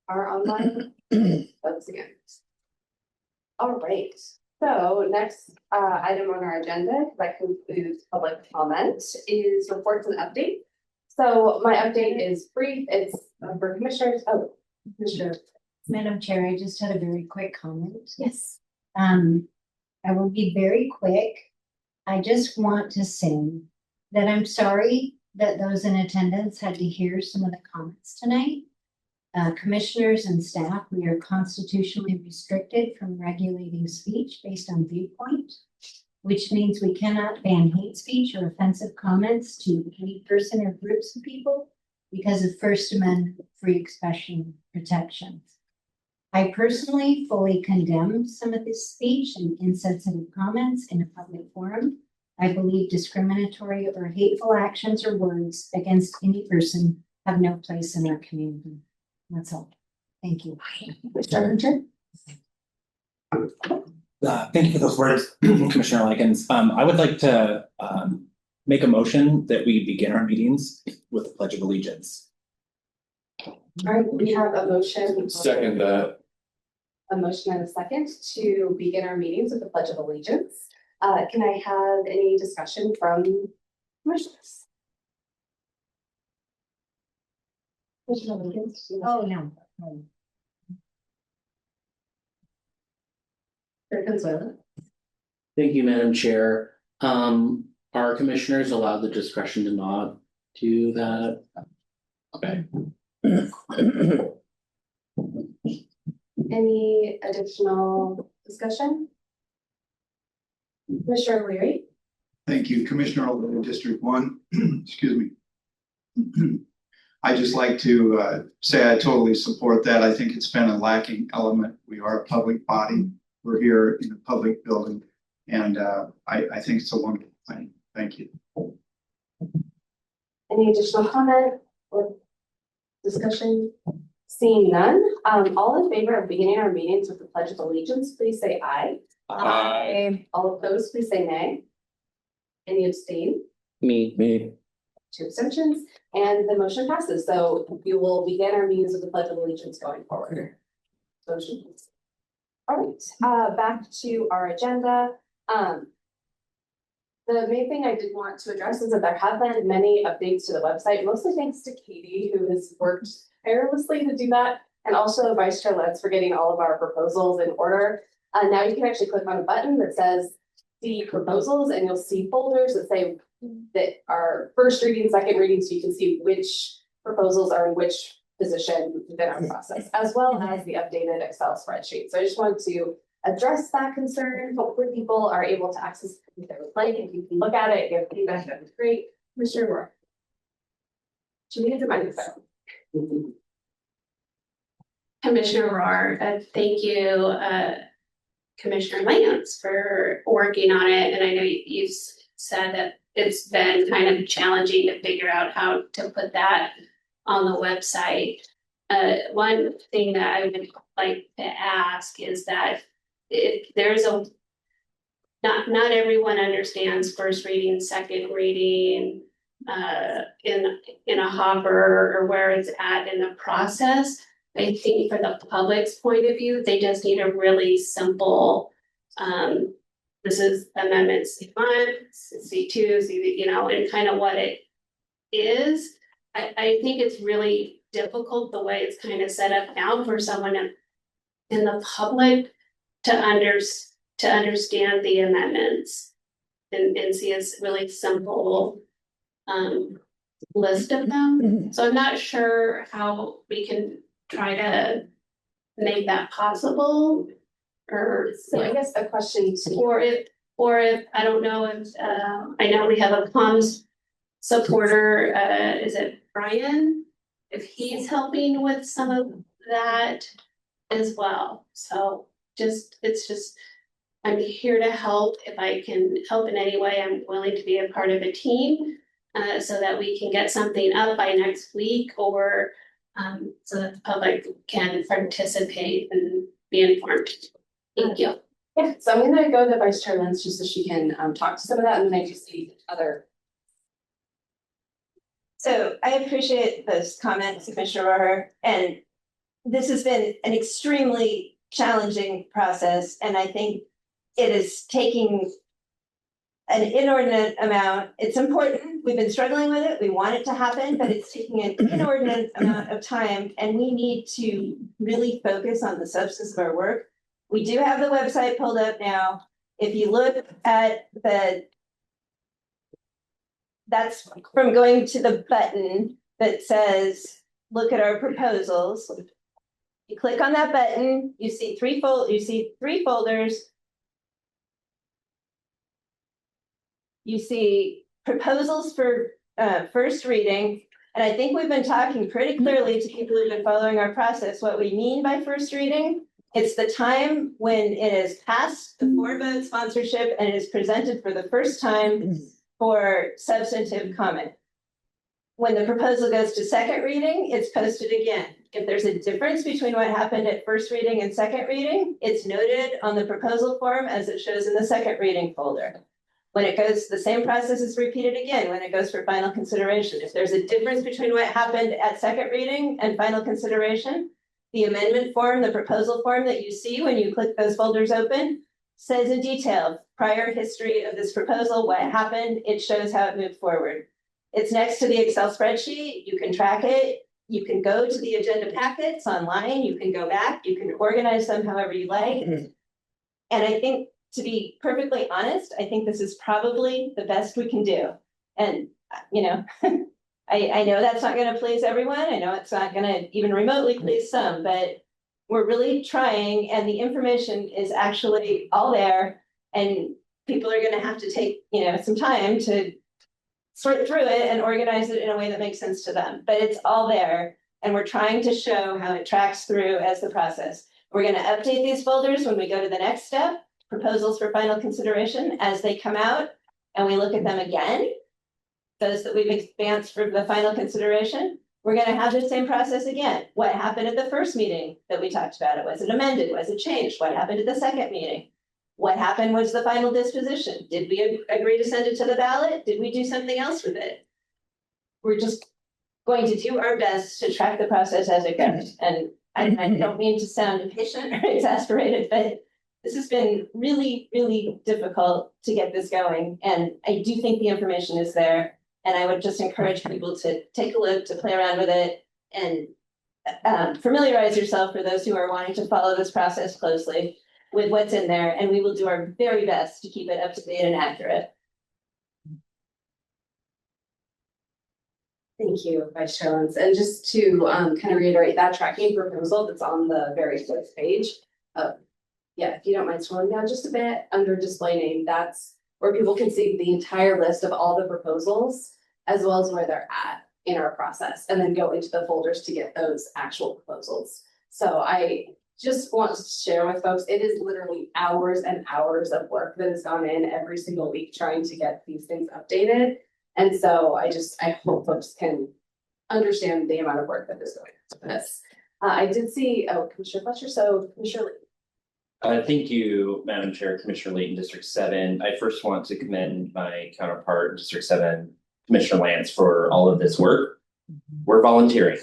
are online. Once again. All right, so next item on our agenda that concludes public comment is reports and updates. So my update is brief. It's for commissioners. Oh, Commissioner. Madam Chair, I just had a very quick comment. Yes. I will be very quick. I just want to say that I'm sorry that those in attendance had to hear some of the comments tonight. Commissioners and staff, we are constitutionally restricted from regulating speech based on viewpoint, which means we cannot ban hate speech or offensive comments to any person or groups of people because of First Amendment free expression protections. I personally fully condemn some of this speech and insensitive comments in a public forum. I believe discriminatory or hateful actions or words against any person have no place in our community. That's all. Thank you. Thank you for those words, Commissioner Likens. I would like to make a motion that we begin our meetings with the Pledge of Allegiance. All right, we have a motion. Second that. A motion and a second to begin our meetings with the Pledge of Allegiance. Can I have any discussion from commissioners? Oh, no. Thank you, Madam Chair. Are commissioners allowed the discretion to not do that? Okay. Any additional discussion? Commissioner Leary? Thank you, Commissioner O'Leary, District 1. Excuse me. I just like to say I totally support that. I think it's been a lacking element. We are a public body. We're here in a public building, and I think it's a wonderful thing. Thank you. Any additional comment or discussion? Seeing none, all in favor of beginning our meetings with the Pledge of Allegiance, please say aye. Aye. All opposed, please say nay. Any abstain? Me. 2 abstentions, and the motion passes. So we will begin our meetings with the Pledge of Allegiance going forward. Motion. All right, back to our agenda. The main thing I did want to address is that there have been many updates to the website, mostly thanks to Katie, who has worked tirelessly to do that, and also Vice Chair Letts for getting all of our proposals in order. Now you can actually click on a button that says see proposals, and you'll see folders that say that are first reading, second reading, so you can see which proposals are in which position within our process, as well as the updated Excel spreadsheet. So I just wanted to address that concern. Hopefully people are able to access it if they would like. If you can look at it, give feedback, that would be great. Commissioner Rohr. Should we get the microphone? Commissioner Rohr, thank you, Commissioner Lance, for working on it. And I know you've said that it's been kind of challenging to figure out how to put that on the website. One thing that I would like to ask is that if there's not everyone understands first reading, second reading, in a hopper or where it's at in the process. I think for the public's point of view, they just need a really simple, this is amendment C1, C2, C, and kind of what it is. I think it's really difficult the way it's kind of set up now for someone in the public to understand the amendments and see a really simple list of them. So I'm not sure how we can try to make that possible, or So I guess a question to or if I don't know if I know we have a comms supporter, is it Brian? If he's helping with some of that as well. So it's just I'm here to help. If I can help in any way, I'm willing to be a part of a team so that we can get something up by next week, or so that the public can participate and be informed. Thank you. Yeah, so I'm gonna go to Vice Chair Lentz just so she can talk to some of that, and then I just see other. So I appreciate those comments, Commissioner Rohr, and this has been an extremely challenging process, and I think it is taking an inordinate amount. It's important. We've been struggling with it. We want it to happen, but it's taking an inordinate amount of time, and we need to really focus on the substance of our work. We do have the website pulled up now. If you look at that's from going to the button that says, look at our proposals. You click on that button, you see three folders. You see proposals for first reading. And I think we've been talking pretty clearly to people who've been following our process, what we mean by first reading. It's the time when it is passed the 4-vote sponsorship and it is presented for the first time for substantive comment. When the proposal goes to second reading, it's posted again. If there's a difference between what happened at first reading and second reading, it's noted on the proposal form as it shows in the second reading folder. When it goes, the same process is repeated again when it goes for final consideration. If there's a difference between what happened at second reading and final consideration, the amendment form, the proposal form that you see when you click those folders open, says in detail, prior history of this proposal, what happened, it shows how it moved forward. It's next to the Excel spreadsheet, you can track it, you can go to the agenda packets online, you can go back, you can organize them however you like. And I think, to be perfectly honest, I think this is probably the best we can do. And, you know, I know that's not gonna please everyone, I know it's not gonna even remotely please some, but we're really trying, and the information is actually all there, and people are gonna have to take, you know, some time to sort through it and organize it in a way that makes sense to them, but it's all there, and we're trying to show how it tracks through as the process. We're gonna update these folders when we go to the next step, proposals for final consideration, as they come out, and we look at them again. Those that we've advanced for the final consideration, we're gonna have the same process again. What happened at the first meeting that we talked about? Was it amended? Was it changed? What happened at the second meeting? What happened was the final disposition. Did we agree to send it to the ballot? Did we do something else with it? We're just going to do our best to track the process as it goes. And I don't mean to sound impatient or exasperated, but this has been really, really difficult to get this going. And I do think the information is there. And I would just encourage people to take a look, to play around with it, and familiarize yourself, for those who are wanting to follow this process closely, with what's in there. And we will do our very best to keep it up to date and accurate. Thank you, Vice Chair Lentz. And just to kind of reiterate, that tracking proposal that's on the very first page, yeah, if you don't mind scrolling down just a bit, under display name, that's where people can see the entire list of all the proposals, as well as where they're at in our process, and then go into the folders to get those actual proposals. So I just want to share with folks, it is literally hours and hours of work that has gone in every single week trying to get these things updated. And so I hope folks can understand the amount of work that is going into this. I did see, Commissioner Fletcher, so Commissioner Lee. Thank you, Madam Chair, Commissioner Layton, District 7. I first want to commend my counterpart, District 7, Commissioner Lantz, for all of this work. We're volunteering,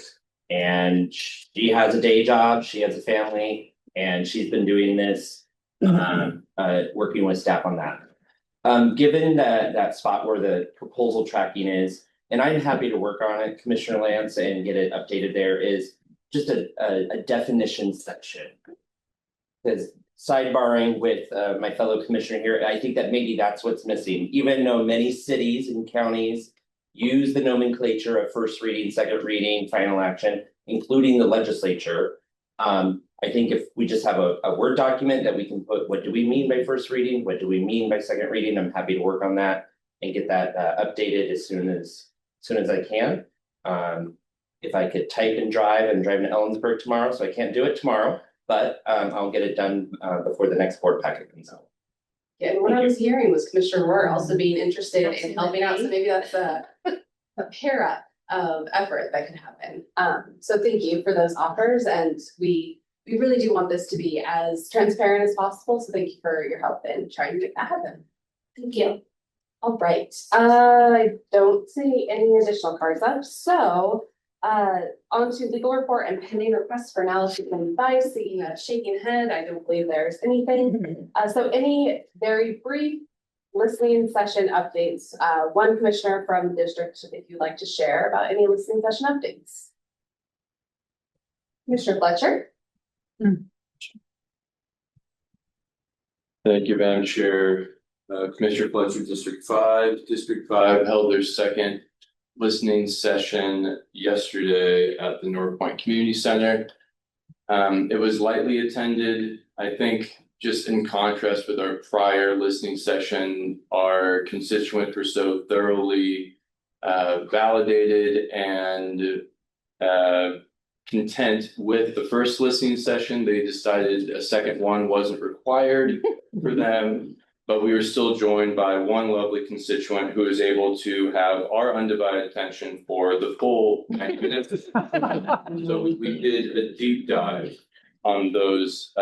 and she has a day job, she has a family, and she's been doing this, working with staff on that. Given that spot where the proposal tracking is, and I'm happy to work on it, Commissioner Lantz, and get it updated, there is just a definition section. Because sidebarring with my fellow commissioner here, I think that maybe that's what's missing. Even though many cities and counties use the nomenclature of first reading, second reading, final action, including the legislature. I think if we just have a Word document that we can put, what do we mean by first reading? What do we mean by second reading? I'm happy to work on that and get that updated as soon as I can. If I could type and drive, I'm driving to Ellensburg tomorrow, so I can't do it tomorrow. But I'll get it done before the next board packet comes out. Yeah, and what I was hearing was Commissioner Moore also being interested in helping out, so maybe that's a pair up of effort that could happen. So thank you for those offers, and we really do want this to be as transparent as possible, so thank you for your help in trying to make that happen. Thank you. All right, I don't see any additional cards up, so On to legal report and pending requests for analysis and advice, seeing a shaking head, I don't believe there's anything. So any very brief listening session updates, one commissioner from the district, if you'd like to share about any listening session updates. Commissioner Fletcher? Thank you, Madam Chair. Commissioner Fletcher, District 5. District 5 held their second listening session yesterday at the North Point Community Center. It was lightly attended. I think just in contrast with our prior listening session, our constituents were so thoroughly validated and content with the first listening session. They decided a second one wasn't required for them, but we were still joined by one lovely constituent who was able to have our undivided attention for the full 90 minutes. So we did a deep dive on those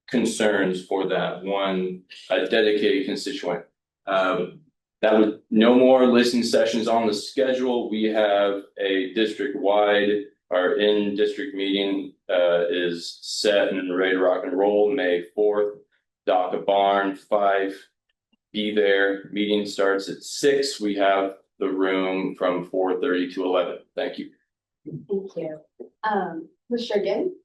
concerns for that one dedicated constituent. That was no more listening sessions on the schedule. We have a district-wide, our in-district meeting is set and ready to rock and roll May 4th. Dock Barn 5. Be there. Meeting starts at 6. We have the room from 4:30 to 11. Thank you. Thank you. Commissioner Again?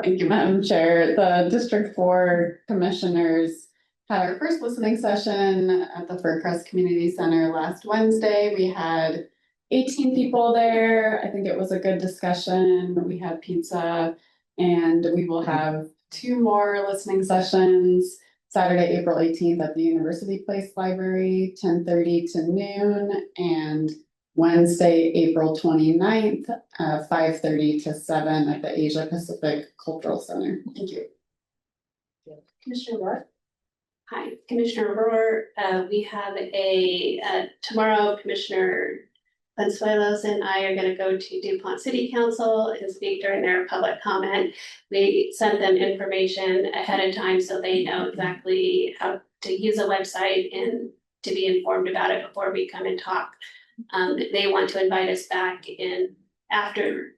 Thank you, Madam Chair. The District 4 Commissioners had our first listening session at the Furcrest Community Center last Wednesday. We had 18 people there. I think it was a good discussion. We had pizza, and we will have 2 more listening sessions. Saturday, April 18th at the University Place Library, 10:30 to noon, and Wednesday, April 29th, 5:30 to 7 at the Asia Pacific Cultural Center. Thank you. Commissioner Rohr? Hi, Commissioner Rohr. We have tomorrow, Commissioner Consuelos and I are gonna go to DuPont City Council and speak during their public comment. We sent them information ahead of time so they know exactly how to use a website and to be informed about it before we come and talk. They want to invite us back in after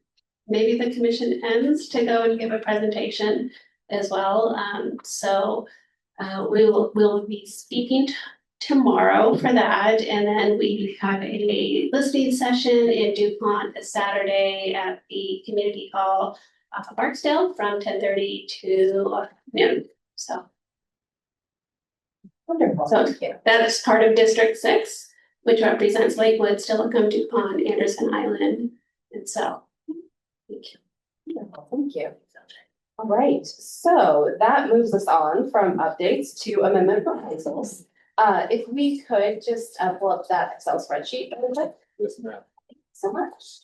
maybe the commission ends to go and give a presentation as well. We'll be speaking tomorrow for that, and then we have a listening session in DuPont this Saturday at the community hall off of Barksdale from 10:30 to noon. So Wonderful. So- Thank you. that's part of District 6, which represents Lakewood, Steilacoom, DuPont, Anderson Island, and so. Thank you. Wonderful. Thank you. All right, so that moves us on from updates to amendment proposals. If we could just pull up that Excel spreadsheet, really quick. Thank you so much.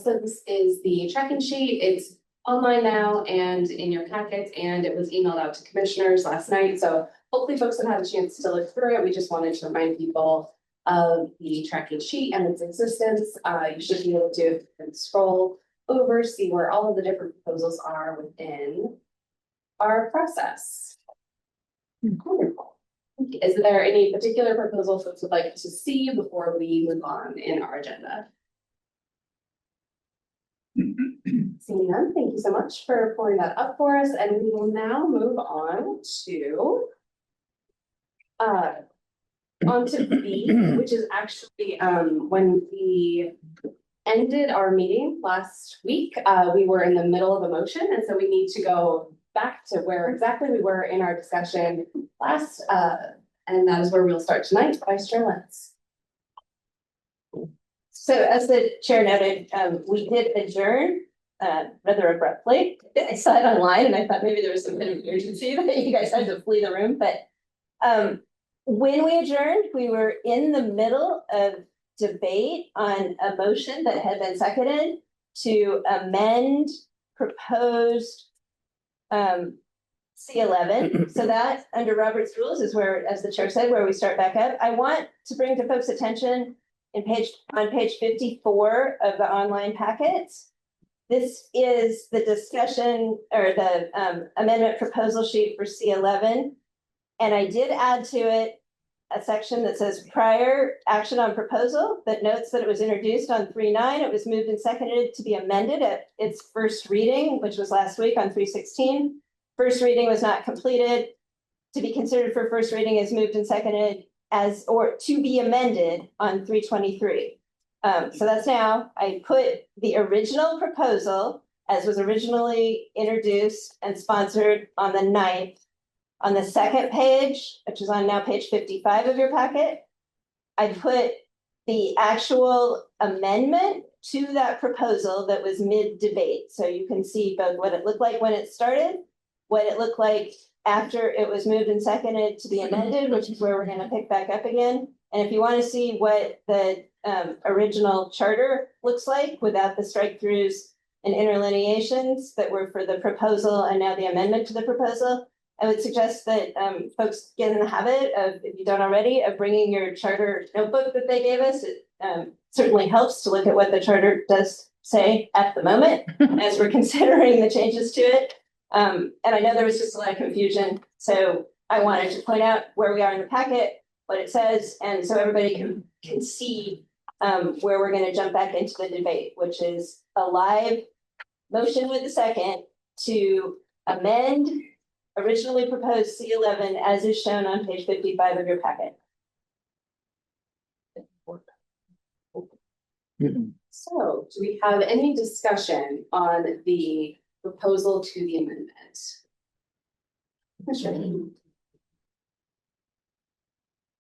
So this is the tracking sheet. It's online now and in your packets, and it was emailed out to commissioners last night. So hopefully folks have had a chance to look through it. We just wanted to remind people of the tracking sheet and its existence. You should be able to scroll over, see where all of the different proposals are within our process. Wonderful. Is there any particular proposal folks would like to see before we move on in our agenda? Seeing none, thank you so much for pulling that up for us, and we will now move on to onto B, which is actually when we ended our meeting last week, we were in the middle of a motion, and so we need to go back to where exactly we were in our discussion last, and that is where we'll start tonight. Vice Chair Lentz. So as the chair noted, we did adjourn rather abruptly. I saw it online and I thought maybe there was some bit of urgency that you guys had to flee the room, but when we adjourned, we were in the middle of debate on a motion that had been seconded to amend proposed C11. So that under Robert's rules is where, as the chair said, where we start back up. I want to bring to folks' attention on page 54 of the online packet. This is the discussion or the amendment proposal sheet for C11. And I did add to it a section that says prior action on proposal that notes that it was introduced on 3/9. It was moved and seconded to be amended at its first reading, which was last week on 3/16. First reading was not completed. To be considered for first reading is moved and seconded as, or to be amended on 3/23. So that's now, I put the original proposal as was originally introduced and sponsored on the 9th. On the second page, which is on now page 55 of your packet, I put the actual amendment to that proposal that was mid-debate. So you can see both what it looked like when it started, what it looked like after it was moved and seconded to be amended, which is where we're gonna pick back up again. And if you want to see what the original charter looks like without the strike-throughs and interlineations that were for the proposal and now the amendment to the proposal, I would suggest that folks get in the habit of, if you don't already, of bringing your charter notebook that they gave us. It certainly helps to look at what the charter does say at the moment as we're considering the changes to it. And I know there was just a lot of confusion, so I wanted to point out where we are in the packet, what it says, and so everybody can see where we're going to jump back into the debate, which is a live motion with a second to amend originally proposed C11 as is shown on page 55 of your packet. So do we have any discussion on the proposal to the amendment?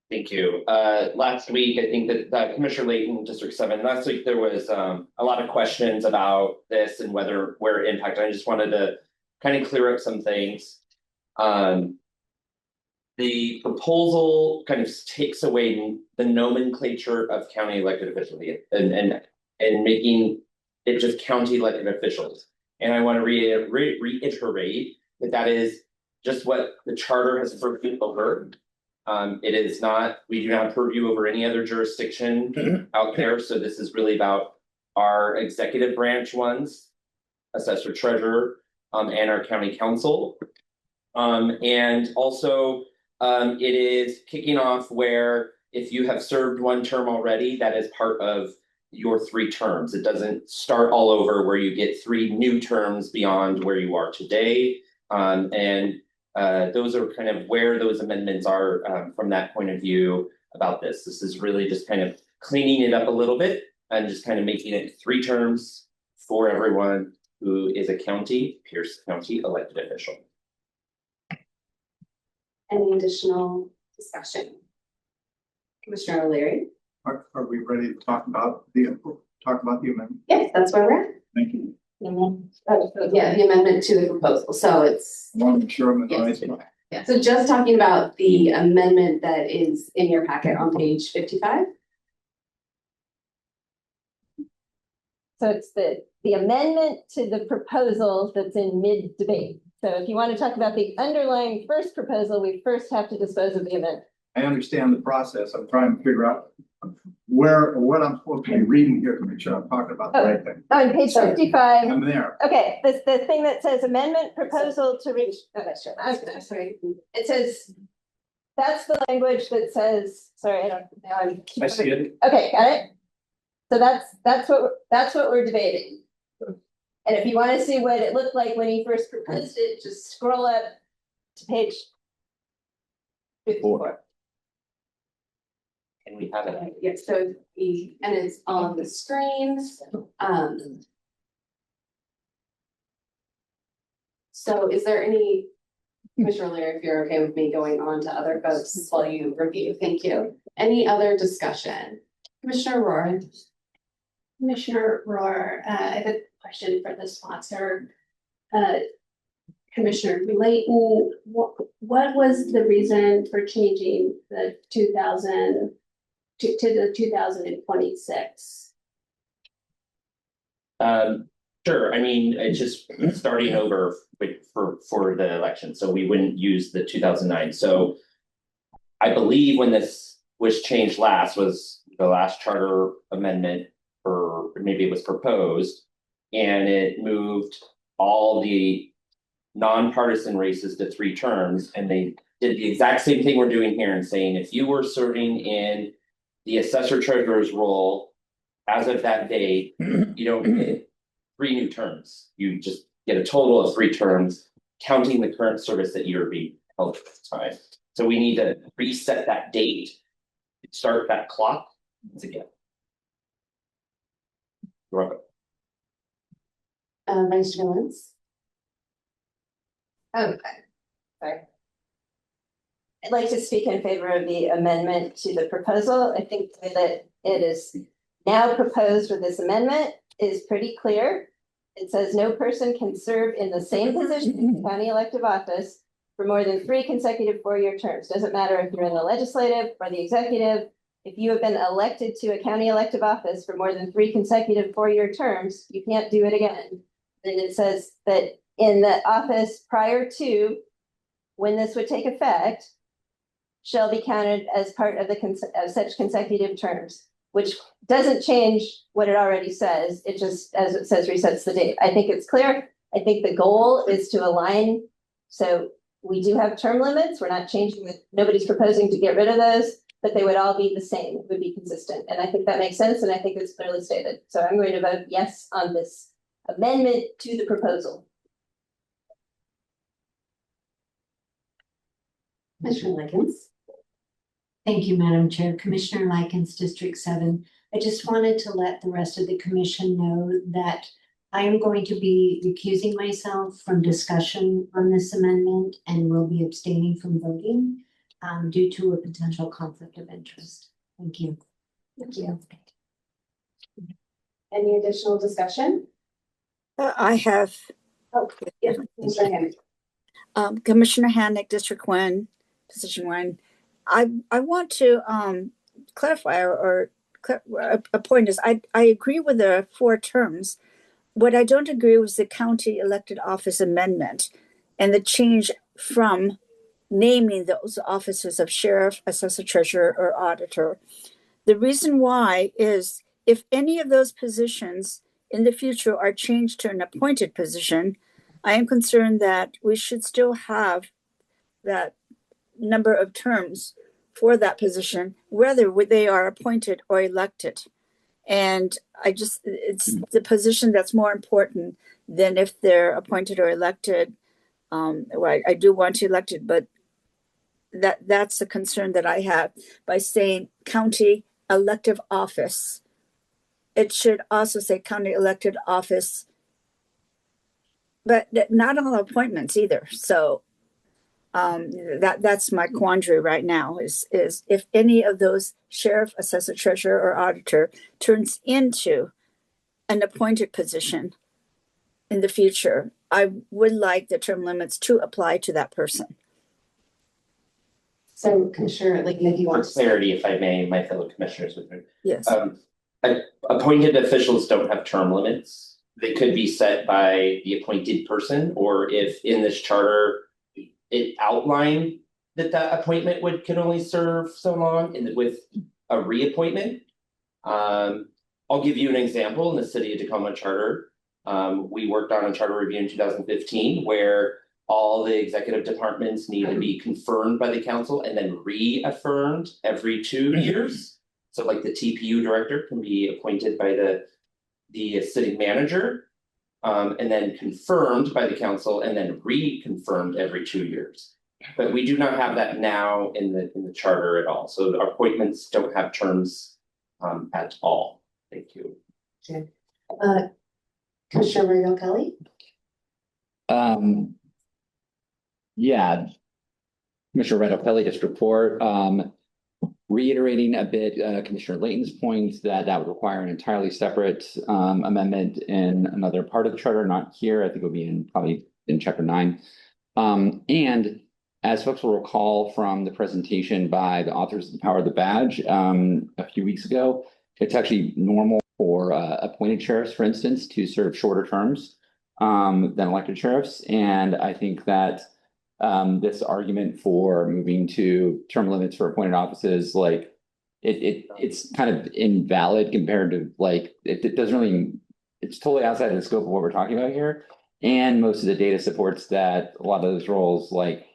Thank you. Last week, I think that Commissioner Layton, District 7, last week there was a lot of questions about this and where it impacted. I just wanted to kind of clear up some things. The proposal kind of takes away the nomenclature of county elected officials and making it just county elected officials. And I want to reiterate that is just what the charter has purview over. It is not, we do not purview over any other jurisdiction out there. So this is really about our executive branch ones, assessor, treasurer, and our county council. And also, it is kicking off where if you have served one term already, that is part of your 3 terms. It doesn't start all over where you get 3 new terms beyond where you are today. Those are kind of where those amendments are from that point of view about this. This is really just kind of cleaning it up a little bit and just kind of making it 3 terms for everyone who is a Pierce County elected official. Any additional discussion? Commissioner O'Leary? Are we ready to talk about the amendment? Yes, that's where we're at. Thank you. Yeah, the amendment to the proposal, so it's. I want to make sure I'm in the right Yes. spot. Yeah, so just talking about the amendment that is in your packet on page 55. So it's the amendment to the proposal that's in mid-debate. So if you want to talk about the underlying first proposal, we first have to dispose of the amendment. I understand the process. I'm trying to figure out what I'm supposed to be reading here to make sure I'm talking about the right thing. On page 55. I'm there. Okay, the thing that says amendment proposal to reach, Sure. sorry, it says, that's the language that says, sorry, I see it. Okay, got it? So that's what we're debating. And if you want to see what it looked like when he first proposed it, just scroll up to page 54. And we have it. Yeah, so and it's on the screen. So is there any, Commissioner O'Leary, if you're okay with me going on to other folks while you review, thank you. Any other discussion? Commissioner Rohr? Commissioner Rohr, I have a question for the sponsor. Commissioner Layton, what was the reason for changing the 2000 to the 2026? Sure. I mean, it's just starting over for the election, so we wouldn't use the 2009. So I believe when this was changed last was the last charter amendment, or maybe it was proposed. And it moved all the nonpartisan races to 3 terms, and they did the exact same thing we're doing here and saying, if you were serving in the assessor treasurer's role as of that date, you don't get 3 new terms. You just get a total of 3 terms, counting the current service that you're being held at the time. So we need to reset that date, start that clock again. You're welcome. Vice Chair Lentz? Okay. Sorry. I'd like to speak in favor of the amendment to the proposal. I think that it is now proposed with this amendment is pretty clear. It says no person can serve in the same position in county elective office for more than 3 consecutive 4-year terms. Doesn't matter if you're in the legislative or the executive. If you have been elected to a county elective office for more than 3 consecutive 4-year terms, you can't do it again. Then it says that in the office prior to when this would take effect shall be counted as part of of such consecutive terms, which doesn't change what it already says. It just, as it says, resets the date. I think it's clear. I think the goal is to align. So we do have term limits. We're not changing it. Nobody's proposing to get rid of those, but they would all be the same, would be consistent. And I think that makes sense. And I think it's clearly stated. So I'm going to vote yes on this amendment to the proposal. Commissioner Likens? Thank you, Madam Chair. Commissioner Likens, District 7. I just wanted to let the rest of the commission know that I am going to be recusing myself from discussion on this amendment and will be abstaining from voting due to a potential conflict of interest. Thank you. Thank you. Any additional discussion? I have. Oh, yeah, Commissioner Hammack. Commissioner Hannick, District 1, Position 1. I want to clarify or a point is I agree with the 4 terms. What I don't agree with is the county elected office amendment and the change from naming those offices of sheriff, assessor, treasurer, or auditor. The reason why is if any of those positions in the future are changed to an appointed position, I am concerned that we should still have that number of terms for that position, whether they are appointed or elected. And it's the position that's more important than if they're appointed or elected. Well, I do want to elected, but that's the concern that I have by saying county elective office. It should also say county elected office, but not all appointments either. So that's my quandary right now is if any of those sheriff, assessor, treasurer, or auditor turns into an appointed position in the future, I would like the term limits to apply to that person. So Commissioner, like if you For want to. clarity, if I may, my fellow commissioners with me. Yes. Appointed officials don't have term limits. They could be set by the appointed person, or if in this charter it outlined that that appointment could only serve so long, and with a reappointment. I'll give you an example in the city of Tacoma charter. We worked on a charter review in 2015 where all the executive departments need to be confirmed by the council and then reaffirmed every 2 years. So like the TPU director can be appointed by the city manager. And then confirmed by the council and then reconfirmed every 2 years. But we do not have that now in the charter at all. So our appointments don't have terms at all. Thank you. Okay. Commissioner Ray Kelly? Yeah. Commissioner Red Kelly, District 4. Reiterating a bit Commissioner Layton's point that would require an entirely separate amendment in another part of the charter, not here. I think it would be probably in Chapter 9. And as folks will recall from the presentation by the authors of The Power of the Badge a few weeks ago, it's actually normal for appointed sheriffs, for instance, to serve shorter terms than elected sheriffs. And I think that this argument for moving to term limits for appointed offices like it's kind of invalid compared to like, it doesn't really, it's totally outside of the scope of what we're talking about here. And most of the data supports that a lot of those roles, like,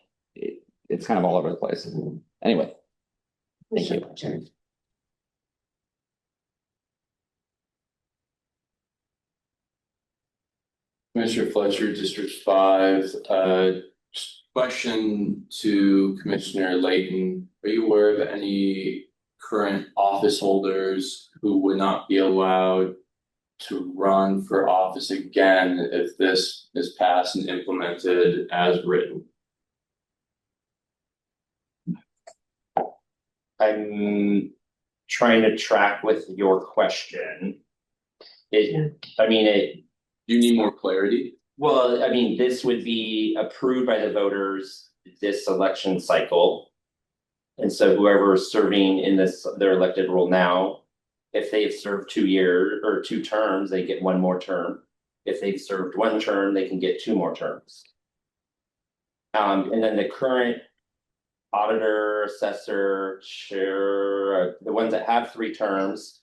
it's kind of all over the place. Anyway. Thank you. Commissioner Fletcher, District 5, question to Commissioner Layton. Are you aware of any current office holders who would not be allowed to run for office again if this is passed and implemented as written? I'm trying to track with your question. You need more clarity? Well, I mean, this would be approved by the voters this election cycle. And so whoever is serving in their elected role now, if they've served 2 years or 2 terms, they get 1 more term. If they've served 1 term, they can get 2 more terms. And then the current auditor, assessor, chair, the ones that have 3 terms,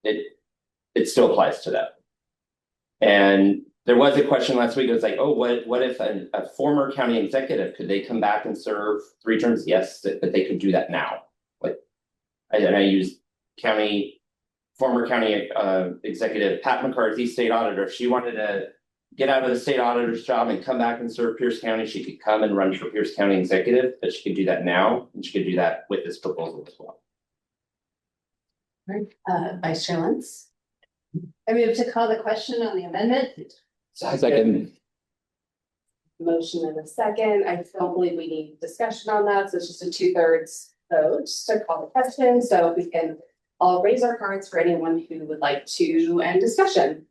it still applies to them. And there was a question last week, it was like, oh, what if a former county executive, could they come back and serve 3 terms? Yes, but they could do that now. Like, I use former county executive Pat McCarthy, state auditor. If she wanted to get out of the state auditor's job and come back and serve Pierce County, she could come and run for Pierce County executive, but she could do that now, and she could do that with this proposal as well. Vice Chair Lentz. I move to call the question on the amendment. Second. Motion and a second. I don't believe we need discussion on that, so it's just a 2/3 vote to call the question. So if we can all raise our cards for anyone who would like to end discussion.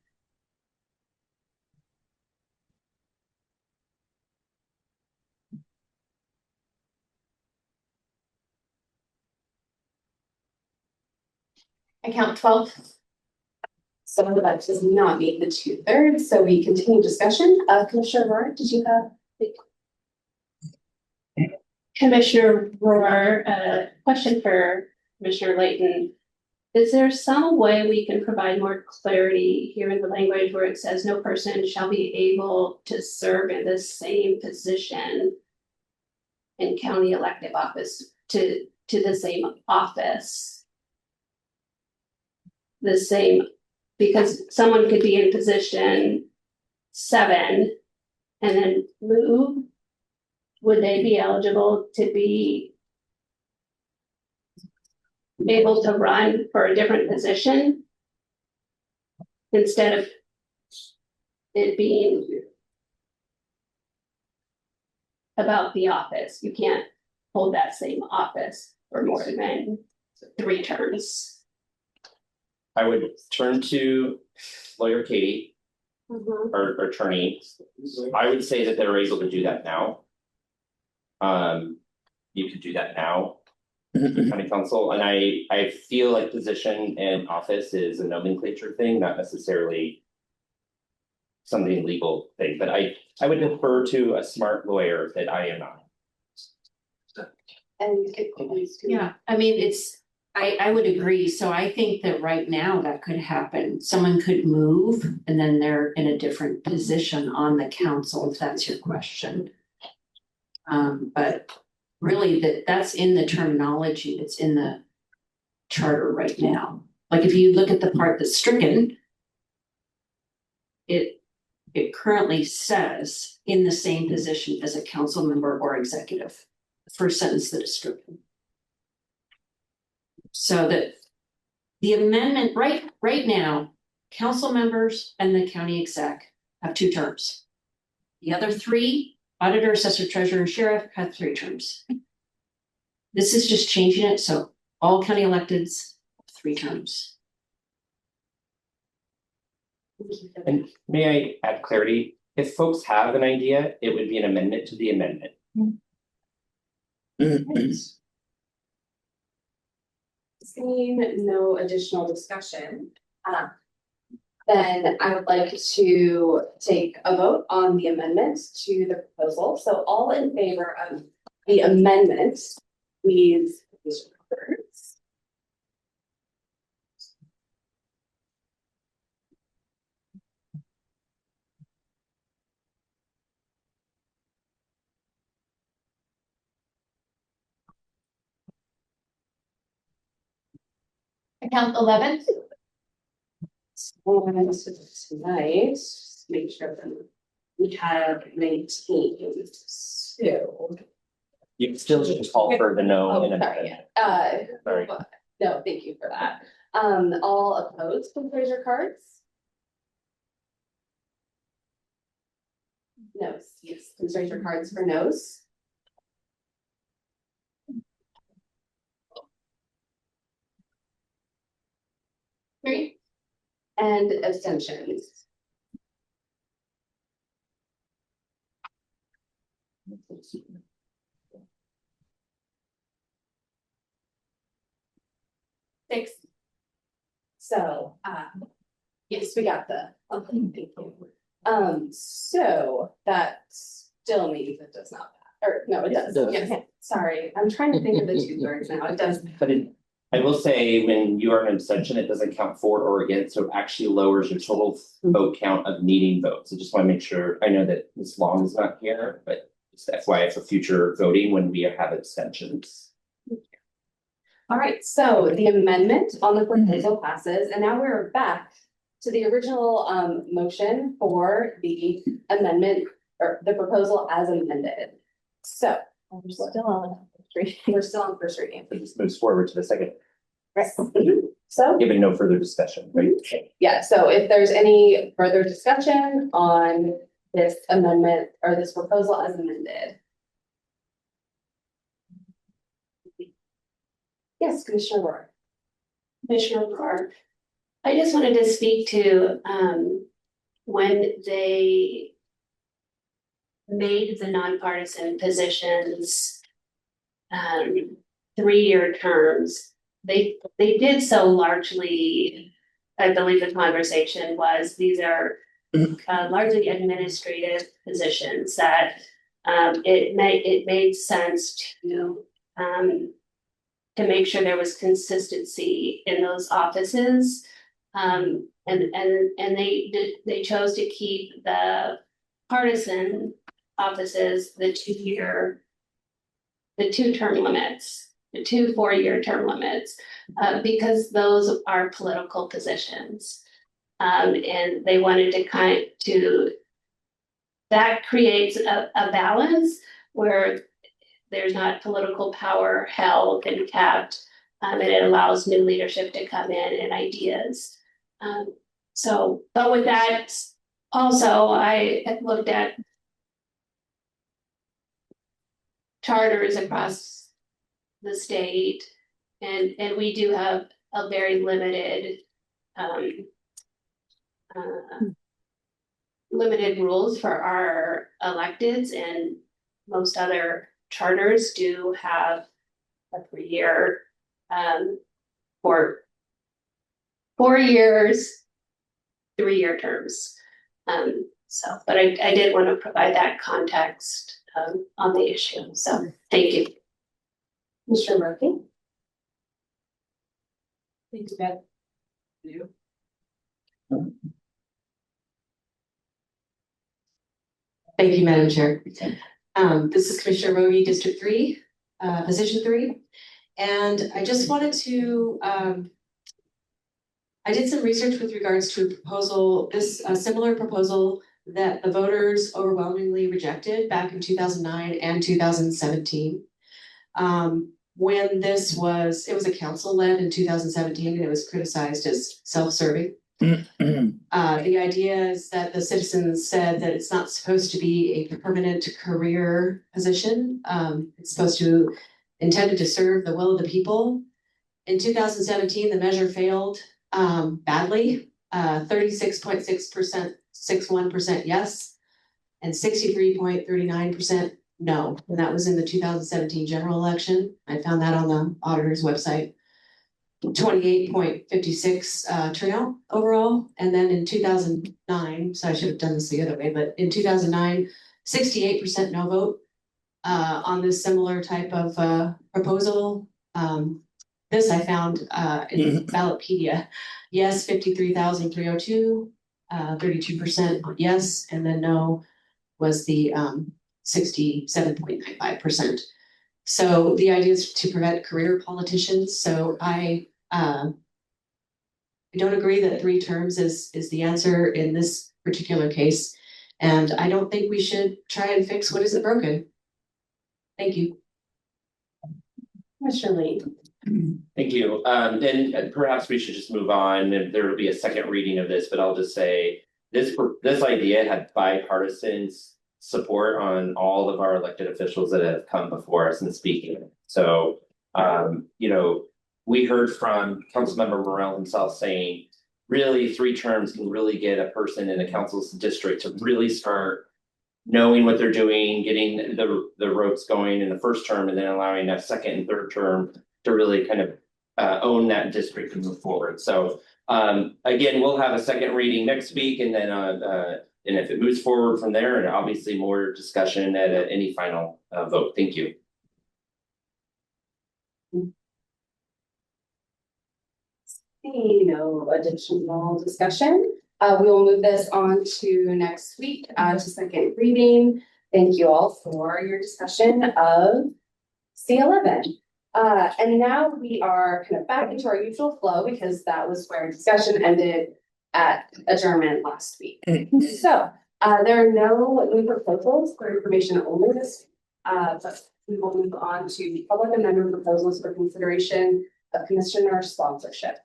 I count 12. So that does not meet the 2/3, so we continue discussion. Commissioner Rohr, did you have? Commissioner Rohr, question for Commissioner Layton. Is there some way we can provide more clarity here in the language where it says no person shall be able to serve in the same position in county elective office to the same office? The same, because someone could be in position 7 and then move. Would they be eligible to be able to run for a different position instead of it being about the office? You can't hold that same office for more than 3 terms. I would turn to lawyer Katie, our attorney. I would say that they're able to do that now. You could do that now, county council, and I feel like position and office is a nomenclature thing, not necessarily something legal thing, but I would defer to a smart lawyer that I am not. And Yeah, I mean, I would agree. So I think that right now that could happen. Someone could move and then they're in a different position on the council, if that's your question. But really that's in the terminology, it's in the charter right now. Like if you look at the part that's stricken, it currently says in the same position as a council member or executive. The first sentence that is stricken. So that the amendment right now, council members and the county exec have 2 terms. The other 3, auditor, assessor, treasurer, and sheriff, have 3 terms. This is just changing it, so all county electeds have 3 terms. And may I add clarity? If folks have an idea, it would be an amendment to the amendment. Seeing no additional discussion, then I would like to take a vote on the amendment to the proposal. So all in favor of the amendment, please use your words. Account 11. Tonight, just make sure that we have 19, so. You still should call for the no. Oh, in a sorry, minute. sorry, Sorry. no, thank you for that. All opposed, please raise your cards. No's, yes, please raise your cards for no's. Three. And abstentions. Six. So, yes, we got the, okay, thank you. So that still means it does not, or no, it does, yes, sorry, I'm trying to think of the 2/3 now, it does. But I will say, when you are an abstention, it doesn't count for or against, so it actually lowers your total vote count of needing votes. I just want to make sure, I know that Ms. Long is not here, but just FYI for future voting when we have abstentions. All right, so the amendment on the proposal passes, and now we're back to the original motion for the amendment or the proposal as amended. So we're still on first reading. It just moves forward to the second, Right. So, giving no further discussion, right? yeah, so if there's any further discussion on this amendment or this proposal as amended. Yes, Commissioner Rohr. Commissioner Rohr, I just wanted to speak to, when they made the nonpartisan positions, 3-year terms, they did so largely, I believe the conversation was, these are largely administrative positions that, it made sense to make sure there was consistency in those offices. And they chose to keep the partisan offices, the 2-term limits, the 2 4-year term limits, because those are political positions. And they wanted to that creates a balance where there's not political power held and capped, and it allows new leadership to come in and ideas. But with that, also, I had looked at charters across the state, and we do have a very limited limited rules for our electeds, and most other charters do have a 3-year for 4 years, 3-year terms. But I did want to provide that context on the issue. So thank you. Mr. Murphy. Thank you, Beth. Thank you, Madam Chair. This is Commissioner Roby, District 3, Position 3. And I just wanted to, I did some research with regards to a proposal, a similar proposal that the voters overwhelmingly rejected back in 2009 and 2017. When it was a council led in 2017, and it was criticized as self-serving. The idea is that the citizens said that it's not supposed to be a permanent career position. It's supposed to intended to serve the will of the people. In 2017, the measure failed badly. 36.6%, 61% yes, and 63.39% no. And that was in the 2017 general election. I found that on the auditor's website. 28.56 turnout overall. And then in 2009, so I should have done this the other way, but in 2009, 68% no vote on this similar type of proposal. This I found in Ballotpedia. Yes, 53,302, 32% yes, and then no was the 67.95%. So the idea is to prevent career politicians. So I I don't agree that 3 terms is the answer in this particular case. And I don't think we should try and fix what isn't broken. Thank you. Commissioner Lee. Thank you. And perhaps we should just move on, and there will be a second reading of this, but I'll just say this idea had bipartisan support on all of our elected officials that have come before us and speaking. So, you know, we heard from Councilmember Morrell himself saying, really 3 terms can really get a person in a council's district to really start knowing what they're doing, getting the ropes going in the first term, and then allowing that second and third term to really kind of own that district and move forward. So again, we'll have a second reading next week, and then and if it moves forward from there, and obviously more discussion at any final vote. Thank you. No additional discussion. We will move this on to next week to second reading. Thank you all for your discussion of C11. And now we are kind of back into our usual flow because that was where discussion ended at adjournment last week. So there are no new proposals for information only this week, but we will move on to public amendment proposals for consideration of commissioner sponsorship.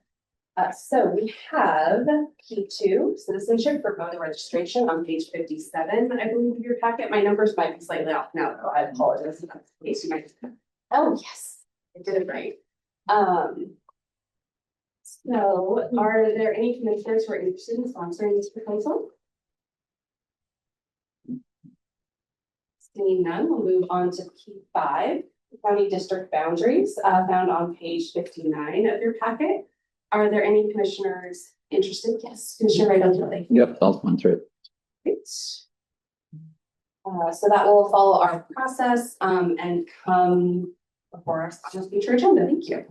So we have P2, citizenship for voter registration on page 57, I believe, of your packet. My numbers might be slightly off now, though. I apologize if that's the case. You might. Oh, yes, I did it right. So are there any commissioners who are interested in sponsoring this proposal? Seeing none, we'll move on to P5, county district boundaries, found on page 59 of your packet. Are there any commissioners interested? Yes, Commissioner Ray. Yep, I'll run through it. Great. So that will follow our process and come before us on a future agenda. Thank you.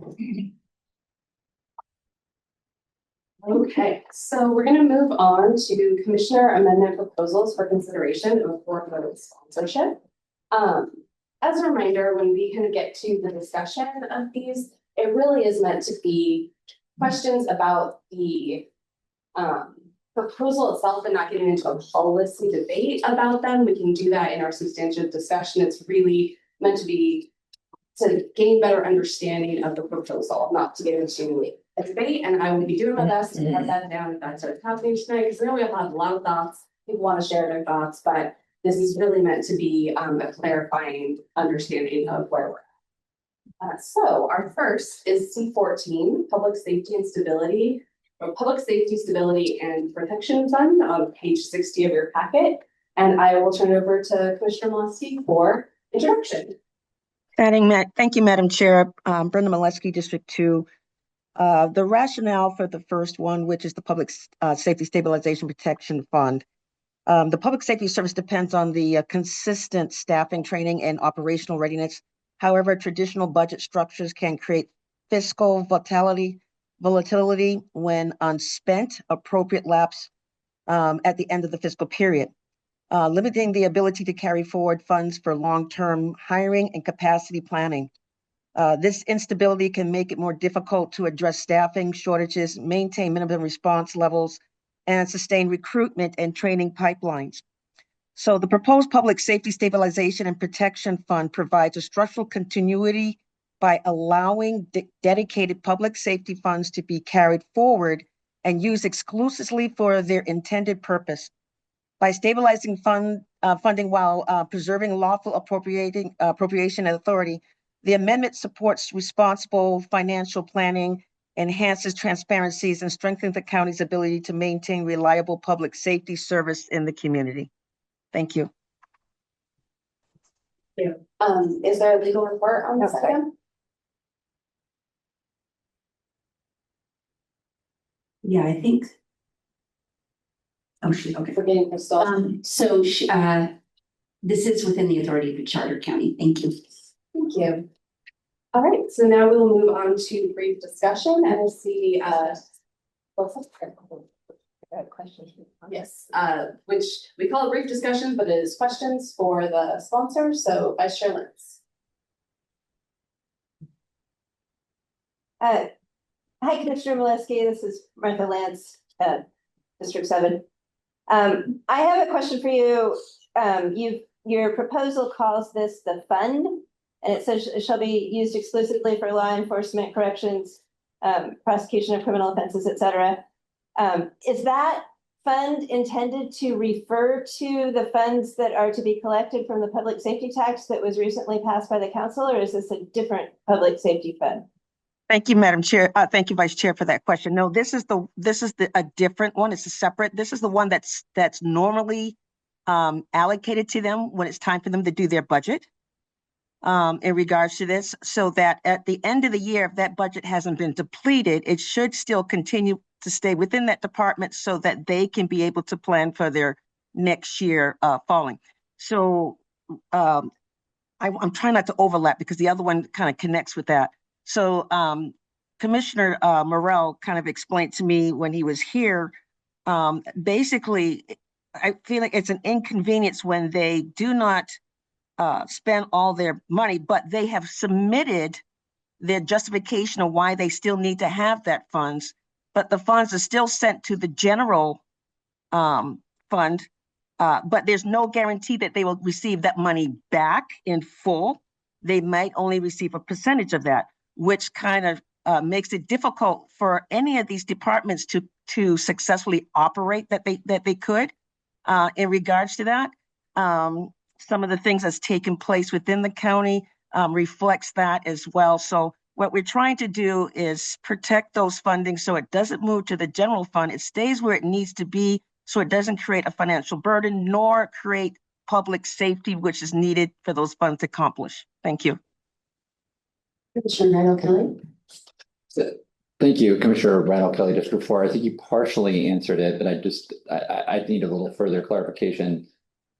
Okay, so we're going to move on to commissioner amendment proposals for consideration of board vote sponsorship. As a reminder, when we kind of get to the discussion of these, it really is meant to be questions about the proposal itself and not getting into a policy debate about them. We can do that in our substantive discussion. It's really meant to be to gain better understanding of the proposal, not to get into a debate. And I will be doing my best to cut that down if that's what's happening tonight, because I know we all have a lot of thoughts. People want to share their thoughts, but this is really meant to be a clarifying understanding of where we're at. So our first is C14, Public Safety and Stability, or Public Safety, Stability and Protection Fund on page 60 of your packet. And I will turn it over to Commissioner Molesky for introduction. Thank you, Madam Chair. Brenda Molesky, District 2. The rationale for the first one, which is the Public Safety Stabilization Protection Fund. The Public Safety Service depends on the consistent staffing, training, and operational readiness. However, traditional budget structures can create fiscal volatility when unspent, appropriate lapse at the end of the fiscal period, limiting the ability to carry forward funds for long-term hiring and capacity planning. This instability can make it more difficult to address staffing shortages, maintain minimum response levels, and sustain recruitment and training pipelines. So the proposed Public Safety Stabilization and Protection Fund provides a structural continuity by allowing dedicated public safety funds to be carried forward and used exclusively for their intended purpose. By stabilizing funding while preserving lawful appropriation authority, the amendment supports responsible financial planning, enhances transparencies, and strengthens the county's ability to maintain reliable public safety service in the community. Thank you. Thank you. Is there a legal report on this item? Yeah, I think. Oh, okay. We're getting Crystal. So this is within the authority of the Charter County. Thank you. Thank you. All right, so now we will move on to brief discussion and we'll see questions. Yes, which we call a brief discussion, but it is questions for the sponsor. So Vice Chair Lentz. Hi, Commissioner Molesky. This is Martha Lance, District 7. I have a question for you. Your proposal calls this the fund, and it says it shall be used exclusively for law enforcement, corrections, prosecution of criminal offenses, et cetera. Is that fund intended to refer to the funds that are to be collected from the public safety tax that was recently passed by the council, or is this a different public safety fund? Thank you, Madam Chair. Thank you, Vice Chair, for that question. No, this is a different one. It's a separate. This is the one that's normally allocated to them when it's time for them to do their budget. In regards to this, so that at the end of the year, if that budget hasn't been depleted, it should still continue to stay within that department so that they can be able to plan for their next year following. So I'm trying not to overlap because the other one kind of connects with that. So Commissioner Morell kind of explained to me when he was here, basically, I feel like it's an inconvenience when they do not spend all their money, but they have submitted their justification of why they still need to have that funds, but the funds are still sent to the general fund, but there's no guarantee that they will receive that money back in full. They might only receive a percentage of that, which kind of makes it difficult for any of these departments to successfully operate that they could in regards to that. Some of the things that's taken place within the county reflects that as well. So what we're trying to do is protect those funding so it doesn't move to the general fund. It stays where it needs to be so it doesn't create a financial burden nor create public safety, which is needed for those funds to accomplish. Thank you. Commissioner Randall Kelly. Thank you, Commissioner Randall Kelly, District 4. I think you partially answered it, but I need a little further clarification.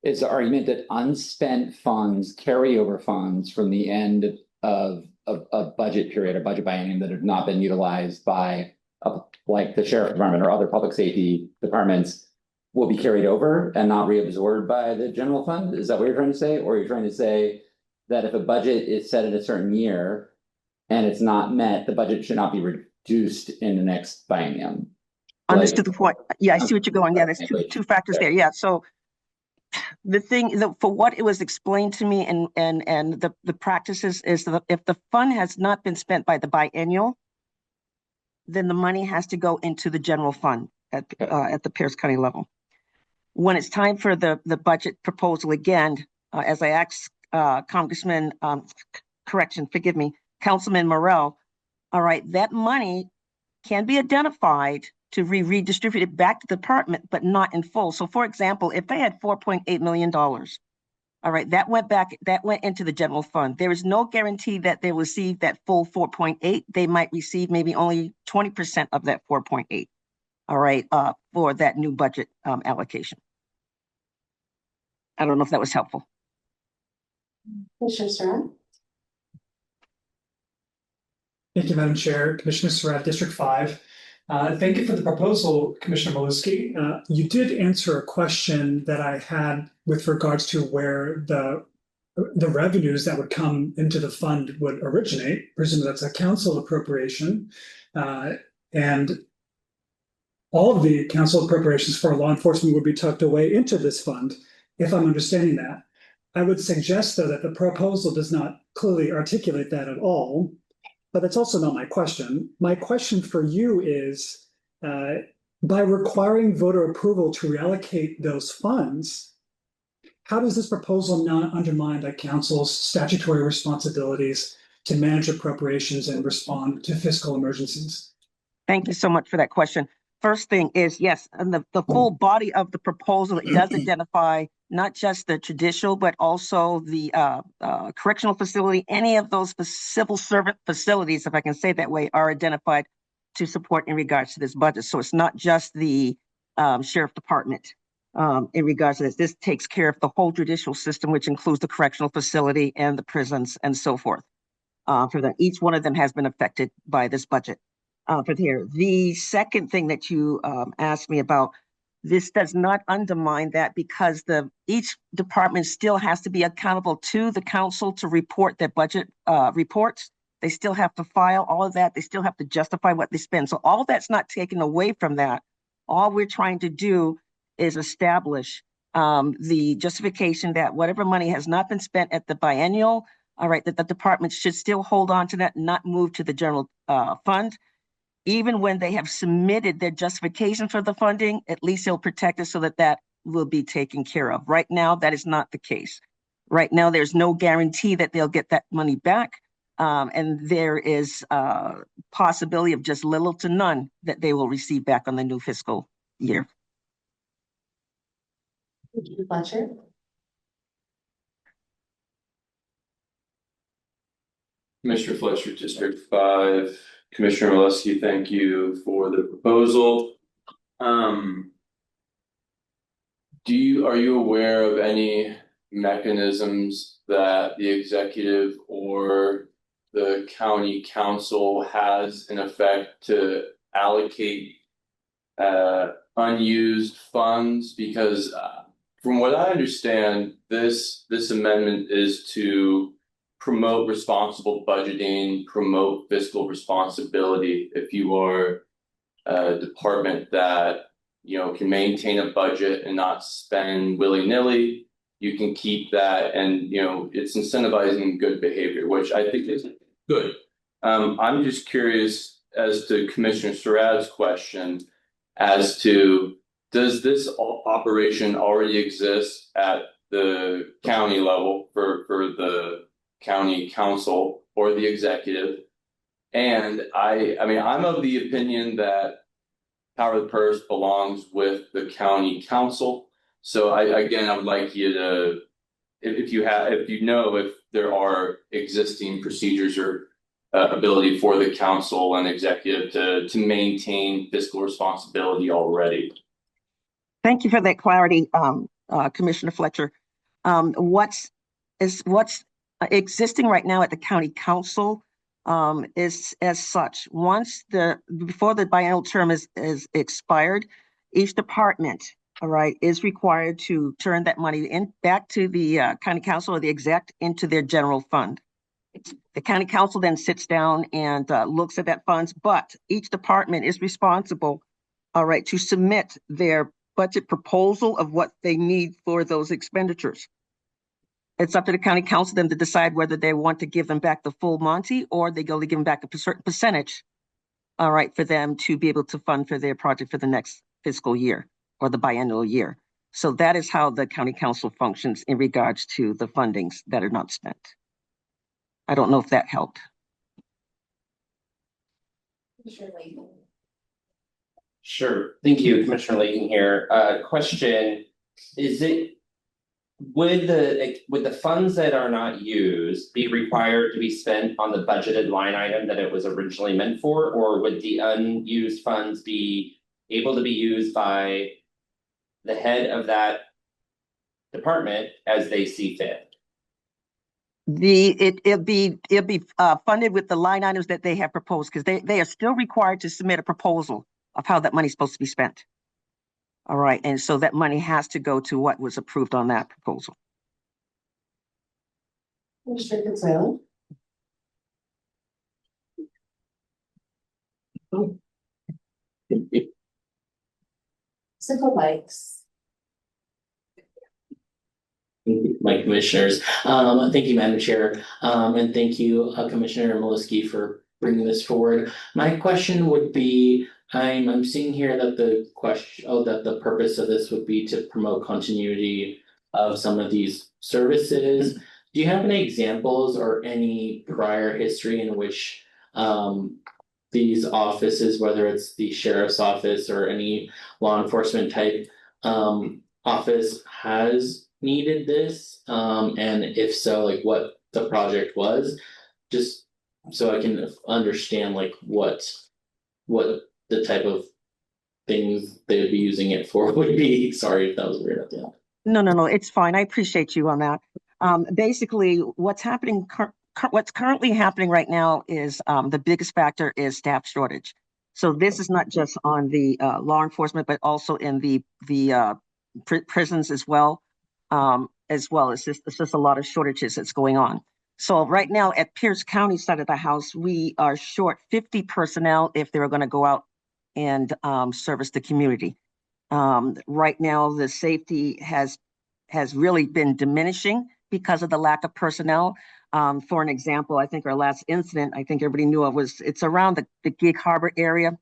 Is the argument that unspent funds, carryover funds from the end of a budget period, a budget biennium that have not been utilized by like the sheriff department or other public safety departments will be carried over and not reabsorbed by the general fund? Is that what you're trying to say? Or you're trying to say that if a budget is set in a certain year and it's not met, the budget should not be reduced in the next biennium? Understood the point. Yeah, I see what you're going. Yeah, there's two factors there. Yeah, so the thing, for what it was explained to me and the practices is that if the fund has not been spent by the biennial, then the money has to go into the general fund at the Pierce County level. When it's time for the budget proposal again, as I asked Councilman Morell, all right, that money can be identified to redistribute it back to the department, but not in full. So for example, if they had $4.8 million, all right, that went into the general fund. There is no guarantee that they will receive that full 4.8. They might receive maybe only 20% of that 4.8, all right, for that new budget allocation. I don't know if that was helpful. Commissioner Surratt. Thank you, Madam Chair. Commissioner Surratt, District 5. Thank you for the proposal, Commissioner Molesky. You did answer a question that I had with regards to where the revenues that would come into the fund would originate. Presumably that's a council appropriation. And all of the council appropriations for law enforcement would be tucked away into this fund, if I'm understanding that. I would suggest, though, that the proposal does not clearly articulate that at all. But that's also not my question. My question for you is, by requiring voter approval to reallocate those funds, how does this proposal not undermine the council's statutory responsibilities to manage appropriations and respond to fiscal emergencies? Thank you so much for that question. First thing is, yes, and the full body of the proposal, it does identify not just the judicial, but also the correctional facility. Any of those civil servant facilities, if I can say it that way, are identified to support in regards to this budget. So it's not just the sheriff department in regards to this. This takes care of the whole judicial system, which includes the correctional facility and the prisons and so forth. For that, each one of them has been affected by this budget. For here, the second thing that you asked me about, this does not undermine that because each department still has to be accountable to the council to report their budget reports. They still have to file all of that. They still have to justify what they spend. So all that's not taken away from that. All we're trying to do is establish the justification that whatever money has not been spent at the biennial, all right, that the department should still hold on to that, not move to the general fund. Even when they have submitted their justification for the funding, at least it'll protect us so that that will be taken care of. Right now, that is not the case. Right now, there's no guarantee that they'll get that money back. And there is a possibility of just little to none that they will receive back on the new fiscal year. Thank you, Fletcher. Commissioner Fletcher, District 5. Commissioner Molesky, thank you for the proposal. Are you aware of any mechanisms that the executive or the county council has in effect to allocate unused funds? Because from what I understand, this amendment is to promote responsible budgeting, promote fiscal responsibility. If you are a department that can maintain a budget and not spend willy-nilly, you can keep that, and it's incentivizing good behavior, which I think is good. I'm just curious as to Commissioner Surratt's question as to, does this operation already exist at the county level for the county council or the executive? And I'm of the opinion that power of the purse belongs with the county council. So I would like you to, if there are existing procedures or ability for the council and executive to maintain fiscal responsibility already. Thank you for that clarity, Commissioner Fletcher. What's existing right now at the county council is as such. Before the biennial term is expired, each department, all right, is required to turn that money back to the county council or the exec into their general fund. The county council then sits down and looks at that funds, but each department is responsible, all right, to submit their budget proposal of what they need for those expenditures. It's up to the county council then to decide whether they want to give them back the full Monty or they go to give them back a certain percentage, all right, for them to be able to fund for their project for the next fiscal year or the biennial year. So that is how the county council functions in regards to the fundings that are not spent. I don't know if that helped. Sure. Thank you, Commissioner Layton here. Question, would the funds that are not used be required to be spent on the budgeted line item that it was originally meant for, or would the unused funds be able to be used by the head of that department as they see fit? It'll be funded with the line items that they have proposed, because they are still required to submit a proposal of how that money is supposed to be spent. All right, and so that money has to go to what was approved on that proposal. Commissioner Consuelo. Simple Bikes. My commissioners, thank you, Madam Chair, and thank you, Commissioner Molesky, for bringing this forward. My question would be, I'm seeing here that the purpose of this would be to promote continuity of some of these services. Do you have any examples or any prior history in which these offices, whether it's the sheriff's office or any law enforcement type office, has needed this? And if so, like what the project was, just so I can understand like what the type of things they would be using it for would be. Sorry if that was weird at the end. No, it's fine. I appreciate you on that. Basically, what's currently happening right now is the biggest factor is staff shortage. So this is not just on the law enforcement, but also in the prisons as well. It's just a lot of shortages that's going on. So right now at Pierce County side of the house, we are short 50 personnel if they were going to go out and service the community. Right now, the safety has really been diminishing because of the lack of personnel. For an example, I think our last incident, I think everybody knew of, it's around the Gig Harbor area.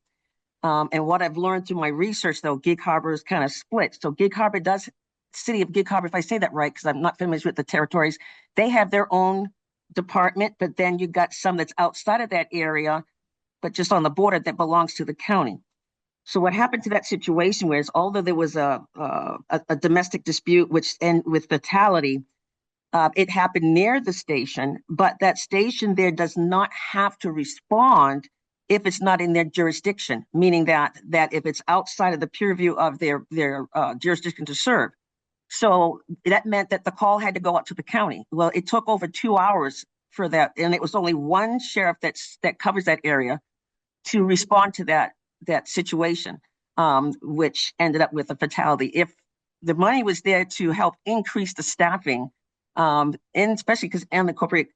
And what I've learned through my research, though, Gig Harbor is kind of split. So City of Gig Harbor, if I say that right, because I'm not familiar with the territories, they have their own department, but then you got some that's outside of that area, but just on the border that belongs to the county. So what happened to that situation was, although there was a domestic dispute which ended with fatality, it happened near the station, but that station there does not have to respond if it's not in their jurisdiction, meaning that if it's outside of the purview of their jurisdiction to serve. So that meant that the call had to go out to the county. Well, it took over 2 hours for that, and it was only one sheriff that covers that area to respond to that situation, which ended up with a fatality. If the money was there to help increase the staffing, and especially because unincorporated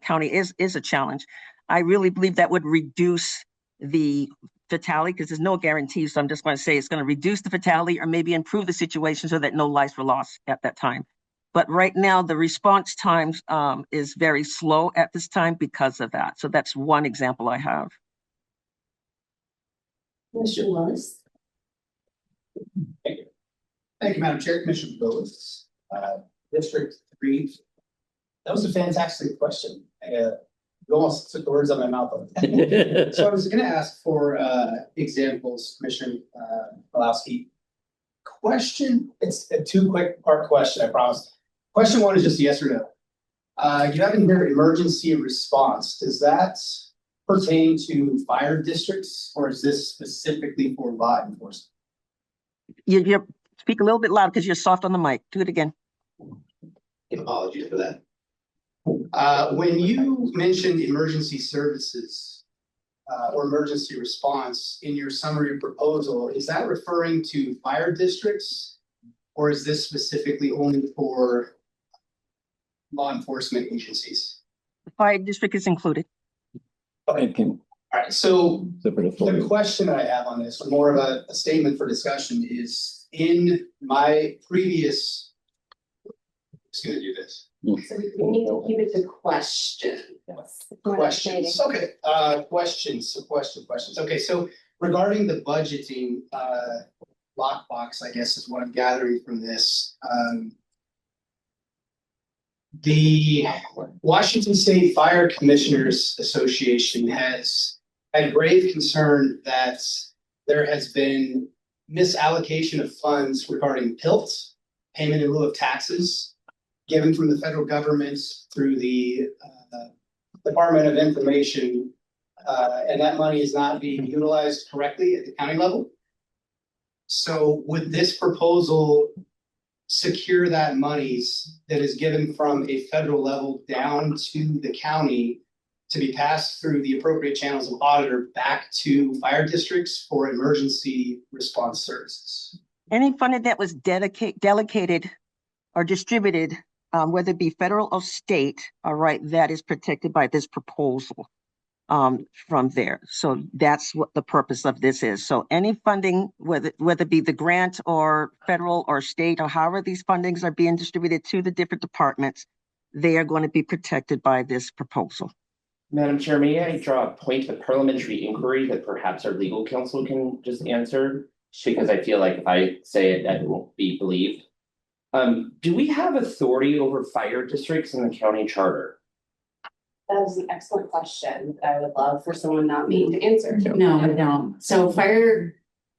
county is a challenge, I really believe that would reduce the fatality, because there's no guarantees. So I'm just going to say it's going to reduce the fatality or maybe improve the situation so that no lives were lost at that time. But right now, the response times is very slow at this time because of that. So that's one example I have. Mr. Willis. Thank you, Madam Chair. Commissioner Willis, District 3. That was a fantastic question. You almost took the words out of my mouth. So I was going to ask for examples, Commissioner Malowski. Question, it's a 2 quick part question, I promise. Question 1 is just yes or no. You have in here emergency response. Does that pertain to fire districts, or is this specifically for law enforcement? You speak a little bit loud because you're soft on the mic. Do it again. Apologies for that. When you mentioned emergency services or emergency response in your summary proposal, is that referring to fire districts, or is this specifically only for law enforcement agencies? The fire district is included. Okay. All right. So the question that I have on this, more of a statement for discussion, is in my previous. I'm just going to do this. So we need to keep it to question. Questions. Okay. Questions. Okay. So regarding the budgeting lockbox, I guess is what I'm gathering from this. The Washington State Fire Commissioners Association has had grave concern that there has been misallocation of funds regarding PILT, payment in lieu of taxes, given from the federal government through the Department of Information, and that money is not being utilized correctly at the county level. So would this proposal secure that monies that is given from a federal level down to the county to be passed through the appropriate channels of auditor back to fire districts for emergency response services? Any funding that was delegated or distributed, whether it be federal or state, all right, that is protected by this proposal from there. So that's what the purpose of this is. So any funding, whether it be the grant or federal or state or however these fundings are being distributed to the different departments, they are going to be protected by this proposal. Madam Chair, may I draw a point of parliamentary inquiry that perhaps our legal counsel can just answer? Because I feel like if I say it, that won't be believed. Do we have authority over fire districts in the county charter? That is an excellent question. I would love for someone not me to answer. No, I don't. So fire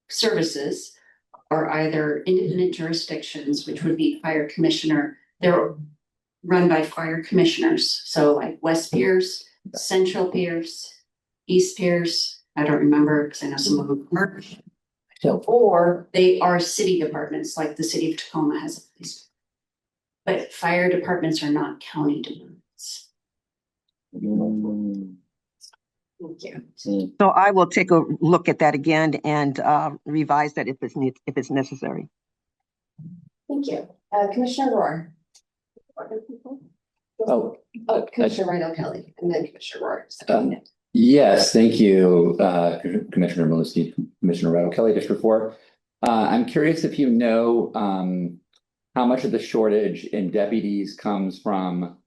services are either independent jurisdictions, which would be fire commissioner. They're run by fire commissioners. So like West Pierce, Central Pierce, East Pierce. I don't remember because I know some of them are. So, or they are city departments, like the city of Tacoma has a police. But fire departments are not county departments. Thank you. So I will take a look at that again and revise that if it's necessary. Thank you. Commissioner Rohr. Oh, Commissioner Rydell Kelly and then Commissioner Rohr. yes, thank you, Commissioner Malinsky, Commissioner Rydell Kelly, District 4. I'm curious if you know how much of the shortage in deputies comes from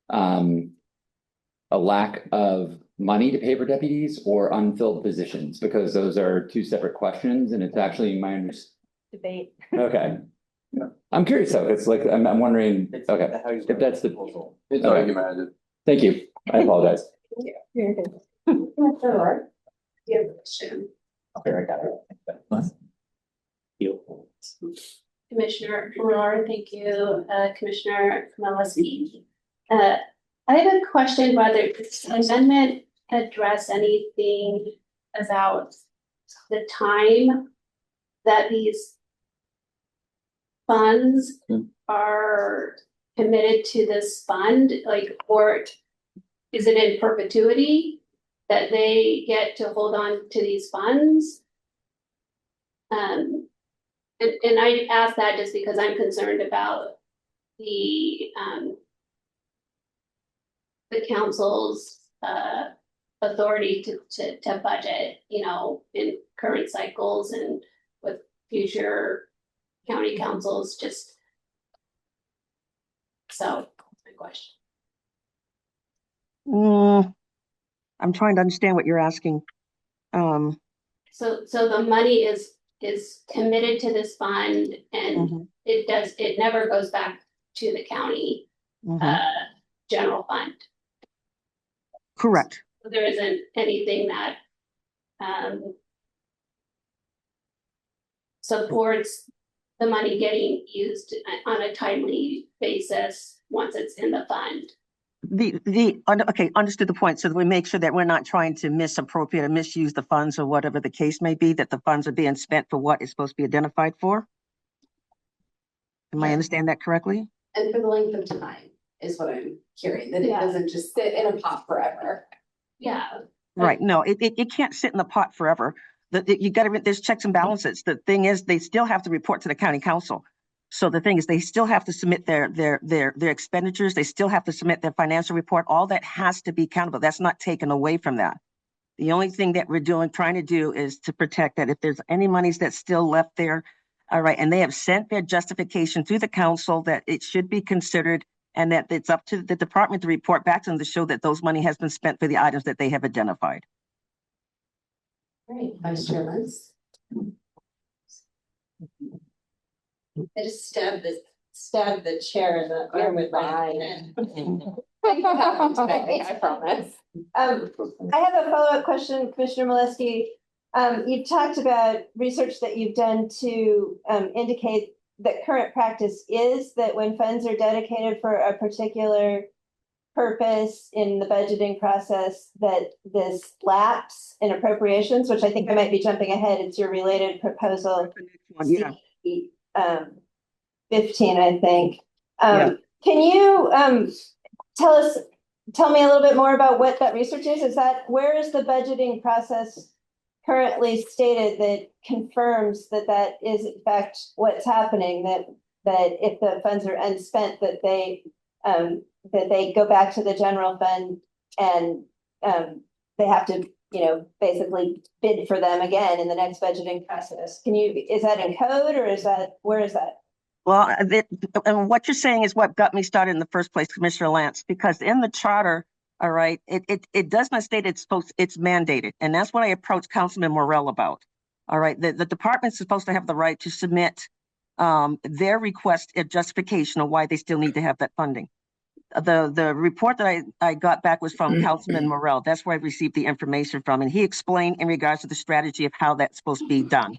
a lack of money to pay for deputies or unfilled positions, because those are two separate questions, and it's actually my understanding. Debate. Okay. I'm curious though, it's like, I'm wondering, okay, if that's the. It's Okay. argumentative. Thank you, I apologize. You're good. Commissioner Rohr, you have a question. Okay, I got it. You. Commissioner Rohr, thank you, Commissioner Kamielewski. I have a question whether this amendment address anything about the time that these funds are committed to this fund, like, or is it in perpetuity that they get to hold on to these funds? And I ask that just because I'm concerned about the council's authority to budget, you know, in current cycles and with future county councils, just. So that's my question. I'm trying to understand what you're asking. So the money is committed to this fund and it never goes back to the county general fund. Correct. So there isn't anything that supports the money getting used on a timely basis once it's in the fund. Okay, understood the point. So that we make sure that we're not trying to misappropriate or misuse the funds or whatever the case may be, that the funds are being spent for what is supposed to be identified for. Am I understand that correctly? And for the length of time is what I'm hearing, that it doesn't just sit in a pot forever. Yeah. Right. No, it can't sit in the pot forever. You got to, there's checks and balances. The thing is, they still have to report to the county council. So the thing is, they still have to submit their expenditures. They still have to submit their financial report. All that has to be accountable. That's not taken away from that. The only thing that we're trying to do is to protect that if there's any monies that's still left there, all right, and they have sent their justification to the council that it should be considered and that it's up to the department to report back to them to show that those money has been spent for the items that they have identified. Right, Vice Chair Lentz. I just stabbed the chair in the arm with my hand. I promise. I have a follow-up question, Commissioner Malinsky. You've talked about research that you've done to indicate that current practice is that when funds are dedicated for a particular purpose in the budgeting process, that this lapse in appropriations, which I think I might be jumping ahead, it's your related proposal. Yeah. 15, I think. Can you tell me a little bit more about what that research is? Where is the budgeting process currently stated that confirms that is in fact what's happening, that if the funds are unspent, that they go back to the general fund and they have to, basically bid for them again in the next budgeting process? Is that in code or where is that? Well, and what you're saying is what got me started in the first place, Commissioner Lance, because in the charter, all right, it does not state it's mandated. And that's what I approached Councilman Morell about. All right, the department's supposed to have the right to submit their request of justification of why they still need to have that funding. The report that I got back was from Councilman Morell. That's where I received the information from. And he explained in regards to the strategy of how that's supposed to be done.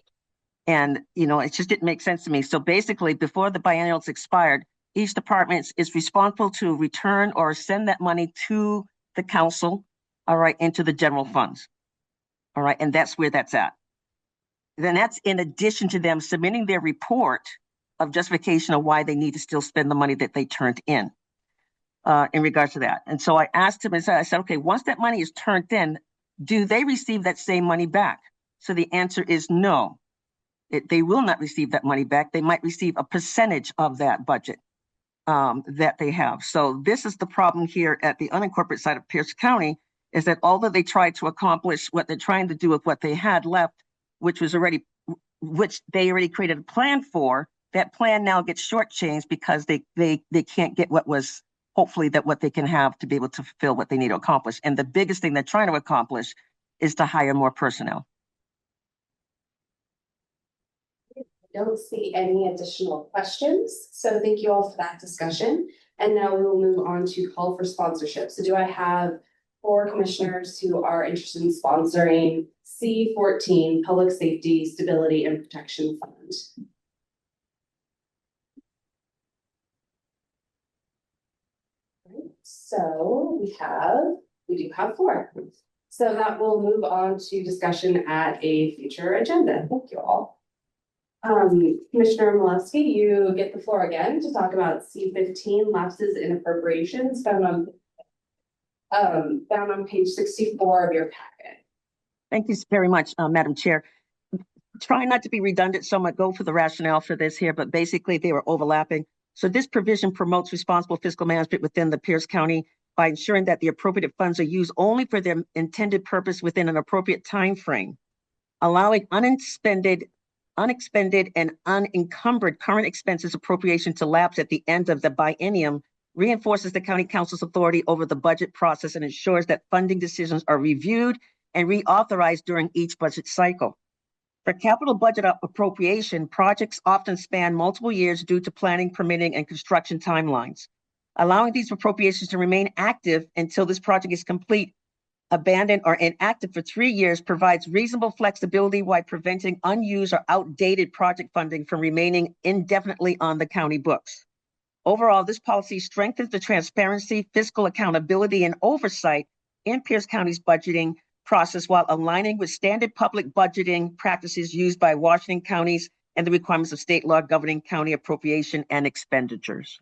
And, it just didn't make sense to me. So basically, before the biennials expired, each department is responsible to return or send that money to the council, all right, into the general funds. All right, and that's where that's at. Then that's in addition to them submitting their report of justification of why they need to still spend the money that they turned in regards to that. And so I asked him, I said, okay, once that money is turned in, do they receive that same money back? So the answer is no. They will not receive that money back. They might receive a percentage of that budget. that they have. So this is the problem here at the unincorporated side of Pierce County, is that although they tried to accomplish what they're trying to do with what they had left, which they already created a plan for, that plan now gets shortchanged because they can't get what was hopefully that what they can have to be able to fulfill what they need to accomplish. And the biggest thing they're trying to accomplish is to hire more personnel. I don't see any additional questions, so thank you all for that discussion. And now we will move on to call for sponsorship. So do I have 4 commissioners who are interested in sponsoring C14 Public Safety Stability and Protection Fund? So we do have 4. So that will move on to discussion at a future agenda. Thank you all. Commissioner Malewski, you get the floor again to talk about C15 lapses in appropriations found on page 64 of your packet. Thank you very much, Madam Chair. Trying not to be redundant, so I'm going to go for the rationale for this here, but basically they were overlapping. So this provision promotes responsible fiscal management within the Pierce County by ensuring that the appropriate funds are used only for their intended purpose within an appropriate time frame, allowing unexpended and unencumbered current expenses appropriation to lapse at the end of the biennium, reinforces the County Council's authority over the budget process and ensures that funding decisions are reviewed and reauthorized during each budget cycle. For capital budget appropriation, projects often span multiple years due to planning, permitting, and construction timelines. Allowing these appropriations to remain active until this project is complete, abandoned, or inactive for 3 years provides reasonable flexibility while preventing unused or outdated project funding from remaining indefinitely on the county books. Overall, this policy strengthens the transparency, fiscal accountability, and oversight in Pierce County's budgeting process while aligning with standard public budgeting practices used by Washington counties and the requirements of state law governing county appropriation and expenditures.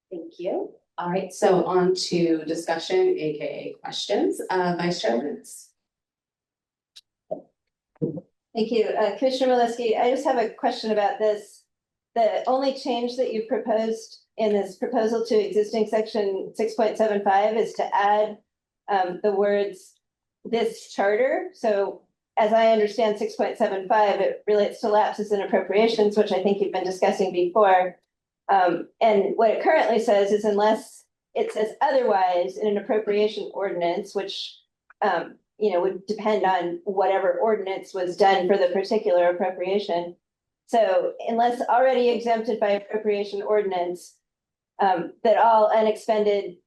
Thank you. All right, so on to discussion, aka questions. Vice Chair Lance. Thank you. Commissioner Malewski, I just have a question about this. The only change that you proposed in this proposal to existing section 6.75 is to add the words "this charter." So as I understand 6.75, it relates to lapses in appropriations, which I think you've been discussing before. And what it currently says is unless it says otherwise in an appropriation ordinance, which would depend on whatever ordinance was done for the particular appropriation. So unless already exempted by appropriation ordinance, that all unexpended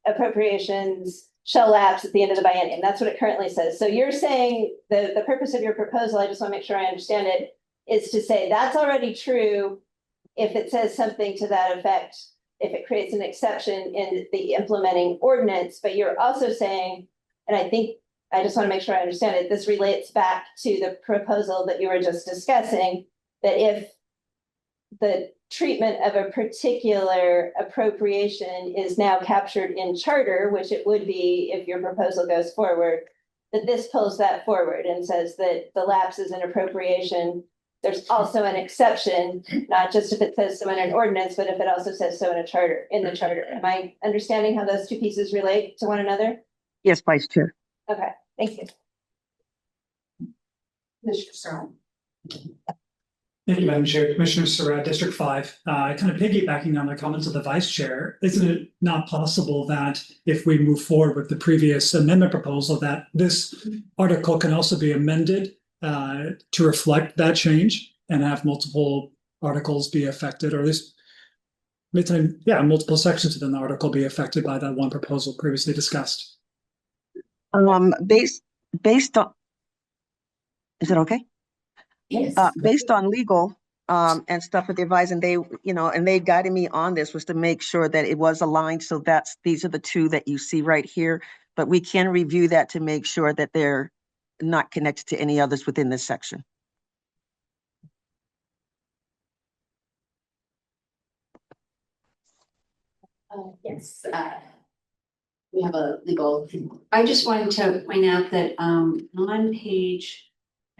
appropriations shall lapse at the end of the biennium. That's what it currently says. So you're saying the purpose of your proposal, I just want to make sure I understand it, is to say that's already true if it says something to that effect, if it creates an exception in the implementing ordinance. But you're also saying, and I just want to make sure I understand it, this relates back to the proposal that you were just discussing, that if the treatment of a particular appropriation is now captured in charter, which it would be if your proposal goes forward, that this pulls that forward and says that the lapses in appropriation, there's also an exception, not just if it says so in an ordinance, but if it also says so in the charter. Am I understanding how those two pieces relate to one another? Yes, Vice Chair. Okay, thank you. Commissioner Searle. Thank you, Madam Chair. Commissioner Surratt, District 5. Kind of piggybacking on the comments of the Vice Chair, isn't it not possible that if we move forward with the previous amendment proposal, that this article can also be amended to reflect that change and have multiple articles be affected, or at least multiple sections within the article be affected by that one proposal previously discussed? Based on, is it okay? Yes. Based on legal and stuff that they advised, and they guided me on this, was to make sure that it was aligned. So these are the two that you see right here, but we can review that to make sure that they're not connected to any others within this section. Yes. We have a legal. I just wanted to point out that on page,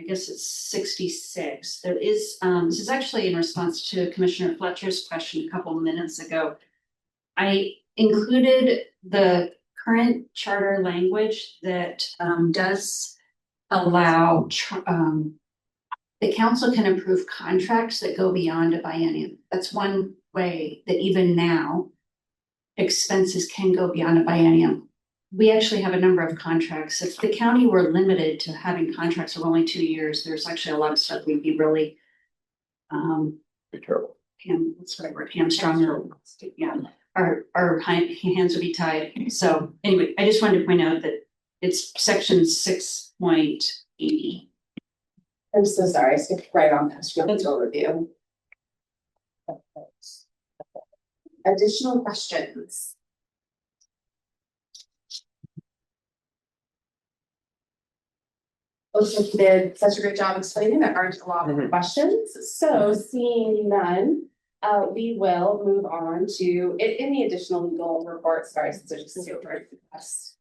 I guess it's 66. There is, this is actually in response to Commissioner Fletcher's question a couple minutes ago. I included the current charter language that does allow the council can approve contracts that go beyond a biennium. That's one way that even now expenses can go beyond a biennium. We actually have a number of contracts. If the county were limited to having contracts of only 2 years, there's actually a lot of stuff we'd be really terrible. what's the right word, hamstrung, or yeah, our hands would be tied. So anyway, I just wanted to point out that it's section 6.80. I'm so sorry, I skipped right on past your overview. Additional questions? Looks like you did such a great job explaining. There aren't a lot of questions. So seeing none, we will move on to any additional legal reports. Sorry, since there's just super fast.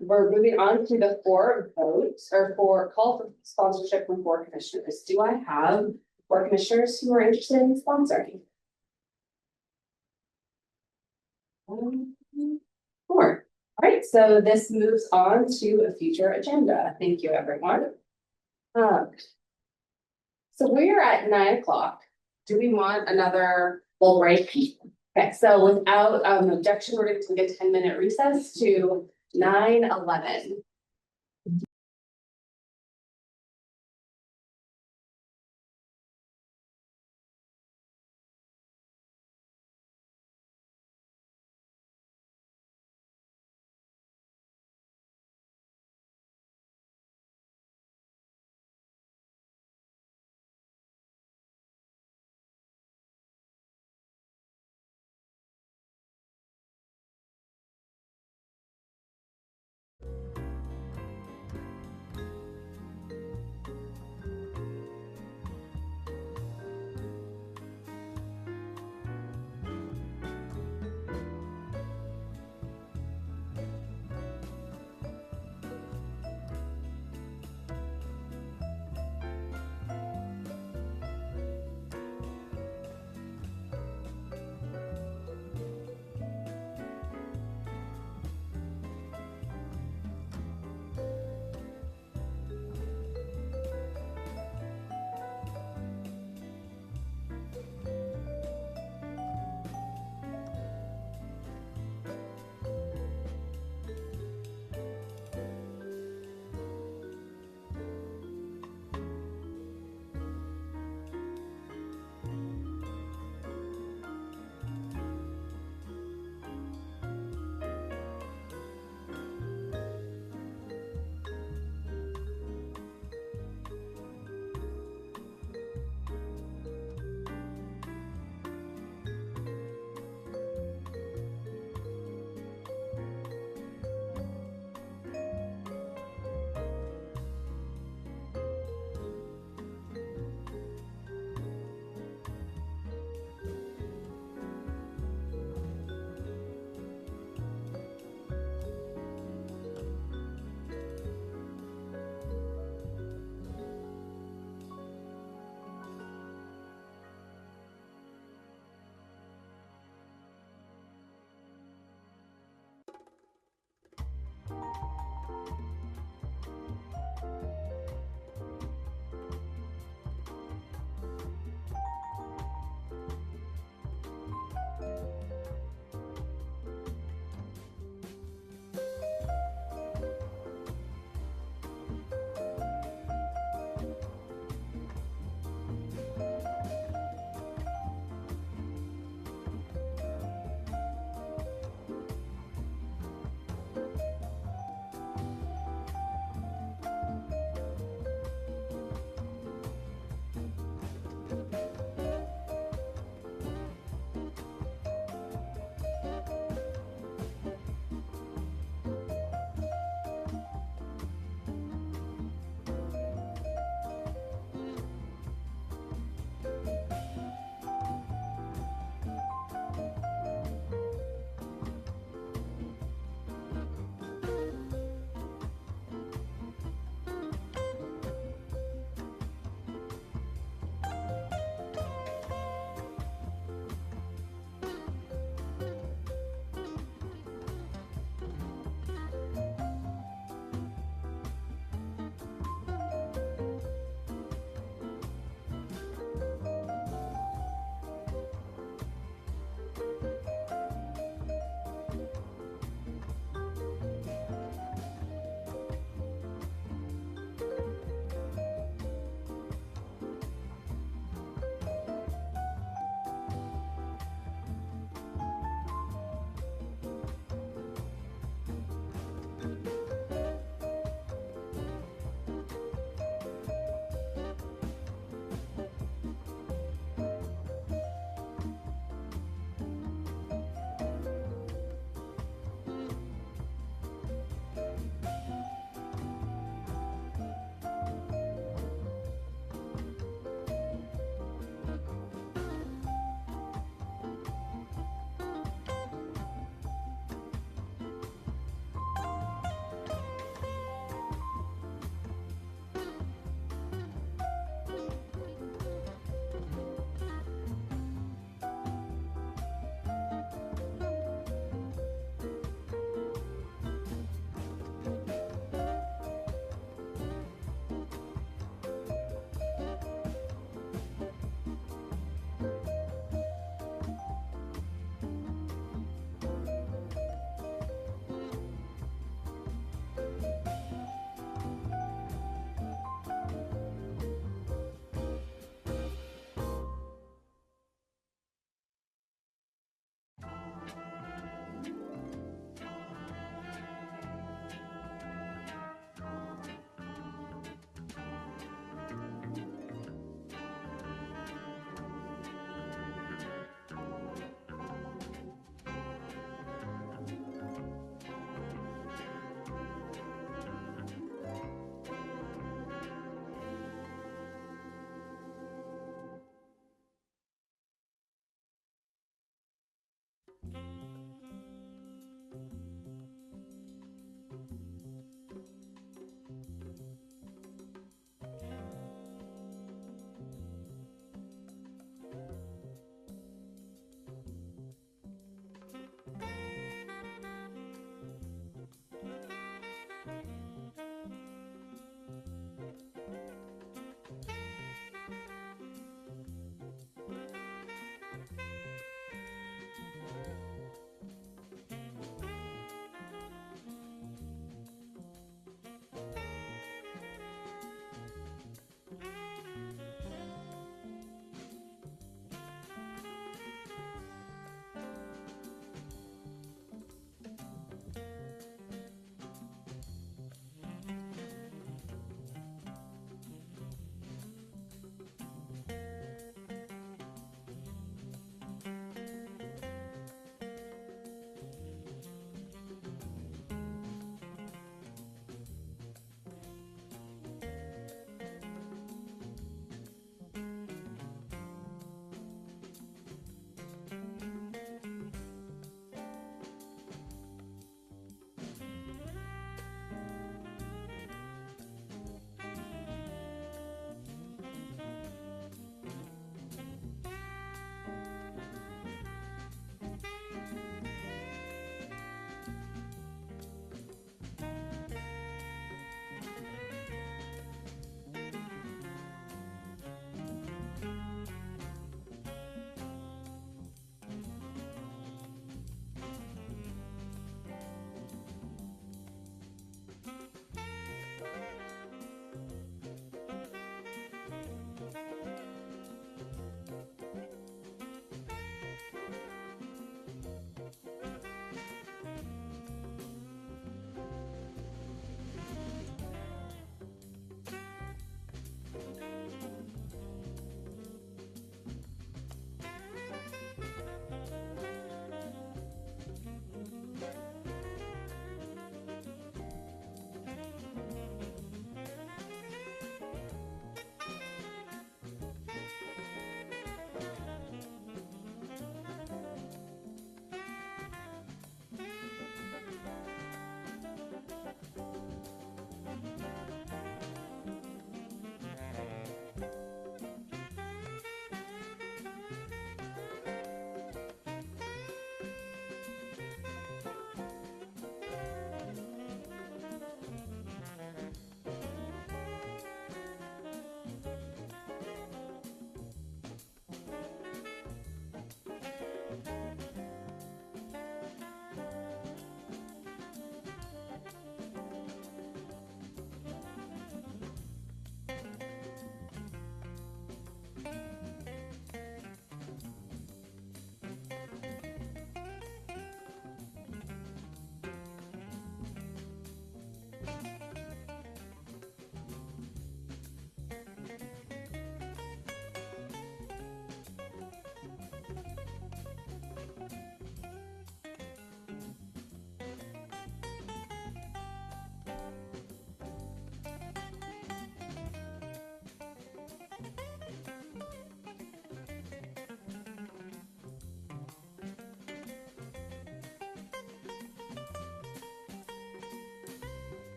We're moving on to the four votes or for call for sponsorship from 4 commissioners. Do I have 4 commissioners who are interested in sponsoring? 4. All right, so this moves on to a future agenda. Thank you, everyone. So we're at 9 o'clock. Do we want another little break? Okay, so without objection, we're going to take a 10-minute recess to 9:11.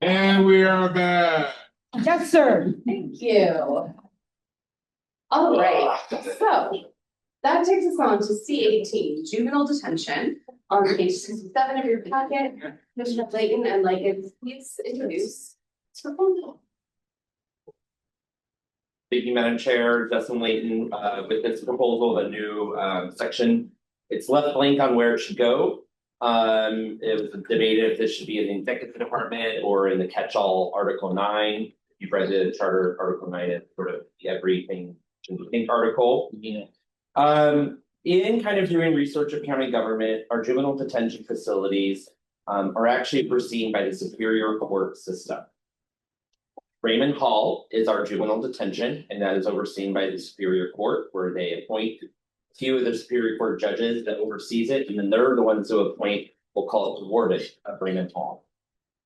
And we are back. Yes, sir. Thank you. All right, so that takes us on to C18, juvenile detention, on page 67 of your packet. Commissioner Layton and Likens, please introduce this proposal. Thank you, Madam Chair, Justin Layton, with this proposal, the new section. It's left blank on where it should go. It was debated if this should be in the executive department or in the catch-all Article 9. You've read the charter, Article 9 is sort of the everything to think article. Yeah. In kind of doing research of county government, our juvenile detention facilities are actually overseen by the Superior Court system. Raymond Hall is our juvenile detention, and that is overseen by the Superior Court, where they appoint a few of the Superior Court judges that oversees it, and then they're the ones who appoint, we'll call it the warden of Raymond Hall.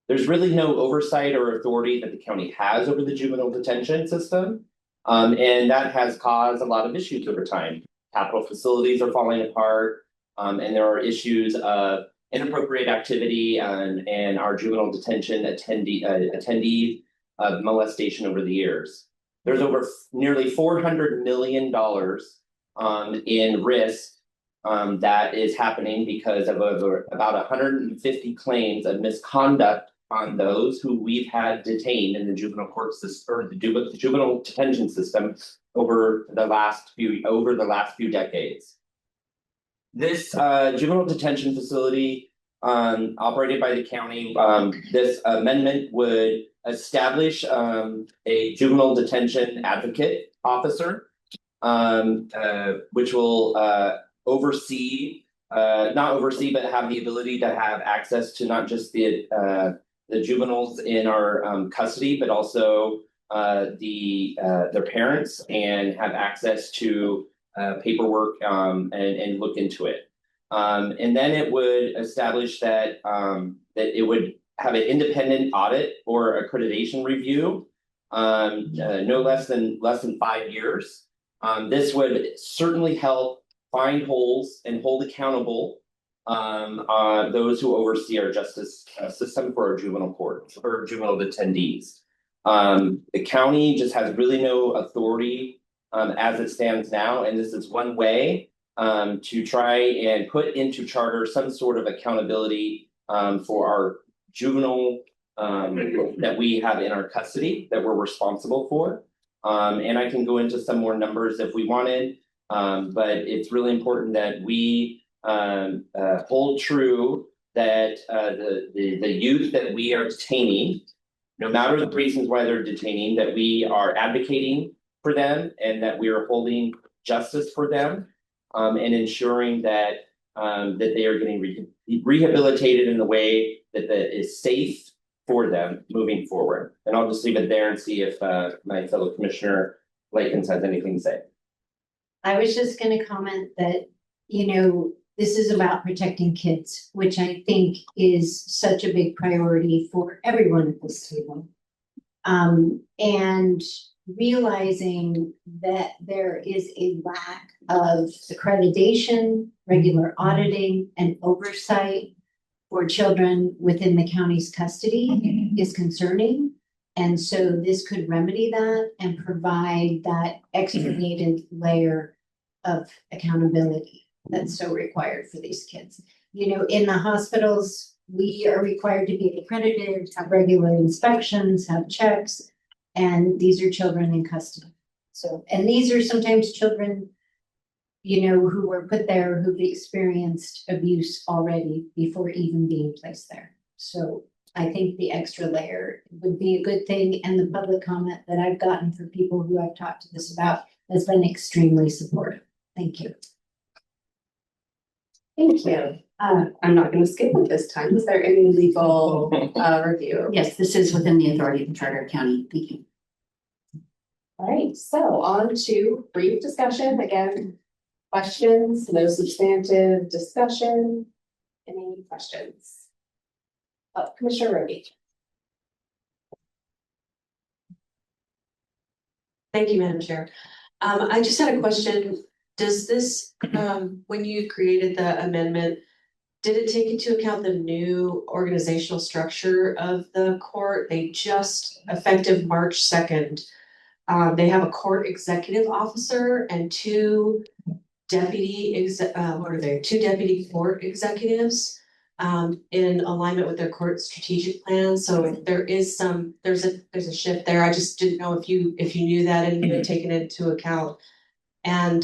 There's really no oversight or authority that the county has over the juvenile detention system, and that has caused a lot of issues over time. Capital facilities are falling apart, and there are issues of inappropriate activity and our juvenile detention attendees of molestation over the years. There's over nearly $400 million in risk that is happening because of over about 150 claims of misconduct on those who we've had detained in the juvenile court system or the juvenile detention system over the last few decades. This juvenile detention facility operated by the county, this amendment would establish a juvenile detention advocate officer, which will oversee, not oversee, but have the ability to have access to not just the juveniles in our custody, but also their parents, and have access to paperwork and look into it. And then it would establish that that it would have an independent audit or accreditation review, no less than 5 years. This would certainly help find holes and hold accountable those who oversee our justice system for our juvenile courts or juvenile attendees. The county just has really no authority as it stands now, and this is one way to try and put into charter some sort of accountability for our juvenile that we have in our custody that we're responsible for. And I can go into some more numbers if we wanted, but it's really important that we hold true that the youth that we are detaining, no matter the reasons why they're detaining, that we are advocating for them and that we are holding justice for them, and ensuring that that they are getting rehabilitated in the way that is safe for them moving forward. And I'll just leave it there and see if my fellow Commissioner Lakins has anything to say. I was just gonna comment that, you know, this is about protecting kids, which I think is such a big priority for everyone at this table. And realizing that there is a lack of accreditation, regular auditing, and oversight for children within the county's custody is concerning. And so this could remedy that and provide that extra needed layer of accountability that's so required for these kids. You know, in the hospitals, we are required to be accredited, have regular inspections, have checks, and these are children in custody. So, and these are sometimes children, you know, who were put there, who've experienced abuse already before even being placed there. So I think the extra layer would be a good thing, and the public comment that I've gotten for people who I've talked to this about has been extremely supportive. Thank you. Thank you. I'm not going to skip it this time. Is there any legal review? Yes, this is within the authority of the Charter of County. Thank you. All right, so on to brief discussion. Again, questions, no substantive discussion. Any questions? Commissioner Roby. Thank you, Madam Chair. I just had a question. Does this, when you created the amendment, did it take into account the new organizational structure of the court? They just, effective March 2nd, they have a court executive officer and two deputy court executives in alignment with their court strategic plan. So there's a shift there. I just didn't know if you knew that and you had taken it into account. And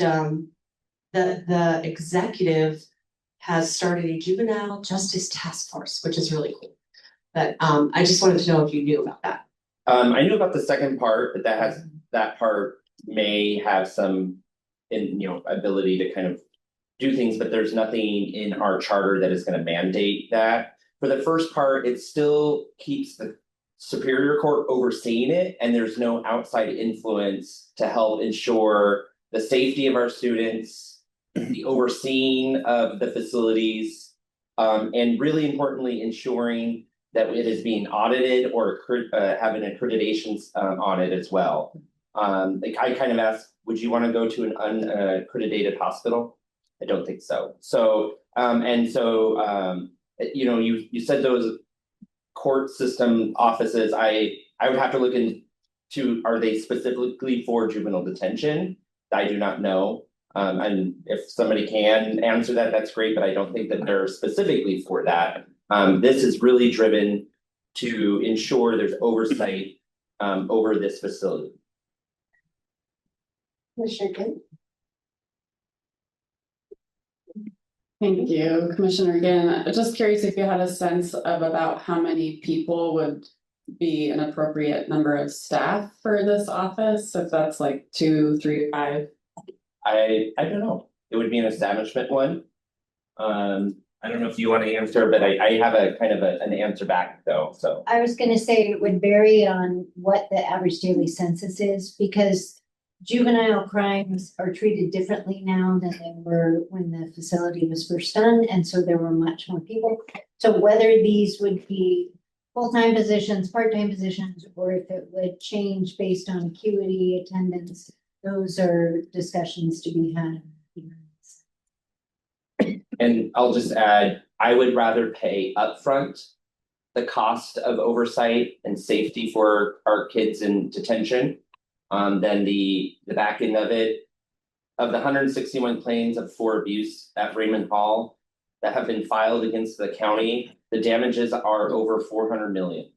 the executive has started a juvenile justice task force, which is really cool. But I just wanted to know if you knew about that. I knew about the second part, but that part may have some ability to kind of do things, but there's nothing in our charter that is going to mandate that. For the first part, it still keeps the Superior Court overseeing it, and there's no outside influence to help ensure the safety of our students, the overseeing of the facilities, and really importantly, ensuring that it is being audited or having accreditations on it as well. I kind of asked, would you want to go to an unaccredited hospital? I don't think so. So, you said those court system offices, I would have to look into, are they specifically for juvenile detention? I do not know. And if somebody can answer that, that's great, but I don't think that they're specifically for that. This is really driven to ensure there's oversight over this facility. Commissioner Gill? Thank you, Commissioner. Again, just curious if you had a sense of about how many people would be an appropriate number of staff for this office, if that's like 2, 3, 5. I don't know. It would be an establishment one. I don't know if you want to answer, but I have a kind of an answer back though, so. I was gonna say it would vary on what the average daily census is, because juvenile crimes are treated differently now than they were when the facility was first done, and so there were much more people. So whether these would be full-time positions, part-time positions, or if it would change based on acuity, attendance, those are discussions to be had. And I'll just add, I would rather pay upfront the cost of oversight and safety for our kids in detention than the back end of it. Of the 161 claims for abuse at Raymond Hall that have been filed against the county, the damages are over $400 million.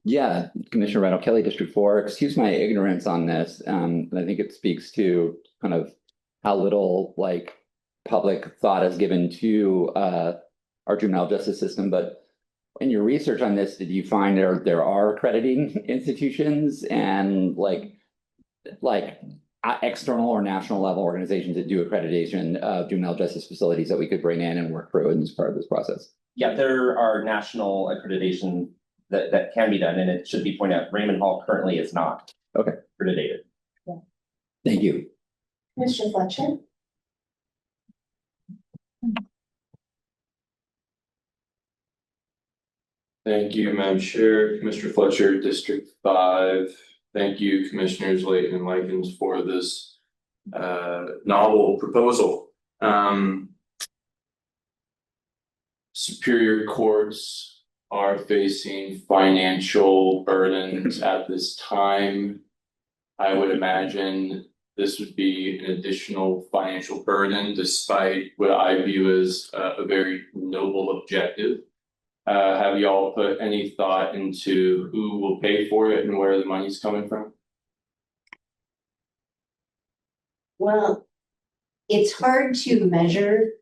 Yeah, Commissioner Randall Kelly, District 4. Excuse my ignorance on this. I think it speaks to kind of how little public thought is given to our juvenile justice system. But in your research on this, did you find there are accrediting institutions and external or national level organizations that do accreditation of juvenile justice facilities that we could bring in and work through as part of this process? Yeah, there are national accreditation that can be done, and it should be pointed out, Raymond Hall currently is not accredited. Yeah. Thank you. Mr. Fletcher? Thank you, Madam Chair. Commissioner Fletcher, District 5. Thank you, Commissioners Layton and Likens, for this novel proposal. Superior courts are facing financial burdens at this time. I would imagine this would be an additional financial burden, despite what I view as a very noble objective. Have y'all put any thought into who will pay for it and where the money's coming from? Well, it's hard to measure.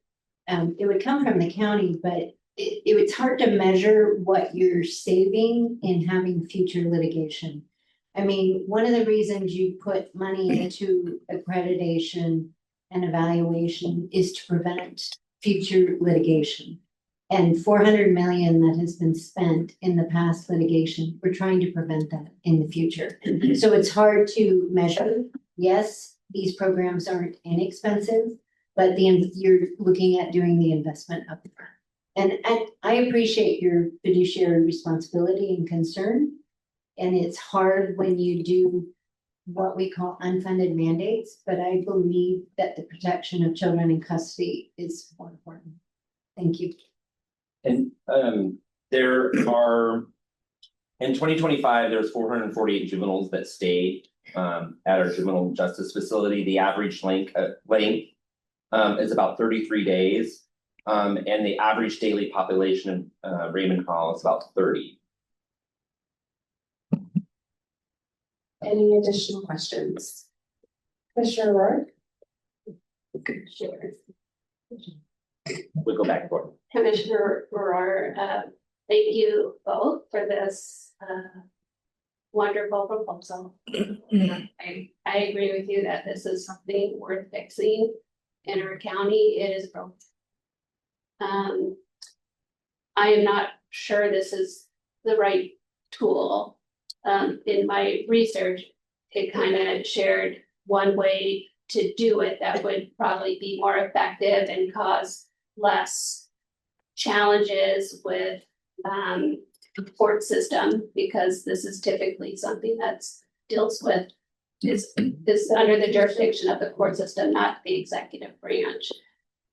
It would come from the county, but it's hard to measure what you're saving in having future litigation. I mean, one of the reasons you put money into accreditation and evaluation is to prevent future litigation. And 400 million that has been spent in the past litigation, we're trying to prevent that in the future. So it's hard to measure. Yes, these programs aren't inexpensive, but you're looking at doing the investment up front. And I appreciate your fiduciary responsibility and concern. And it's hard when you do what we call unfunded mandates, but I believe that the protection of children in custody is more important. Thank you. And there are, in 2025, there's 448 juveniles that stayed at our juvenile justice facility. The average length is about 33 days. And the average daily population of Raymond Hall is about 30. Any additional questions? Commissioner Rourke? Sure. We'll go back and forth. Commissioner Roar, thank you both for this wonderful proposal. I agree with you that this is something worth fixing in our county. It is broken. I am not sure this is the right tool. In my research, it kind of shared one way to do it that would probably be more effective and cause less challenges with the court system, because this is typically something that's deals with is under the jurisdiction of the court system, not the executive branch.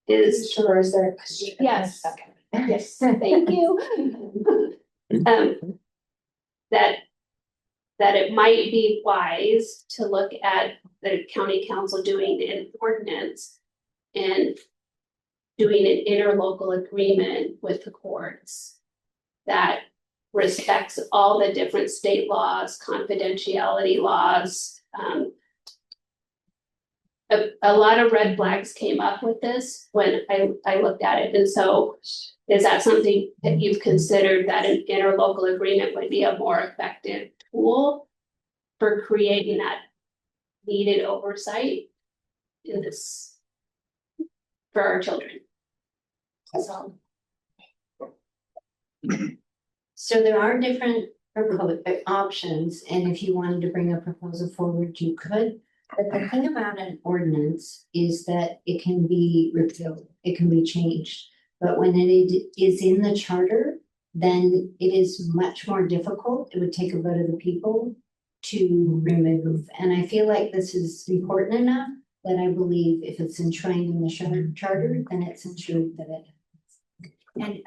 Sure, is there a question? Yes. Yes, thank you. That it might be wise to look at the county council doing an ordinance and doing an interlocal agreement with the courts that respects all the different state laws, confidentiality laws. A lot of red flags came up with this when I looked at it. And so is that something that you've considered, that an interlocal agreement would be a more effective tool for creating that needed oversight in this for our children? So there are different options, and if you wanted to bring a proposal forward, you could. But the thing about an ordinance is that it can be repealed, it can be changed. But when it is in the charter, then it is much more difficult. It would take a vote of the people to remove. And I feel like this is important enough that I believe if it's enshrined in the charter, then it's ensured that it.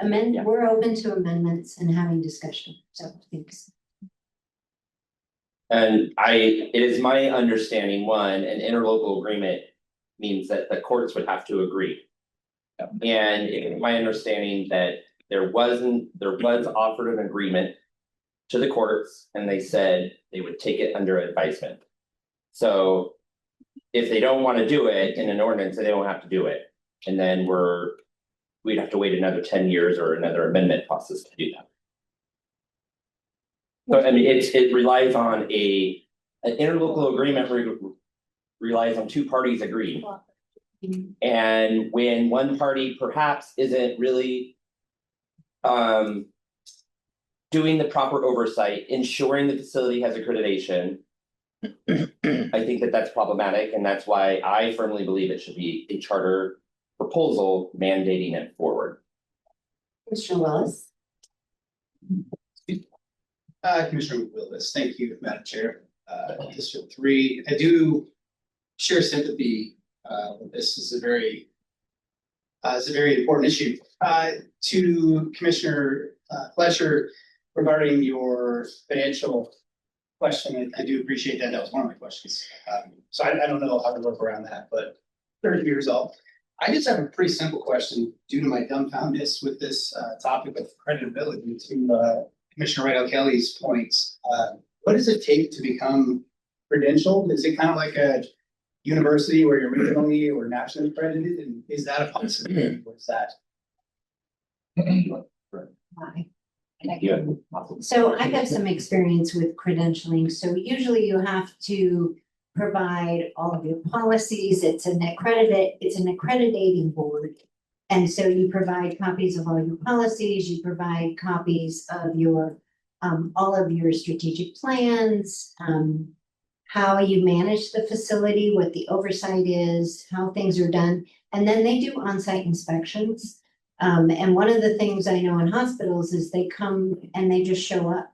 And we're open to amendments and having discussion. So thanks. And it is my understanding, one, an interlocal agreement means that the courts would have to agree. And it's my understanding that there was offered an agreement to the courts, and they said they would take it under advisement. So if they don't want to do it in an ordinance, they don't have to do it. And then we'd have to wait another 10 years or another amendment process to do that. So I mean, it relies on an interlocal agreement relies on two parties agreeing. And when one party perhaps isn't really doing the proper oversight, ensuring the facility has accreditation, I think that that's problematic, and that's why I firmly believe it should be a charter proposal mandating it forward. Commissioner Willis. Commissioner Willis, thank you, Madam Chair. District 3, I do share sympathy. This is a very important issue. To Commissioner Fletcher, regarding your financial question, I do appreciate that. That was one of my questions. So I don't know how to work around that, but 30 years old. I just have a pretty simple question due to my dumbfoundedness with this topic of credibility to Commissioner Ray O'Kelly's points. What does it take to become credentialed? Is it kind of like a university where you're regionally or nationally accredited? And is that a possibility? What's that? So I have some experience with credentialing. So usually you have to provide all of your policies. It's an accrediting board. And so you provide copies of all your policies, you provide copies of your all of your strategic plans, how you manage the facility, what the oversight is, how things are done. And then they do on-site inspections. And one of the things I know in hospitals is they come and they just show up.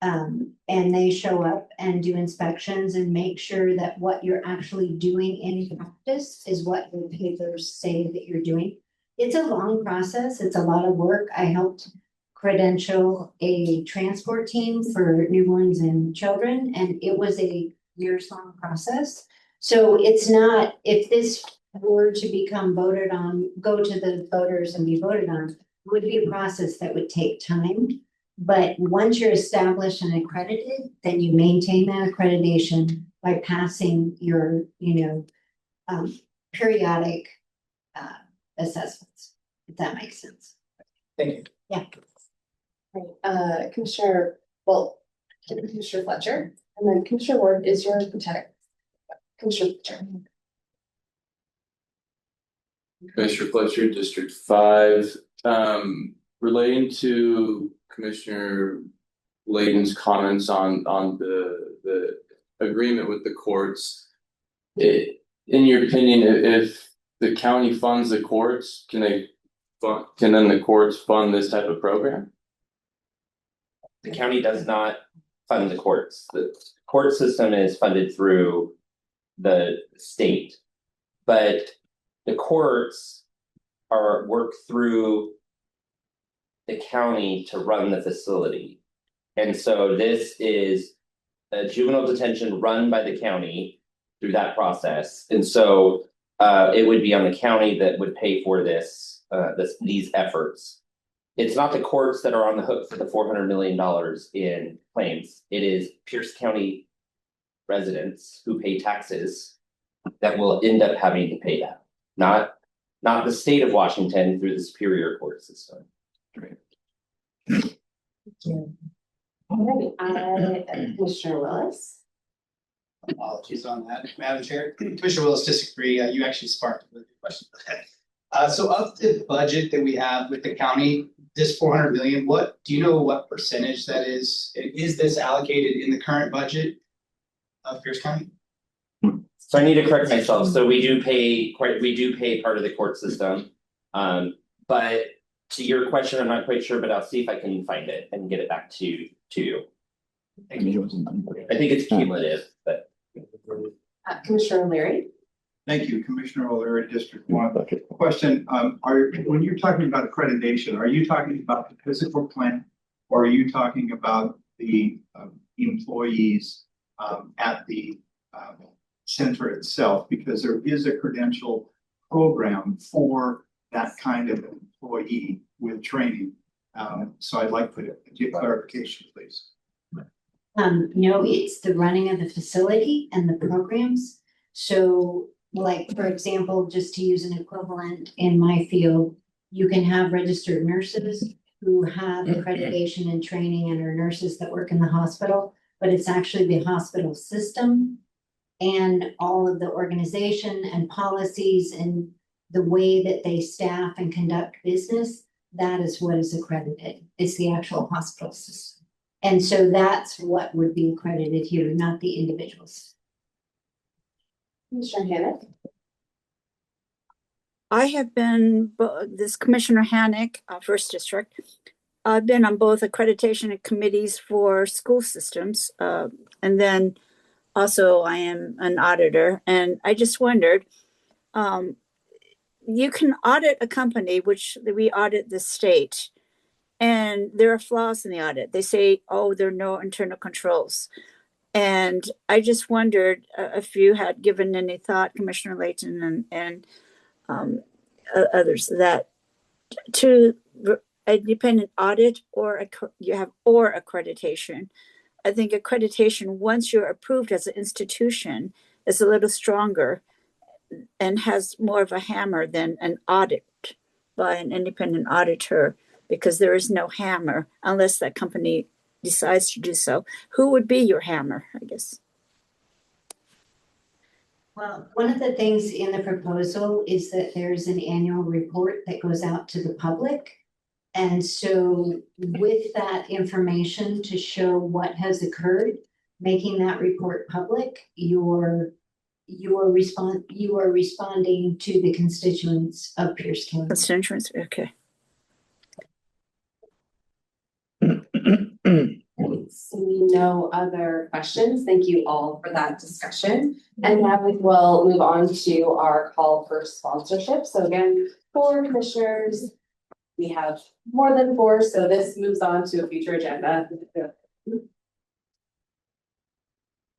And they show up and do inspections and make sure that what you're actually doing in practice is what the papers say that you're doing. It's a long process. It's a lot of work. I helped credential a transport team for newborns and children, and it was a years-long process. So it's not, if this were to become voted on, go to the voters and be voted on, it would be a process that would take time. But once you're established and accredited, then you maintain that accreditation by passing your, periodic assessments, if that makes sense. Thank you. Yeah. Right, Commissioner Fletcher, and then Commissioner Ward is your protect. Commissioner Fletcher. Commissioner Fletcher, District 5, relating to Commissioner Layton's comments on the agreement with the courts. In your opinion, if the county funds the courts, can then the courts fund this type of program? The county does not fund the courts. The court system is funded through the state, but the courts work through the county to run the facility. And so this is a juvenile detention run by the county through that process. And so it would be on the county that would pay for these efforts. It's not the courts that are on the hook for the $400 million in claims. It is Pierce County residents who pay taxes that will end up having to pay that, not the state of Washington through the Superior Court system. All right, Commissioner Willis. Apologies on that, Madam Chair. Commissioner Willis, disagree. You actually sparked a question. So of the budget that we have with the county, this 400 million, do you know what percentage that is? Is this allocated in the current budget of Pierce County? So I need to correct myself. So we do pay part of the court system. But to your question, I'm not quite sure, but I'll see if I can find it and get it back to you. I think it's cumulative, but. Commissioner O'Leary. Thank you, Commissioner O'Leary, District 1. Question, when you're talking about accreditation, are you talking about the physical plant, or are you talking about the employees at the center itself? Because there is a credential program for that kind of employee with training. So I'd like to get clarification, please. No, it's the running of the facility and the programs. So like, for example, just to use an equivalent in my field, you can have registered nurses who have accreditation and training and are nurses that work in the hospital, but it's actually the hospital system and all of the organization and policies and the way that they staff and conduct business. That is what is accredited. It's the actual hospital system. And so that's what would be accredited here, not the individuals. Commissioner Hannick. I have been, this Commissioner Hannick, First District. I've been on both accreditation committees for school systems. And then also I am an auditor. And I just wondered, you can audit a company, which we audit the state, and there are flaws in the audit. They say, oh, there are no internal controls. And I just wondered if you had given any thought, Commissioner Layton and others, that to a dependent audit or accreditation. I think accreditation, once you're approved as an institution, is a little stronger and has more of a hammer than an audit by an independent auditor, because there is no hammer unless that company decides to do so. Who would be your hammer, I guess? Well, one of the things in the proposal is that there's an annual report that goes out to the public. And so with that information to show what has occurred, making that report public, you are responding to the constituents of Pierce County. Constituents, okay. see no other questions. Thank you all for that discussion. And now we will move on to our call for sponsorship. So again, 4 commissioners. We have more than 4, so this moves on to a future agenda.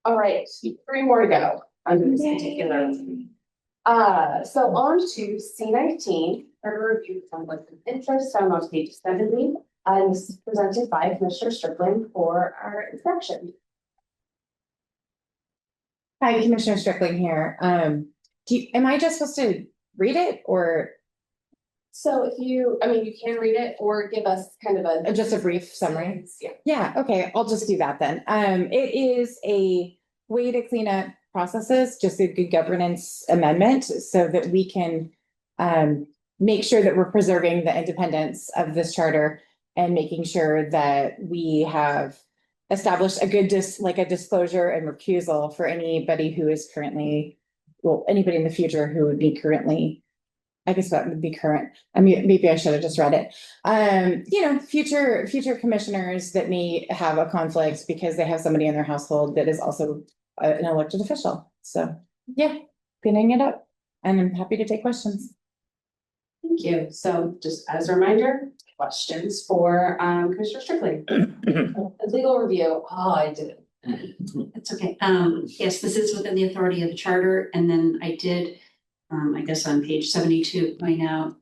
All right, 3 more to go under this particular. So on to C19, further review conflict of interest found on page 70. And this is presented by Commissioner Strickland for our inspection. Hi, Commissioner Strickland here. Am I just supposed to read it or? So if you, you can read it or give us kind of just a brief summary? Yeah. Yeah, okay, I'll just do that then. It is a way to clean up processes, just a good governance amendment so that we can make sure that we're preserving the independence of this charter and making sure that we have established a good disclosure and recusal for anybody who is currently, anybody in the future who would be currently, I guess that would be current. Maybe I should have just read it. Future commissioners that may have a conflict because they have somebody in their household that is also an elected official. So yeah, cleaning it up, and I'm happy to take questions. Thank you. So just as a reminder, questions for Commissioner Strickland. A legal review. Oh, I did it. It's okay. Yes, this is within the authority of the charter, and then I did, I guess on page 72, point out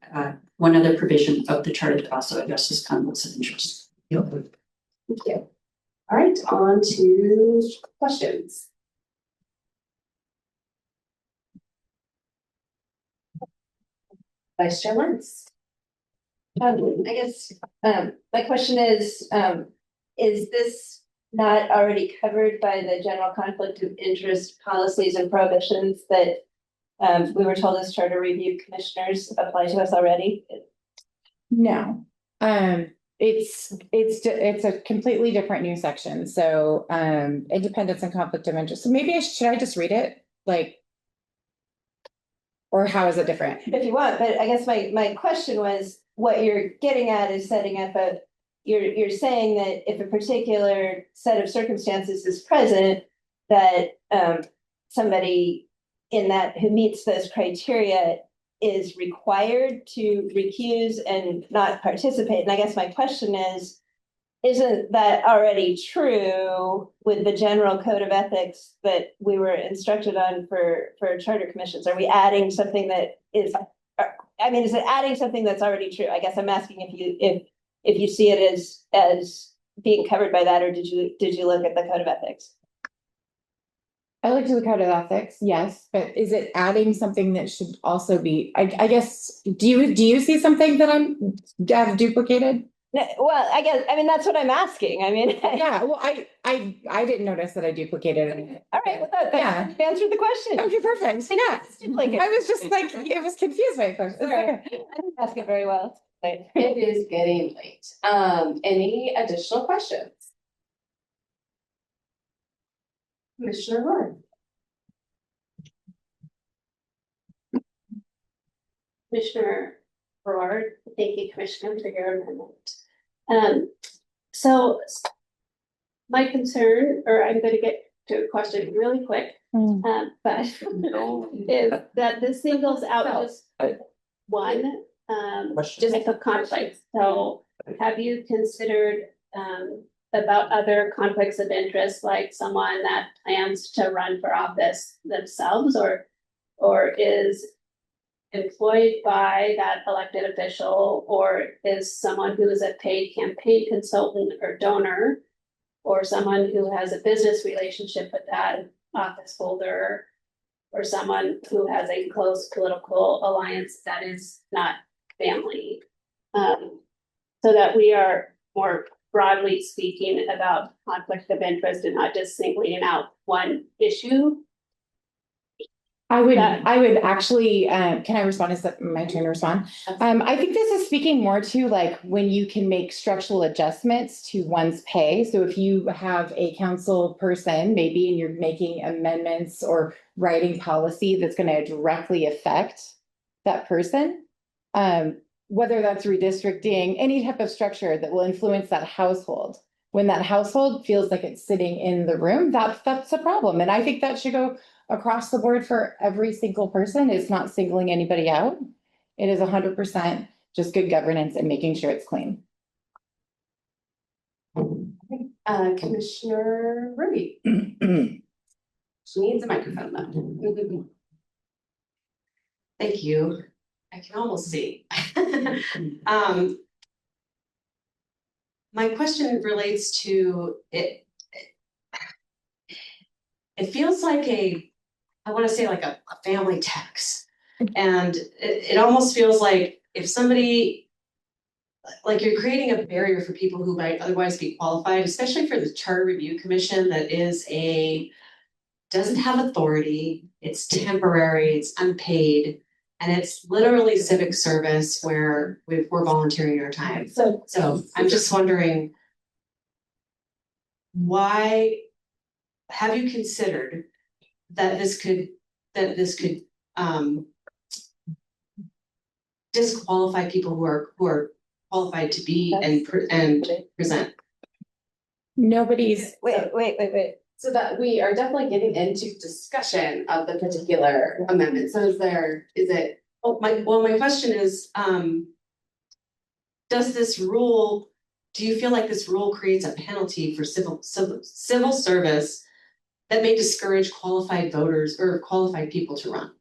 one other provision of the charter that also addresses conflicts of interest. Thank you. All right, on to questions. Vice Chair Lentz. I guess, my question is this not already covered by the general conflict of interest policies and prohibitions that we were told as charter review commissioners apply to us already? No, it's a completely different new section. So independence and conflict of interest. So maybe should I just read it? Or how is it different? If you want, but I guess my question was, what you're getting at is setting up you're saying that if a particular set of circumstances is present, that somebody in that who meets those criteria is required to recuse and not participate. And I guess my question is, isn't that already true with the general code of ethics that we were instructed on for charter commissions? Are we adding something that is, is it adding something that's already true? I guess I'm asking if you see it as being covered by that, or did you look at the code of ethics? I looked at the code of ethics, yes, but is it adding something that should also be, I guess, do you see something that I've duplicated? No, well, I guess, that's what I'm asking. Yeah, well, I didn't notice that I duplicated it. All right, well, that answered the question. Okay, perfect. Yeah. I was just it was confused by the question. Sorry. I didn't ask it very well. It is getting late. Any additional questions? Commissioner Lund. Commissioner Gerard, thank you, Commissioner, for your amendment. So my concern, or I'm going to get to a question really quick, but is that this singles out just one type of conflict. So have you considered about other conflicts of interest, like someone that plans to run for office themselves or is employed by that elected official, or is someone who is a paid campaign consultant or donor, or someone who has a business relationship with that office holder, or someone who has a close political alliance that is not family. So that we are more broadly speaking about conflict of interest and not just singling out one issue. I would actually, can I respond? Is that my turn to respond? I think this is speaking more to when you can make structural adjustments to one's pay. So if you have a council person, maybe, and you're making amendments or writing policy that's going to directly affect that person, whether that's redistricting, any type of structure that will influence that household, when that household feels like it's sitting in the room, that's a problem. And I think that should go across the board for every single person. It's not singling anybody out. It is 100% just good governance and making sure it's clean. Commissioner Ruby. She needs a microphone though. Thank you. I can almost see. My question relates to it. It feels like I want to say like a family tax. And it almost feels like if somebody, like you're creating a barrier for people who might otherwise be qualified, especially for the Charter Review Commission that doesn't have authority, it's temporary, it's unpaid, and it's literally civic service where we're volunteering our time. So I'm just wondering, why have you considered that this could disqualify people who are qualified to be and present? Nobody's. Wait. So that we are definitely getting into discussion of the particular amendment. So my question is, do you feel like this rule creates a penalty for civil service that may discourage qualified voters or qualified people to run?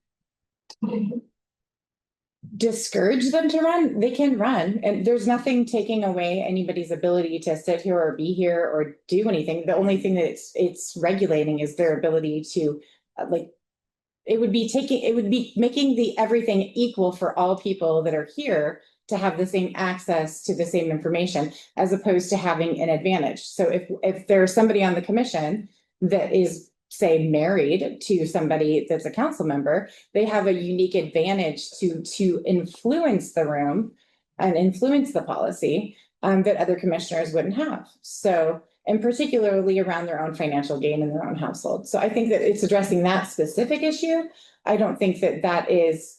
Discourage them to run, they can run, and there's nothing taking away anybody's ability to sit here or be here or do anything. The only thing that it's regulating is their ability to it would be making everything equal for all people that are here to have the same access to the same information, as opposed to having an advantage. So if there's somebody on the commission that is, say, married to somebody that's a council member, they have a unique advantage to influence the room and influence the policy that other commissioners wouldn't have. So, and particularly around their own financial gain in their own household. So I think that it's addressing that specific issue. I don't think that is,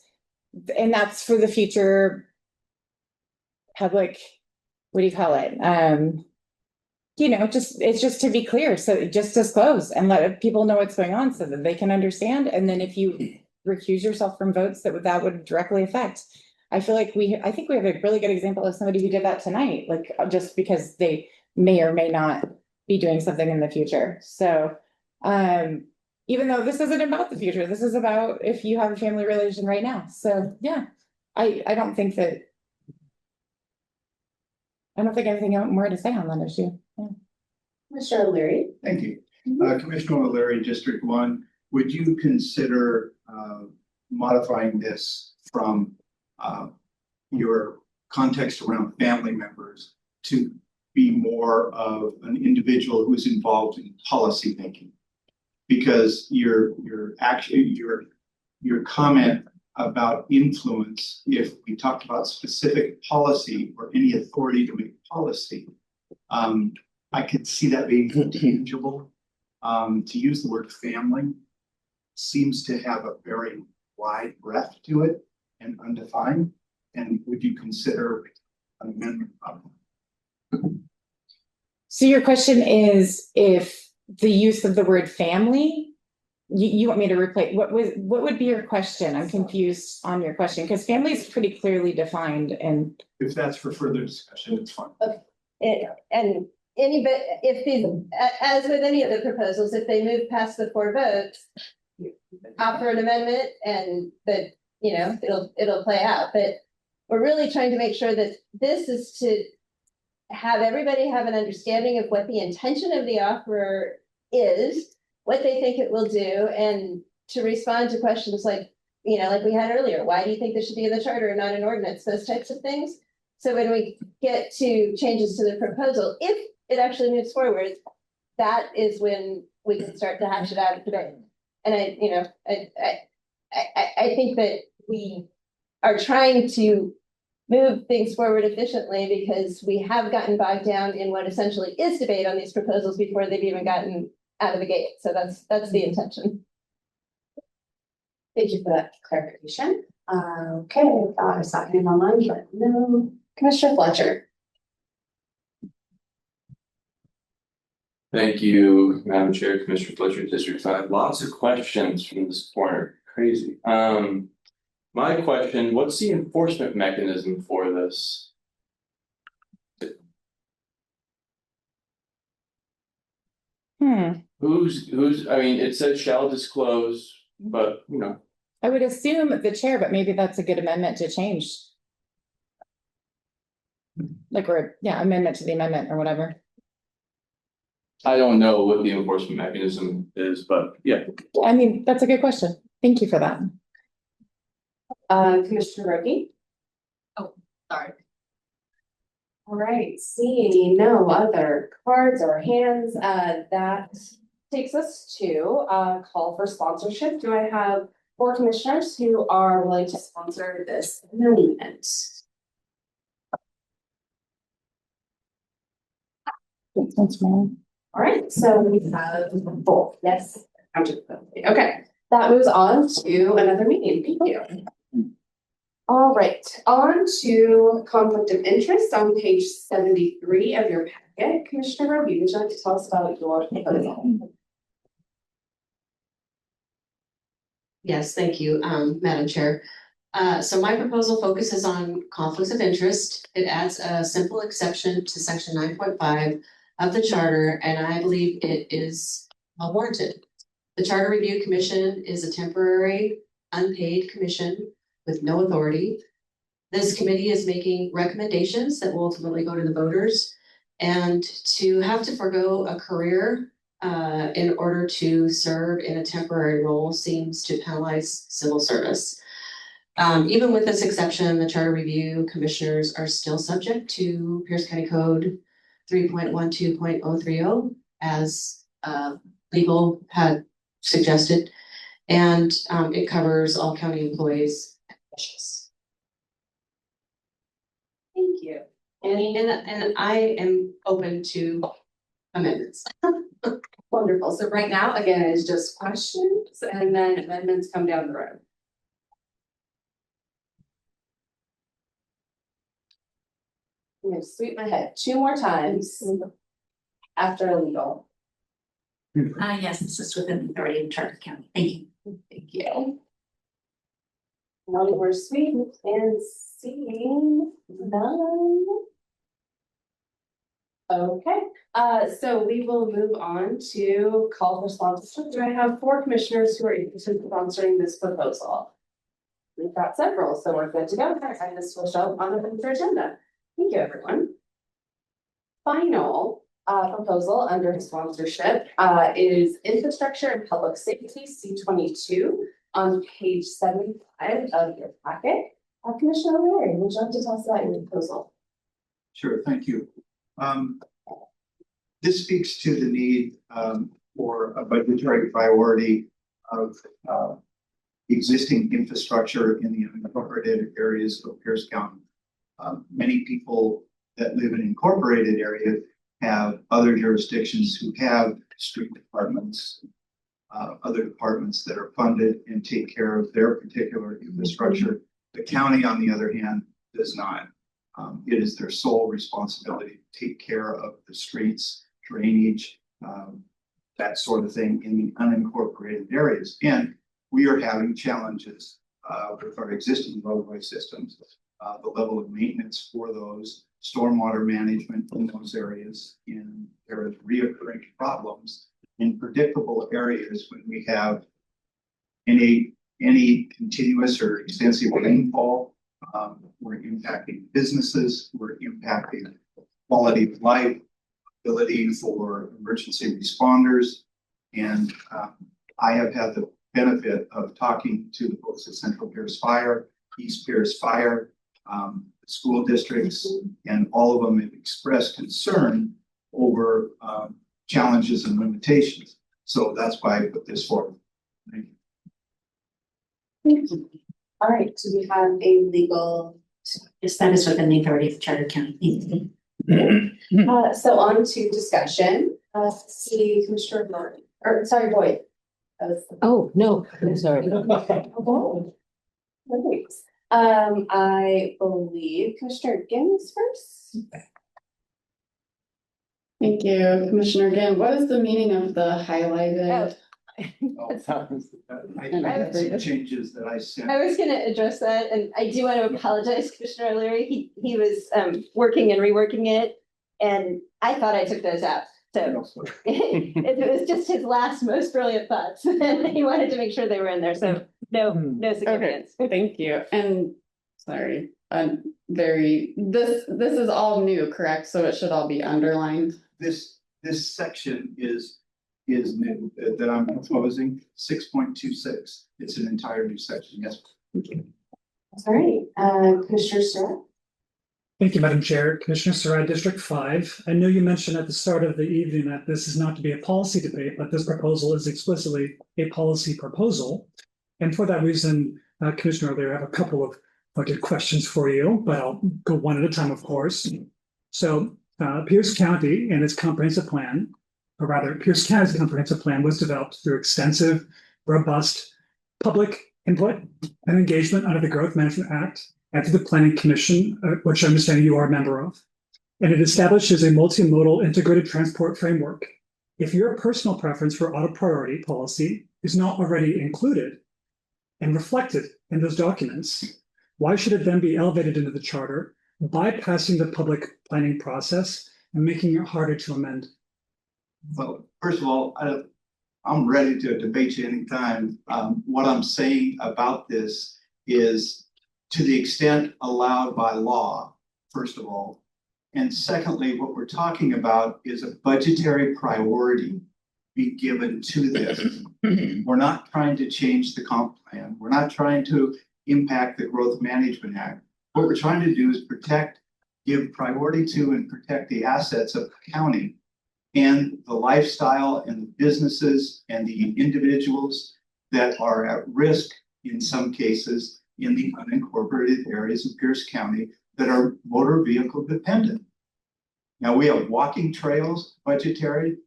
and that's for the future public, what do you call it? It's just to be clear. So just disclose and let people know what's going on so that they can understand. And then if you recuse yourself from votes that would directly affect. I think we have a really good example of somebody who did that tonight, like just because they may or may not be doing something in the future. So even though this isn't about the future, this is about if you have a family relation right now. So yeah, I don't think I have anything more to say on that issue. Yeah. Commissioner O'Leary. Thank you. Commissioner O'Leary, District 1, would you consider modifying this from your context around family members to be more of an individual who's involved in policy making? Because your comment about influence, if we talked about specific policy or any authority to make policy, I could see that being tangible. To use the word family seems to have a very wide breadth to it and undefined. And would you consider an amendment of that? So your question is if the use of the word family, you want me to replace, what would be your question? I'm confused on your question because family is pretty clearly defined and. If that's for further discussion, it's fine. Okay. As with any of the proposals, if they move past the 4 votes, offer an amendment and it'll play out. But we're really trying to make sure that this is to have everybody have an understanding of what the intention of the offerer is, what they think it will do, and to respond to questions like we had earlier, why do you think this should be in the charter and not an ordinance, those types of things. So when we get to changes to the proposal, if it actually moves forward, that is when we can start to hash it out of debate. And I think that we are trying to move things forward efficiently because we have gotten bogged down in what essentially is debate on these proposals before they've even gotten out of the gate. So that's the intention. Thank you for that clarification. Okay, I thought I saw him online, but no. Commissioner Fletcher. Thank you, Madam Chair, Commissioner Fletcher, District 5. Lots of questions from this corner. Crazy. My question, what's the enforcement mechanism for this? Who's, I mean, it says shall disclose, but you know. I would assume the chair, but maybe that's a good amendment to change. Like, or, yeah, amendment to the amendment or whatever. I don't know what the enforcement mechanism is, but yeah. I mean, that's a good question. Thank you for that. Commissioner Roki? Sorry. All right, seeing no other cards or hands, that takes us to call for sponsorship. Do I have 4 commissioners who are willing to sponsor this amendment? All right, so we have both. Yes. Okay, that moves on to another meeting. Thank you. All right, on to conflict of interest on page 73 of your packet. Commissioner Roby, would you like to tell us about your proposal? Yes, thank you, Madam Chair. So my proposal focuses on conflicts of interest. It adds a simple exception to section 9.5 of the charter, and I believe it is warranted. The Charter Review Commission is a temporary, unpaid commission with no authority. This committee is making recommendations that will ultimately go to the voters, and to have to forego a career in order to serve in a temporary role seems to penalize civil service. Even with this exception, the Charter Review Commissioners are still subject to Pierce County Code 3.12.030 as legal had suggested, and it covers all county employees and officials. Thank you. And I am open to amendments. Wonderful. So right now, again, it's just questions and then amendments come down the road. I'm gonna sweep my head 2 more times after legal. Yes, this is within the authority of Charter County. Thank you. Thank you. One more sweep and seeing none. Okay, so we will move on to call for sponsorship. Do I have 4 commissioners who are interested in sponsoring this proposal? We've got several, so we're good to go. And this will show up on the future agenda. Thank you, everyone. Final proposal under sponsorship is infrastructure and public safety C22 on page 75 of your packet. Commissioner O'Leary, would you like to tell us about your proposal? Sure, thank you. This speaks to the need for a budgetary priority of existing infrastructure in the unincorporated areas of Pierce County. Many people that live in incorporated areas have other jurisdictions who have street departments, other departments that are funded and take care of their particular infrastructure. The county, on the other hand, does not. It is their sole responsibility to take care of the streets, drainage, that sort of thing in the unincorporated areas. And we are having challenges with our existing roadway systems, the level of maintenance for those, stormwater management in those areas, and there is reoccurring problems in predictable areas when we have any continuous or extensive rainfall. We're impacting businesses, we're impacting quality of life, ability for emergency responders. And I have had the benefit of talking to the folks at Central Pierce Fire, East Pierce Fire, school districts, and all of them have expressed concern over challenges and limitations. So that's why I put this forward. Thank you. Thank you. All right, do we have a legal? Yes, that is within the authority of Charter County. So on to discussion. See Commissioner Boyd, or sorry, Boyd. Oh, no, I'm sorry. Oh, thanks. I believe Commissioner Gibbons first. Thank you, Commissioner Gann. What is the meaning of the highlighted? I had some changes that I sent. I was gonna address that, and I do want to apologize, Commissioner O'Leary. He was working and reworking it, and I thought I took those out. So it was just his last most brilliant thoughts, and he wanted to make sure they were in there. So no significance. Okay, thank you. And sorry, this is all new, correct? So it should all be underlined. This section is new that I'm proposing, 6.26. It's an entire new section, yes. All right, Commissioner Surratt? Thank you, Madam Chair. Commissioner Surratt, District 5. I know you mentioned at the start of the evening that this is not to be a policy debate, but this proposal is explicitly a policy proposal. And for that reason, Commissioner O'Leary, I have a couple of bucket questions for you, but I'll go one at a time, of course. So Pierce County and its comprehensive plan, or rather Pierce County's comprehensive plan, was developed through extensive, robust public input and engagement under the Growth Management Act and through the Planning Commission, which I understand you are a member of. And it establishes a multimodal integrated transport framework. If your personal preference for auto priority policy is not already included and reflected in those documents, why should it then be elevated into the charter, bypassing the public planning process and making it harder to amend? Well, first of all, I'm ready to debate you anytime. What I'm saying about this is to the extent allowed by law, first of all. And secondly, what we're talking about is a budgetary priority be given to this. We're not trying to change the comp plan. We're not trying to impact the Growth Management Act. What we're trying to do is give priority to and protect the assets of the county and the lifestyle and the businesses and the individuals that are at risk in some cases in the unincorporated areas of Pierce County that are motor vehicle dependent. Now we have walking trails, budgetary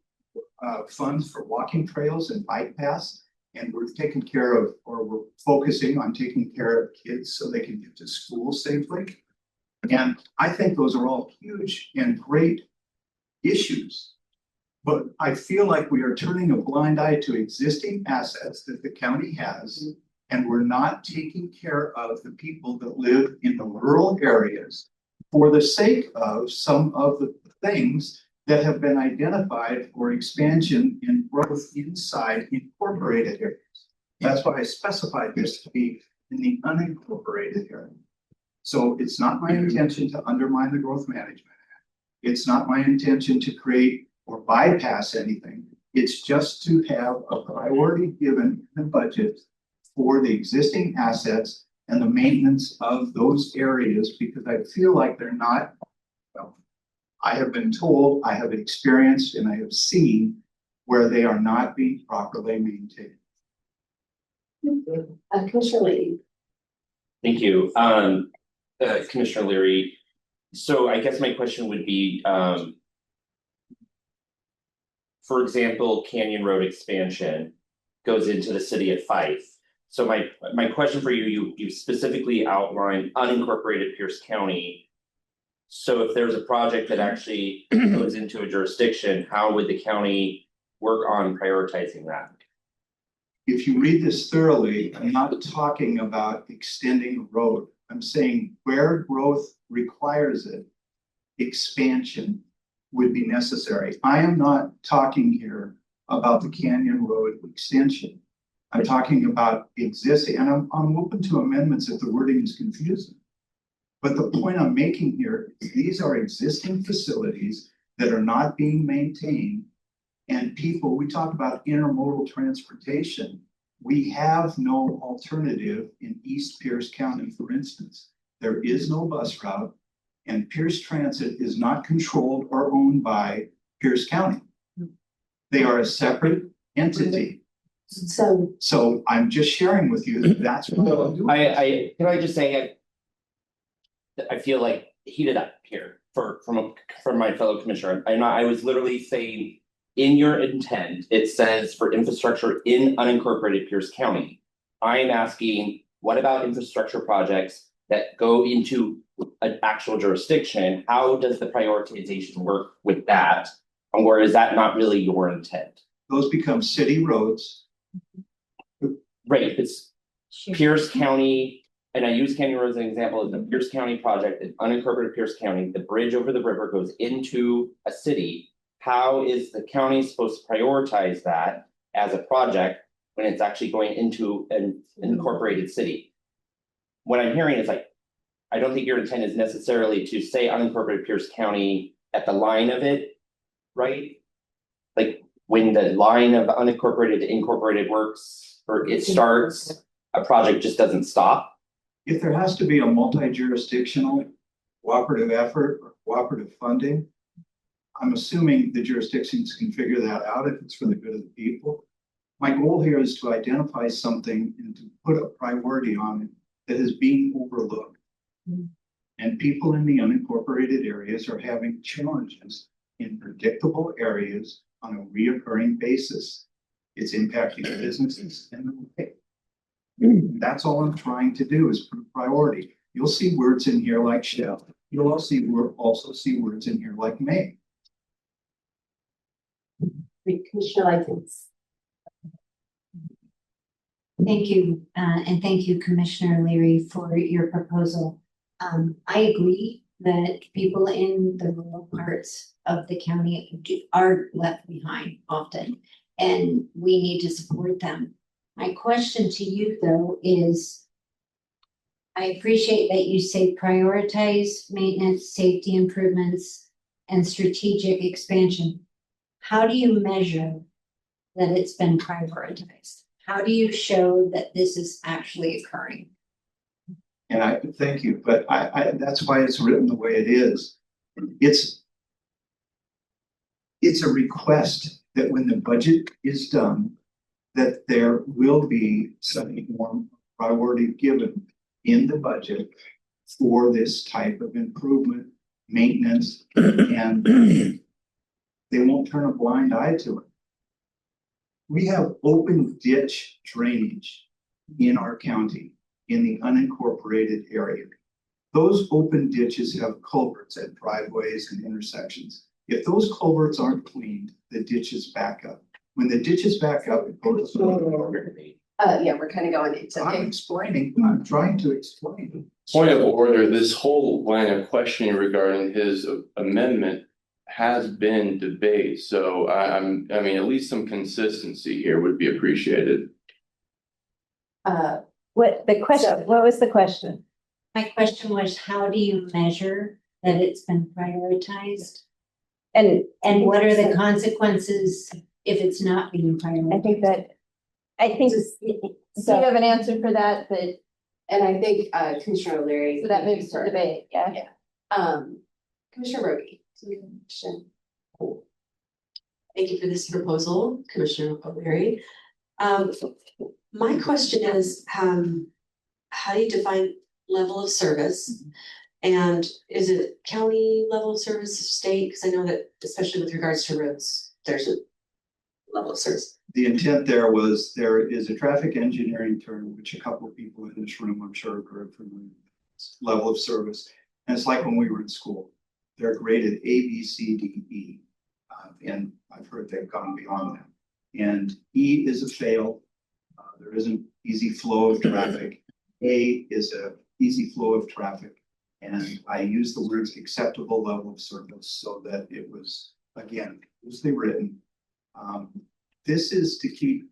funds for walking trails and bike paths, and we're taking care of, or we're focusing on taking care of kids so they can get to school safely. And I think those are all huge and great issues. But I feel like we are turning a blind eye to existing assets that the county has, and we're not taking care of the people that live in the rural areas for the sake of some of the things that have been identified for expansion and growth inside incorporated areas. That's why I specified this to be in the unincorporated area. So it's not my intention to undermine the Growth Management Act. It's not my intention to create or bypass anything. It's just to have a priority given in the budget for the existing assets and the maintenance of those areas, because I feel like they're not, well, I have been told, I have experienced, and I have seen where they are not being properly maintained. Commissioner Lee. Thank you. Commissioner Leary. So I guess my question would be, for example, Canyon Road expansion goes into the city of Fife. So my question for you specifically outlined unincorporated Pierce County. So if there's a project that actually goes into a jurisdiction, how would the county work on prioritizing that? If you read this thoroughly, I'm not talking about extending a road. I'm saying where growth requires it, expansion would be necessary. I am not talking here about the Canyon Road extension. I'm talking about existing, and I'm open to amendments if the wording is confusing. But the point I'm making here is these are existing facilities that are not being maintained. And people, we talk about intermodal transportation. We have no alternative in East Pierce County, for instance. There is no bus route, and Pierce Transit is not controlled or owned by Pierce County. They are a separate entity. So I'm just sharing with you that that's what I'm doing. Can I just say I feel like heated up here from my fellow commissioner. I was literally saying in your intent, it says for infrastructure in unincorporated Pierce County. I am asking, what about infrastructure projects that go into an actual jurisdiction? How does the prioritization work with that? Or is that not really your intent? Those become city roads. Right, it's Pierce County, and I use County Road as an example, of the Pierce County project, the unincorporated Pierce County, the bridge over the river goes into a city. How is the county supposed to prioritize that as a project when it's actually going into an incorporated city? What I'm hearing is like, I don't think your intent is necessarily to say unincorporated Pierce County at the line of it, right? Like when the line of unincorporated to incorporated works, or it starts, a project just doesn't stop. If there has to be a multi-jurisdictional cooperative effort or cooperative funding, I'm assuming the jurisdictions can figure that out if it's for the good of the people. My goal here is to identify something and to put a priority on it that is being overlooked. And people in the unincorporated areas are having challenges in predictable areas on a reoccurring basis. It's impacting businesses and the way. That's all I'm trying to do is put a priority. You'll see words in here like shall. You'll also see words in here like may. Commissioner Likens. Thank you, and thank you, Commissioner Leary, for your proposal. I agree that people in the rural parts of the county are left behind often, and we need to support them. My question to you, though, is I appreciate that you say prioritize maintenance, safety improvements, and strategic expansion. How do you measure that it's been prioritized? How do you show that this is actually occurring? And I thank you, but I that's why it's written the way it is. It's a request that when the budget is done, that there will be some more priority given in the budget for this type of improvement, maintenance, and they won't turn a blind eye to it. We have open ditch drainage in our county in the unincorporated area. Those open ditches have culverts at driveways and intersections. If those culverts aren't cleaned, the ditches back up. When the ditches back up, it goes. Yeah, we're kind of going into. I'm trying to explain. Point of order, this whole line of questioning regarding his amendment has been debated, so I mean, at least some consistency here would be appreciated. What was the question? My question was, how do you measure that it's been prioritized? And what are the consequences if it's not being prioritized? I think you have an answer for that, but. And I think Commissioner O'Leary. So that moves to debate, yeah. Commissioner Brody. Thank you for this proposal, Commissioner O'Leary. My question is, how do you define level of service? And is it county level of service, state? Because I know that especially with regards to roads, there's a level of service. The intent there is a traffic engineering term, which a couple of people in this room, I'm sure, have heard from the level of service. And it's like when we were in school. They're graded A, B, C, D, E. And I've heard they've gone beyond that. And E is a fail. There isn't easy flow of traffic. A is a easy flow of traffic. And I use the words acceptable level of service so that it was, again, loosely written. This is to keep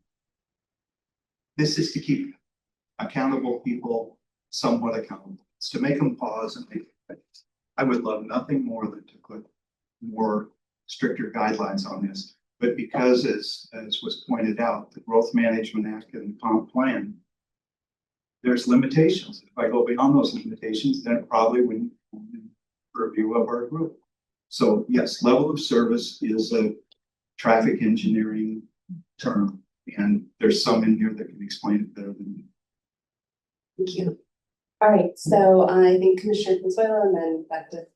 accountable people somewhat accountable. It's to make them pause and think. I would love nothing more than to put more stricter guidelines on this. But because as was pointed out, the Growth Management Act and the comp plan, there's limitations. If I go beyond those limitations, then it probably wouldn't be purview of our group. So yes, level of service is a traffic engineering term, and there's some in here that can explain it better than me. Thank you. All right, so I think Commissioner Consuelo and then back to.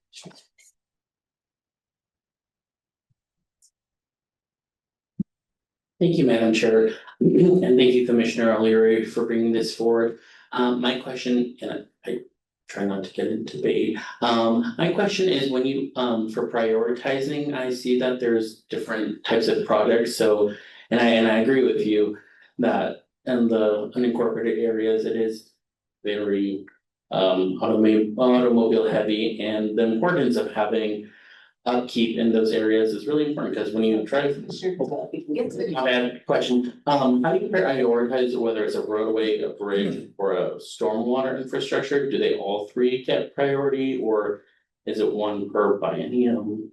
Thank you, Madam Chair, and thank you, Commissioner O'Leary, for bringing this forward. My question, and I try not to get into debate. My question is when you, for prioritizing, I see that there's different types of projects, so. And I agree with you that in the unincorporated areas, it is very automobile heavy, and the importance of having upkeep in those areas is really important, because when you try to. My bad question, how do you prioritize whether it's a roadway, a bridge, or a stormwater infrastructure? Do they all three get priority, or is it one per biennium?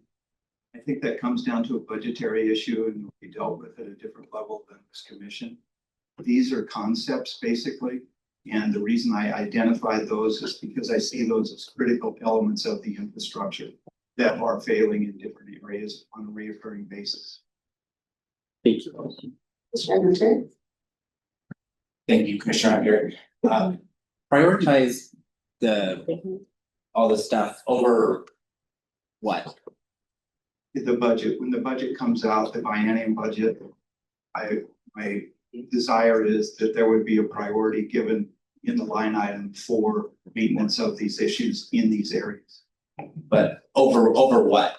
I think that comes down to a budgetary issue and will be dealt with at a different level than this commission. These are concepts basically, and the reason I identified those is because I see those as critical elements of the infrastructure that are failing in different areas on a reoccurring basis. Thank you. Thank you, Commissioner Hunter. Prioritize all the stuff over what? The budget, when the budget comes out, the biennium budget, my desire is that there would be a priority given in the line item for maintenance of these issues in these areas. But over what?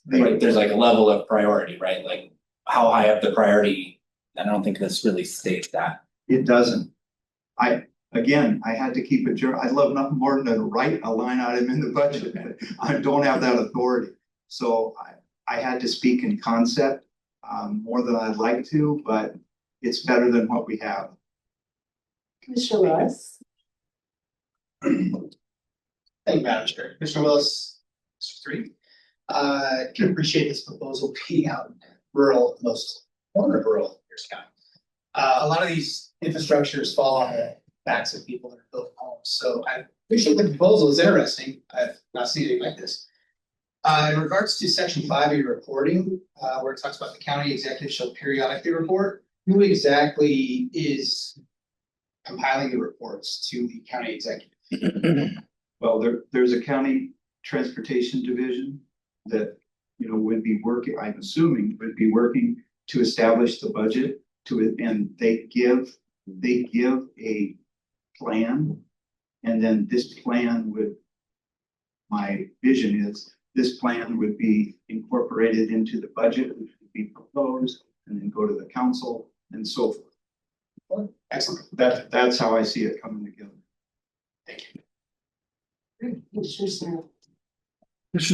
Right, there's like a level of priority, right? Like how high up the priority? I don't think this really states that. It doesn't. Again, I had to keep it, I'd love nothing more than to write a line item in the budget. I don't have that authority. So I had to speak in concept more than I'd like to, but it's better than what we have. Commissioner Willis. Thank you, Madam Chair. Commissioner Willis, District 3. Can appreciate this proposal being out in rural, most rural Pierce County. A lot of these infrastructures fall on the backs of people that are building homes. So I appreciate the proposal, it's interesting. I've not seen anything like this. In regards to section 5 of your reporting, where it talks about the county executive shall periodically report, who exactly is compiling the reports to the county executive? Well, there's a county transportation division that, would be working, I'm assuming, would be working to establish the budget to it, and they give a plan, and then this plan my vision is this plan would be incorporated into the budget, which would be proposed, and then go to the council and so forth. Excellent. That's how I see it coming together. Thank you. Commissioner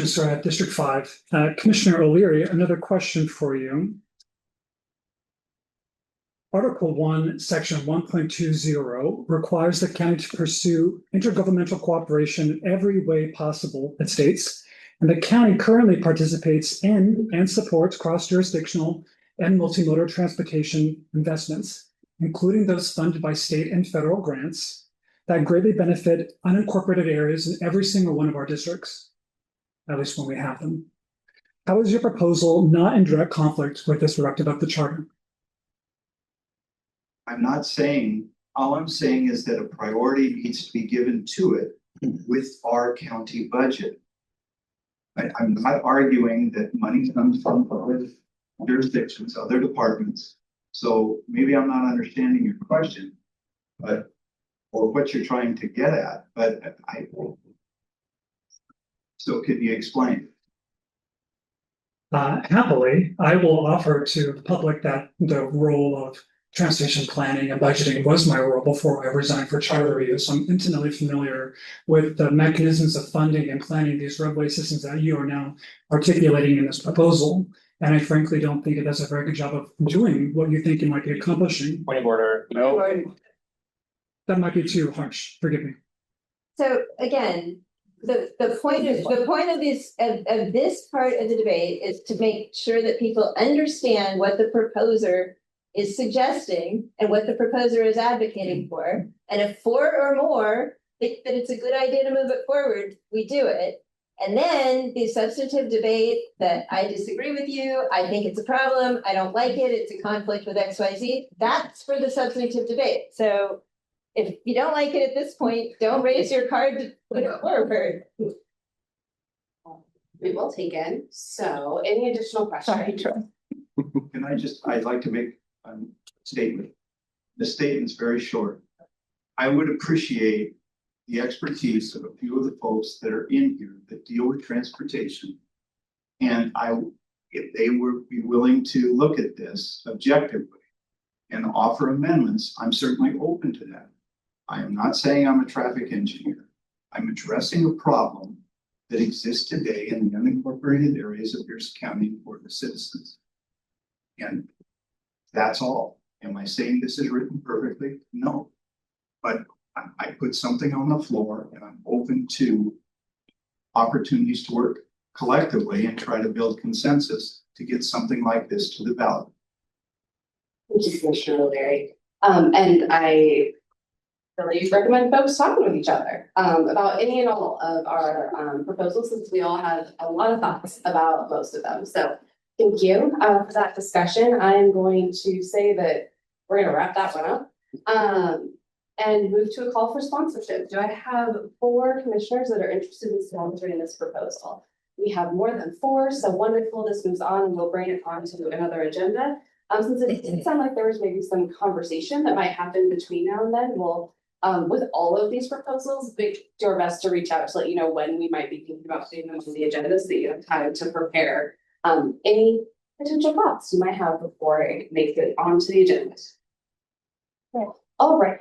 Surratt, District 5. Commissioner O'Leary, another question for you. Article 1, Section 1.20 requires the county to pursue intergovernmental cooperation in every way possible, it states, and the county currently participates in and supports cross-jurisdictional and multimodal transportation investments, including those funded by state and federal grants that greatly benefit unincorporated areas in every single one of our districts, at least when we have them. How is your proposal not in direct conflict with this directive of the charter? I'm not saying, all I'm saying is that a priority needs to be given to it with our county budget. I'm not arguing that money comes from other jurisdictions, other departments. So maybe I'm not understanding your question, or what you're trying to get at, but so could you explain? Happily, I will offer to the public that the role of transportation planning and budgeting was my role before I resigned for charter review. So I'm intimately familiar with the mechanisms of funding and planning these roadway systems that you are now articulating in this proposal. And I frankly don't think it does a very good job of doing what you think it might be accomplishing. Point of order. No. That might be too harsh. Forgive me. So again, the point of this part of the debate is to make sure that people understand what the proposer is suggesting and what the proposer is advocating for. And if 4 or more think that it's a good idea to move it forward, we do it. And then the substantive debate that I disagree with you, I think it's a problem, I don't like it, it's a conflict with XYZ, that's for the substantive debate. So if you don't like it at this point, don't raise your card to put it forward. We will take in. So any additional questions? Sorry, Troy. I'd like to make a statement. The statement's very short. I would appreciate the expertise of a few of the folks that are in here that deal with transportation. And if they would be willing to look at this objectively and offer amendments, I'm certainly open to that. I am not saying I'm a traffic engineer. I'm addressing a problem that exists today in the unincorporated areas of Pierce County for the citizens. And that's all. Am I saying this is written perfectly? No. But I put something on the floor and I'm open to opportunities to work collectively and try to build consensus to get something like this to the ballot. Thank you, Commissioner O'Leary. And I really recommend folks talking with each other about any and all of our proposals, since we all have a lot of thoughts about most of them. So thank you for that discussion. I am going to say that we're going to wrap that one up and move to a call for sponsorship. Do I have 4 commissioners that are interested in sponsoring this proposal? We have more than 4, so wonderful. This moves on and we'll bring it on to another agenda. Since it did sound like there was maybe some conversation that might happen between now and then, we'll, with all of these proposals, do our best to reach out to let you know when we might be thinking about putting them on the agenda so that you have time to prepare any potential thoughts you might have before it makes it onto the agenda. All right.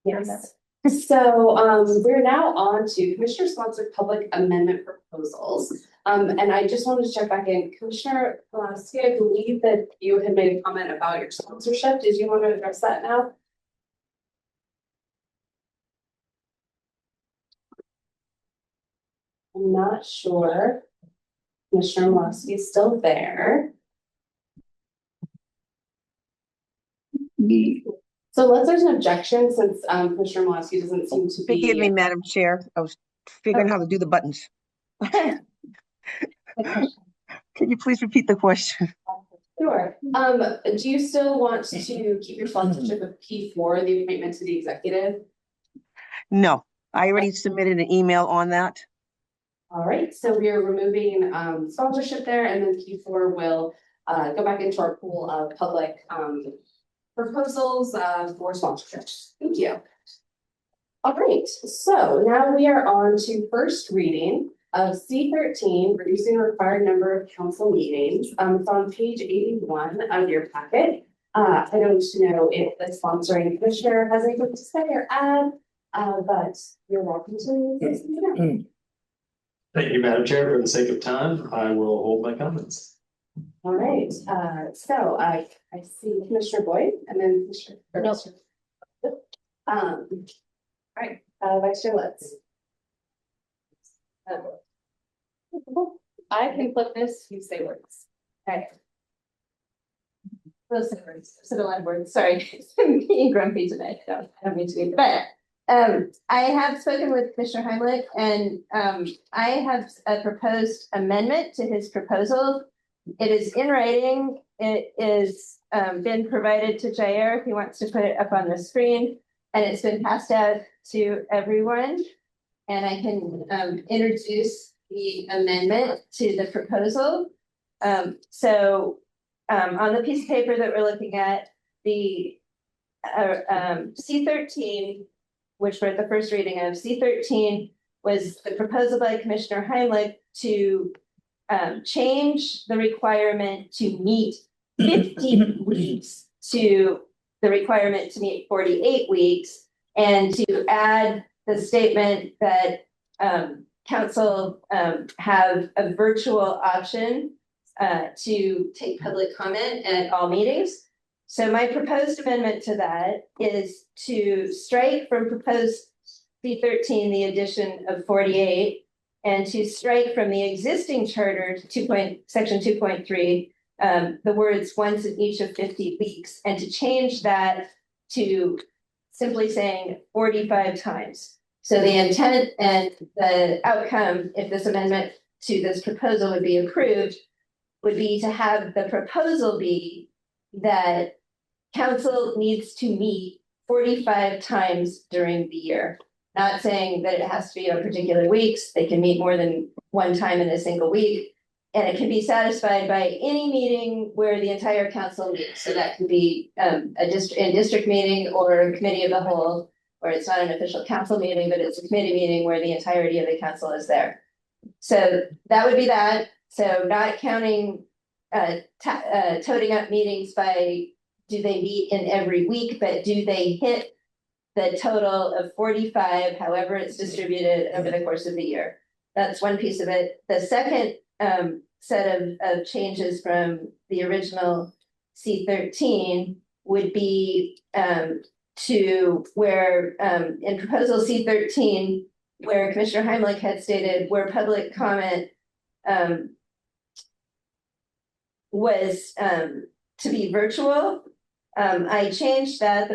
Yes. So we're now on to Commissioner sponsored public amendment proposals. And I just wanted to check back in. Commissioner Pulaski, I believe that you had made a comment about your sponsorship. Did you want to address that now? I'm not sure. Commissioner Pulaski is still there. So unless there's an objection, since Commissioner Mulaski doesn't seem to be. Forgive me, Madam Chair. I was figuring how to do the buttons. Can you please repeat the question? Sure. Do you still want to keep your sponsorship of P4, the appointment to the executive? No, I already submitted an email on that. All right, so we are removing sponsorship there, and then P4 will go back into our pool of public proposals for sponsorship. Thank you. All right, so now we are on to first reading of C13, reducing the required number of council meetings. It's on page 81 of your packet. I don't know if the sponsoring commissioner has anything to say or add, but you're welcome to say something. Thank you, Madam Chair. For the sake of time, I will hold my comments. All right, so I see Commissioner Boyd and then Commissioner. All right, Vice Chair Letts. I can flip this, you say words. Okay. Those words, so a lot of words, sorry, I'm being grumpy today, so I don't mean to be, but I have spoken with Commissioner Heimlich and I have a proposed amendment to his proposal. It is in writing. It is been provided to Jair if he wants to put it up on the screen, and it's been passed out to everyone. And I can introduce the amendment to the proposal. So on the piece of paper that we're looking at, the C13, which we're at the first reading of, C13 was the proposal by Commissioner Heimlich to change the requirement to meet 50 weeks to the requirement to meet 48 weeks, and to add the statement that council have a virtual option to take public comment at all meetings. So my proposed amendment to that is to strike from proposed C13 the addition of 48, and to strike from the existing charter section 2.3 the words once in each of 50 weeks, and to change that to simply saying 45 times. So the intent and the outcome, if this amendment to this proposal would be approved, would be to have the proposal be that council needs to meet 45 times during the year. Not saying that it has to be on particular weeks. They can meet more than one time in a single week. And it can be satisfied by any meeting where the entire council meets. So that could be a district meeting or a committee of the whole. or it's not an official council meeting, but it's a committee meeting where the entirety of the council is there. So that would be that. So not counting toting up meetings by, do they meet in every week, but do they hit the total of 45, however it's distributed over the course of the year? That's one piece of it. The second set of changes from the original C13 would be to where in proposal C13, where Commissioner Heimlich had stated where public comment was to be virtual. I changed that.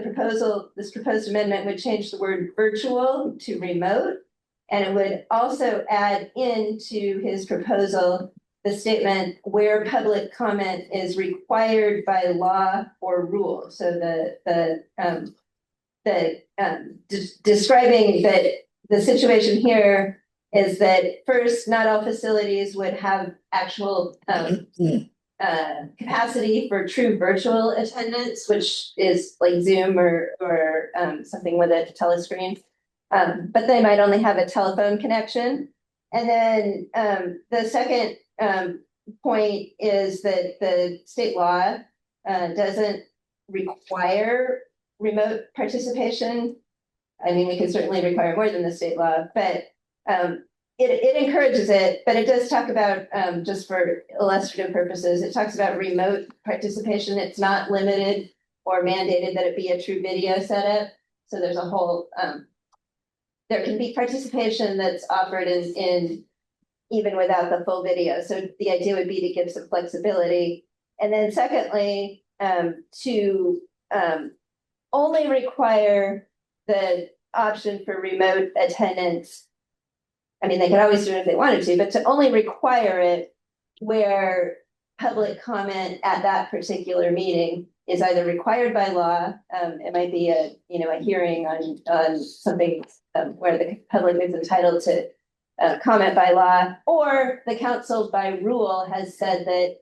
This proposed amendment would change the word virtual to remote. And it would also add into his proposal the statement where public comment is required by law or rule. So describing that the situation here is that first, not all facilities would have actual capacity for true virtual attendance, which is like Zoom or something with a telescreen. But they might only have a telephone connection. And then the second point is that the state law doesn't require remote participation. I mean, we can certainly require more than the state law, but it encourages it, but it does talk about, just for illustrative purposes, it talks about remote participation. It's not limited or mandated that it be a true video setup. So there's a whole, there can be participation that's offered in even without the full video. So the idea would be to give some flexibility. And then secondly, to only require the option for remote attendance. I mean, they could always do it if they wanted to, but to only require it where public comment at that particular meeting is either required by law. It might be a hearing on something where the public is entitled to comment by law, or the council by rule has said that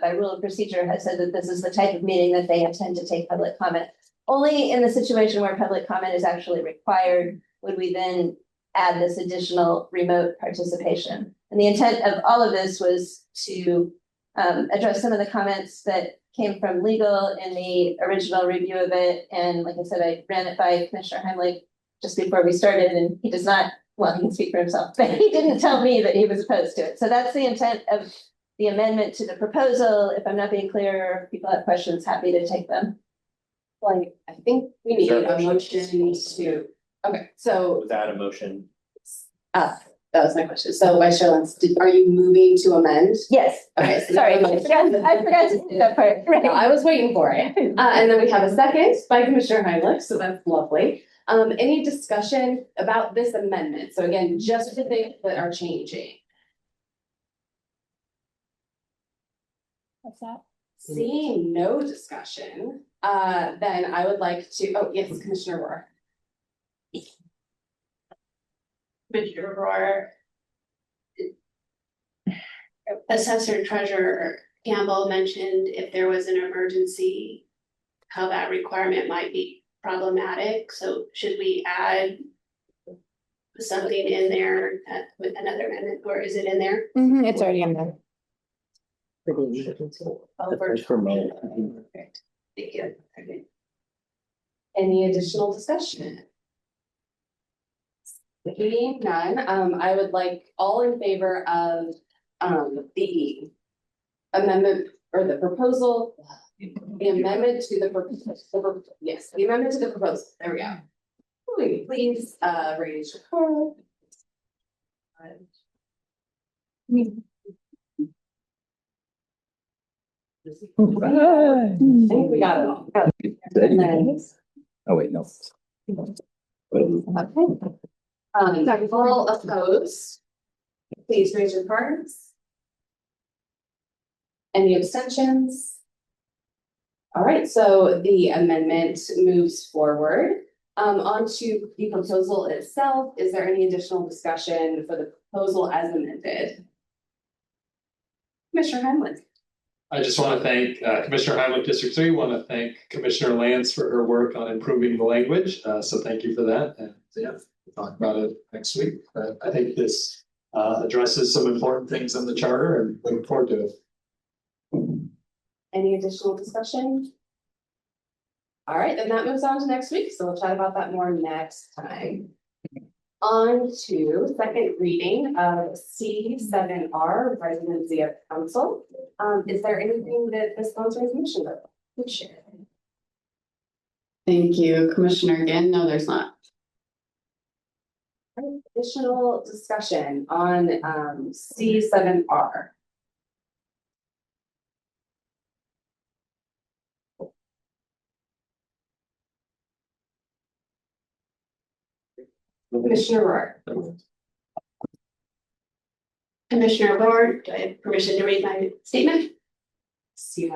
by rule of procedure has said that this is the type of meeting that they intend to take public comment. Only in the situation where public comment is actually required would we then add this additional remote participation. And the intent of all of this was to address some of the comments that came from legal in the original review of it. And like I said, I ran it by Commissioner Heimlich just before we started, and he does not, well, he can speak for himself, but he didn't tell me that he was opposed to it. So that's the intent of the amendment to the proposal. If I'm not being clear, or if people have questions, happy to take them. Like, I think we need a motion to, okay, so Without a motion. that was my question. So Vice Chair Lentz, are you moving to amend? Yes. Okay, so Sorry, I forgot to do that part. Right. No, I was waiting for it. And then we have a second by Commissioner Heimlich, so that's lovely. Any discussion about this amendment? So again, just the things that are changing. What's that? Seeing no discussion, then I would like to, oh, yes, Commissioner Rohr. Commissioner Rohr. Assessor Treasurer Campbell mentioned if there was an emergency, how that requirement might be problematic. So should we add something in there with another amendment, or is it in there? It's already in there. Perfect. Thank you. Okay. Any additional discussion? Seeing none, I would like all in favor of the amendment or the proposal, the amendment to the proposal, yes, the amendment to the proposal. There we go. Please raise your hand. I think we got it all. And then, Oh, wait, no. all opposed, please raise your cards. Any abstentions? All right, so the amendment moves forward. On to the proposal itself. Is there any additional discussion for the proposal as amended? Commissioner Heimlich. I just want to thank Commissioner Heimlich, District 3, want to thank Commissioner Lance for her work on improving the language. So thank you for that. And yeah, we'll talk about it next week. But I think this addresses some important things in the charter and looking forward to it. Any additional discussion? All right, then that moves on to next week. So we'll chat about that more next time. On to second reading of C7R, Residency of Council. Is there anything that the sponsoring commission would share? Thank you, Commissioner. Again, no, there's not. Additional discussion on C7R. Commissioner Rohr. Commissioner Rohr, do I have permission to read my statement? So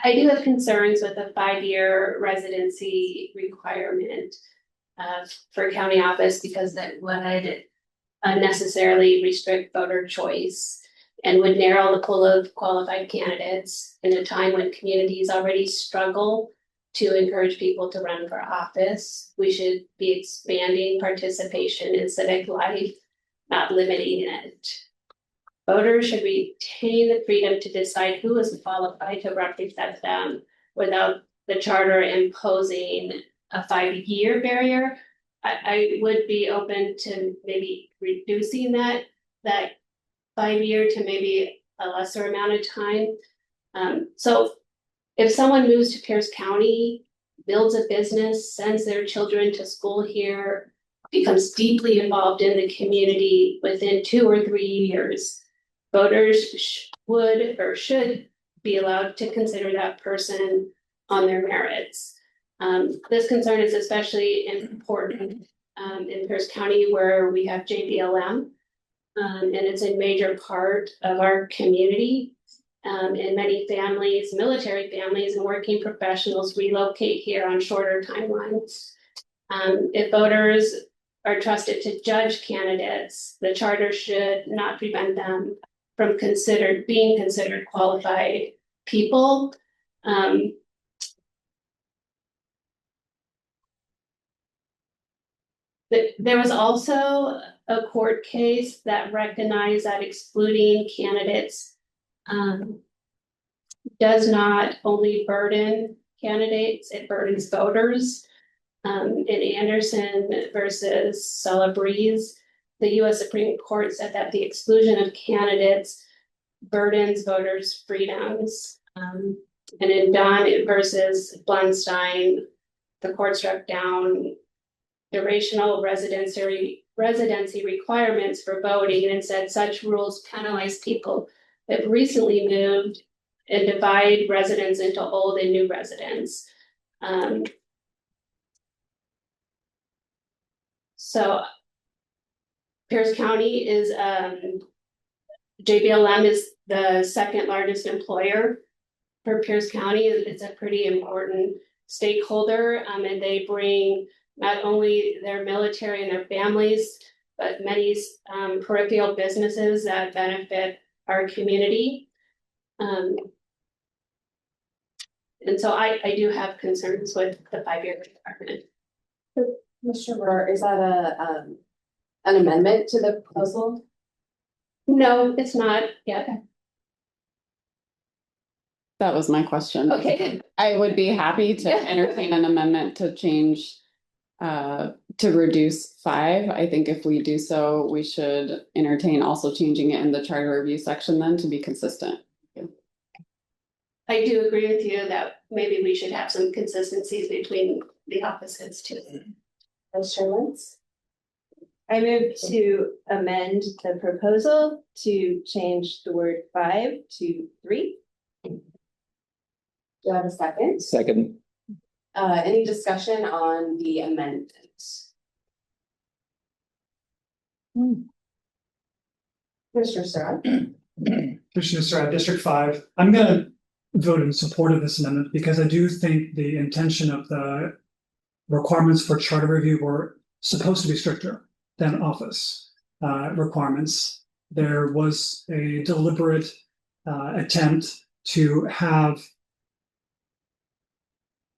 I do have concerns with the 5-year residency requirement for county office because that would unnecessarily restrict voter choice and would narrow the pool of qualified candidates in a time when communities already struggle to encourage people to run for office. We should be expanding participation in civic life, not limiting it. Voters should retain the freedom to decide who is qualified to represent them without the charter imposing a 5-year barrier. I would be open to maybe reducing that 5-year to maybe a lesser amount of time. So if someone moves to Pierce County, builds a business, sends their children to school here, becomes deeply involved in the community within 2 or 3 years, voters would or should be allowed to consider that person on their merits. This concern is especially important in Pierce County where we have JBLM, and it's a major part of our community. And many families, military families and working professionals relocate here on shorter timelines. If voters are trusted to judge candidates, the charter should not prevent them from being considered qualified people. There was also a court case that recognized that excluding candidates does not only burden candidates, it burdens voters. In Anderson versus Celebreeze, the US Supreme Court said that the exclusion of candidates burdens voters' freedoms. And in Dunn versus Blunstein, the court struck down durational residency requirements for voting and said such rules penalize people that recently moved and divide residents into old and new residents. So Pierce County is, JBLM is the second largest employer for Pierce County. It's a pretty important stakeholder, and they bring not only their military and their families, but many peripheral businesses that benefit our community. And so I do have concerns with the 5-year requirement. Mr. Rohr, is that an amendment to the proposal? No, it's not yet. That was my question. Okay. I would be happy to entertain an amendment to change to reduce 5. I think if we do so, we should entertain also changing it in the charter review section then to be consistent. I do agree with you that maybe we should have some consistencies between the offices too. Lance? I move to amend the proposal to change the word 5 to 3. Do you have a second? Second. Any discussion on the amendment? Commissioner Surratt? Commissioner Surratt, District 5, I'm gonna vote in support of this amendment because I do think the intention of the requirements for charter review were supposed to be stricter than office requirements. There was a deliberate attempt to have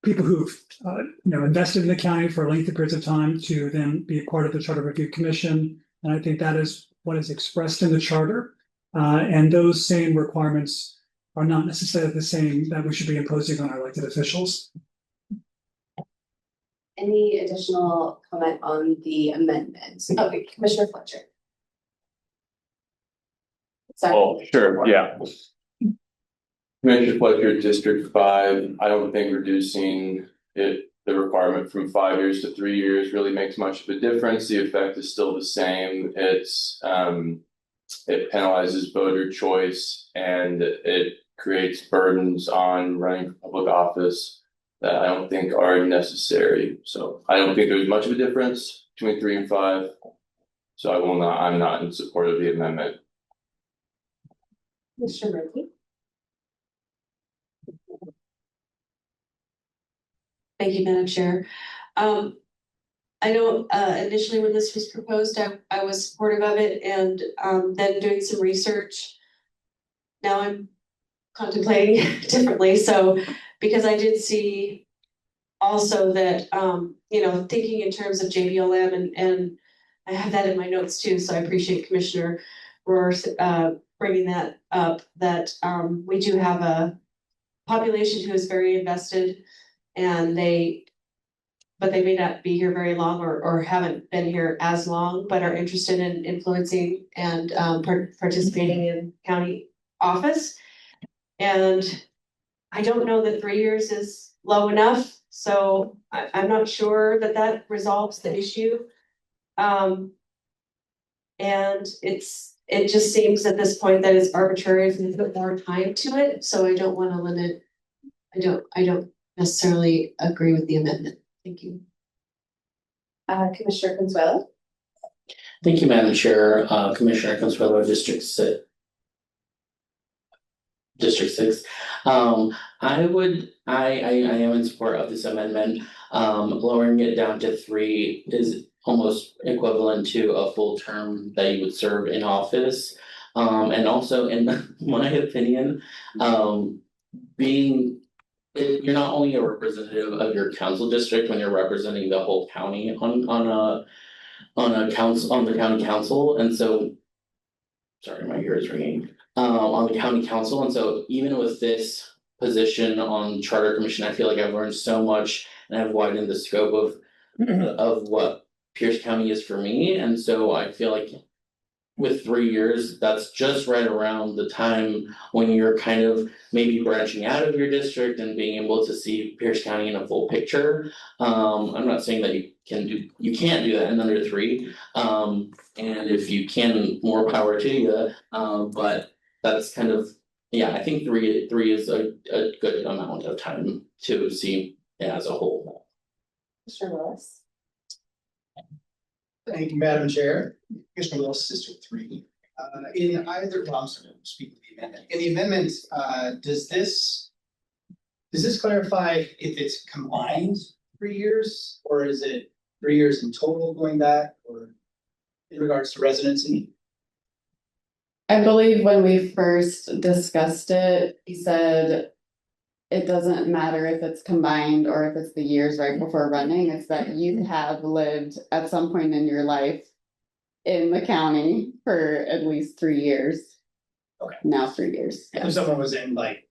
people who've invested in the county for lengthy periods of time to then be a part of the Charter Review Commission. And I think that is what is expressed in the charter. And those same requirements are not necessarily the same that we should be imposing on our elected officials. Any additional comment on the amendment? Okay, Commissioner Fletcher. Oh, sure, yeah. Commissioner Fletcher, District 5, I don't think reducing the requirement from 5 years to 3 years really makes much of a difference. The effect is still the same. It penalizes voter choice and it creates burdens on running for public office that I don't think are necessary. So I don't think there's much of a difference between 3 and 5. So I'm not in support of the amendment. Mr. Murphy. Thank you, Madam Chair. I know initially when this was proposed, I was supportive of it, and then doing some research. Now I'm contemplating differently. So because I did see also that thinking in terms of JBLM, and I have that in my notes too. So I appreciate Commissioner Rohr bringing that up. That we do have a population who is very invested, and but they may not be here very long or haven't been here as long, but are interested in influencing and participating in county office. And I don't know that 3 years is low enough, so I'm not sure that resolves the issue. And it just seems at this point that it's arbitrary if we put more time to it, so I don't want to limit. I don't necessarily agree with the amendment. Thank you. Commissioner Consuelo. Thank you, Madam Chair. Commissioner Consuelo, District 6. I am in support of this amendment. Lowering it down to 3 is almost equivalent to a full term that you would serve in office. And also, in my opinion, you're not only a representative of your council district when you're representing the whole county on the county council, and so sorry, my ear is ringing. On the county council, and so even with this position on charter commission, I feel like I've learned so much and I've widened the scope of what Pierce County is for me, and so I feel like with 3 years, that's just right around the time when you're kind of maybe branching out of your district and being able to see Pierce County in a full picture. I'm not saying that you can't do that in under 3. And if you can, more power to you. But that's kind of, I think 3 is a good amount of time to see it as a whole. Mr. Willis. Thank you, Madam Chair. Commissioner Willis, District 3. In either, well, I'm sorry, speak of the amendment. In the amendment, does this clarify if it's combined 3 years, or is it 3 years in total going back, or in regards to residency? I believe when we first discussed it, he said it doesn't matter if it's combined or if it's the years right before running, it's that you have lived at some point in your life in the county for at least 3 years. Okay. Now 3 years. If someone was in like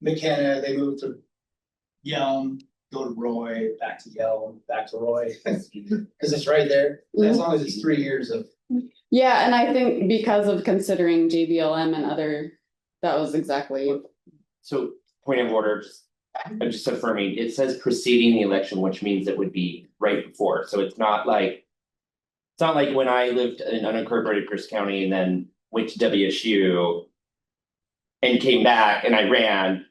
McKenna, they moved to Yelm, go to Roy, back to Yelm, back to Roy, because it's right there. As long as it's 3 years of. Yeah, and I think because of considering JBLM and other, that was exactly. So point of order, I'm just affirming, it says preceding the election, which means it would be right before. So it's not like when I lived in unincorporated Pierce County and then went to WSU and came back and I ran,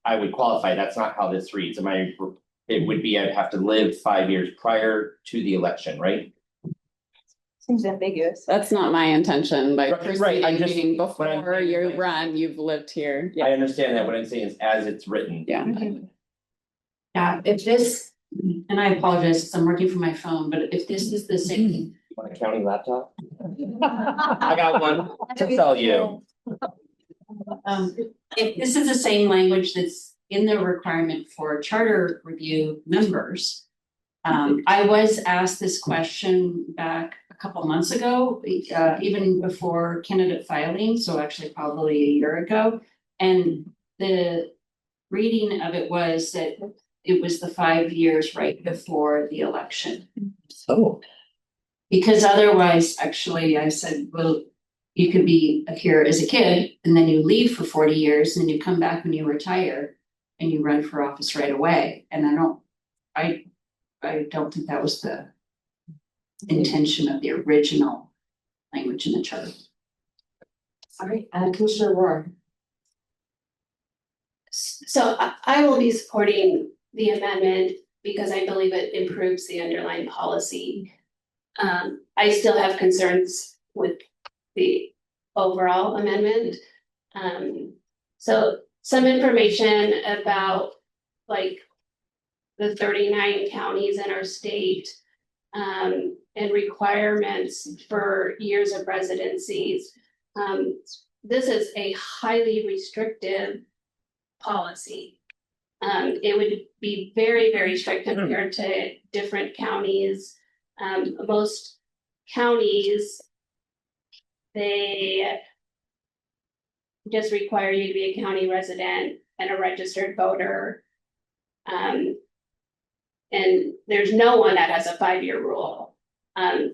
I would qualify. That's not how this reads. It would be, I'd have to live 5 years prior to the election, right? Seems ambiguous. That's not my intention, by Right, I'm just- proceeding before you run, you've lived here. I understand that. What I'm saying is as it's written. Yeah. Yeah, if this, and I apologize, because I'm working from my phone, but if this is the same. You want a county laptop? I got one to sell you. if this is the same language that's in the requirement for charter review members. I was asked this question back a couple months ago, even before candidate filing, so actually probably a year ago. And the reading of it was that it was the 5 years right before the election. Oh. Because otherwise, actually, I said, well, you could be here as a kid and then you leave for 40 years and then you come back when you retire and you run for office right away. And I don't think that was the intention of the original language in the charter. All right, Commissioner Rohr. So I will be supporting the amendment because I believe it improves the underlying policy. I still have concerns with the overall amendment. So some information about like the 39 counties in our state and requirements for years of residencies. This is a highly restrictive policy. It would be very, very strict compared to different counties. Most counties, they just require you to be a county resident and a registered voter. And there's no one that has a 5-year rule.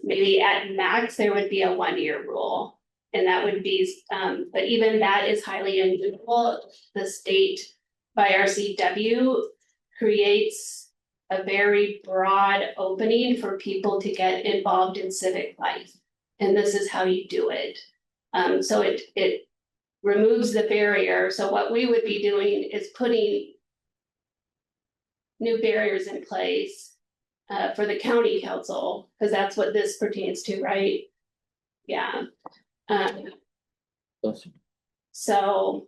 Maybe at max, there would be a 1-year rule. And that would be, but even that is highly unusual. The state by RCW creates a very broad opening for people to get involved in civic life. And this is how you do it. So it removes the barrier. So what we would be doing is putting new barriers in place for the county council, because that's what this pertains to, right? Yeah. So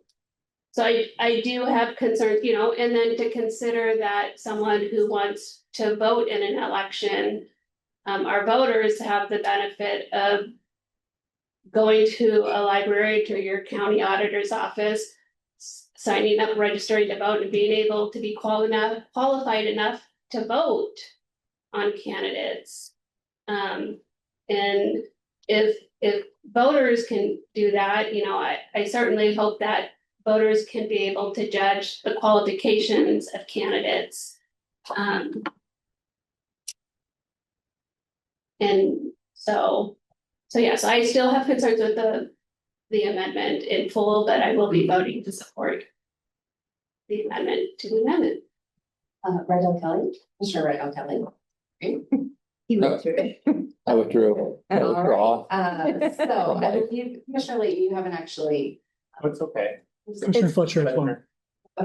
I do have concerns, you know, and then to consider that someone who wants to vote in an election, our voters have the benefit of going to a library, to your county auditor's office, signing up, registering to vote, and being able to be qualified enough to vote on candidates. And if voters can do that, you know, I certainly hope that voters can be able to judge the qualifications of candidates. And so yes, I still have concerns with the amendment in full, but I will be voting to support the amendment to the amendment. Red O'Kelly, Commissioner Red O'Kelly. He withdrew. I withdrew. I withdraw. So I believe Commissioner Layton, you haven't actually. It's okay. Commissioner Fletcher as well.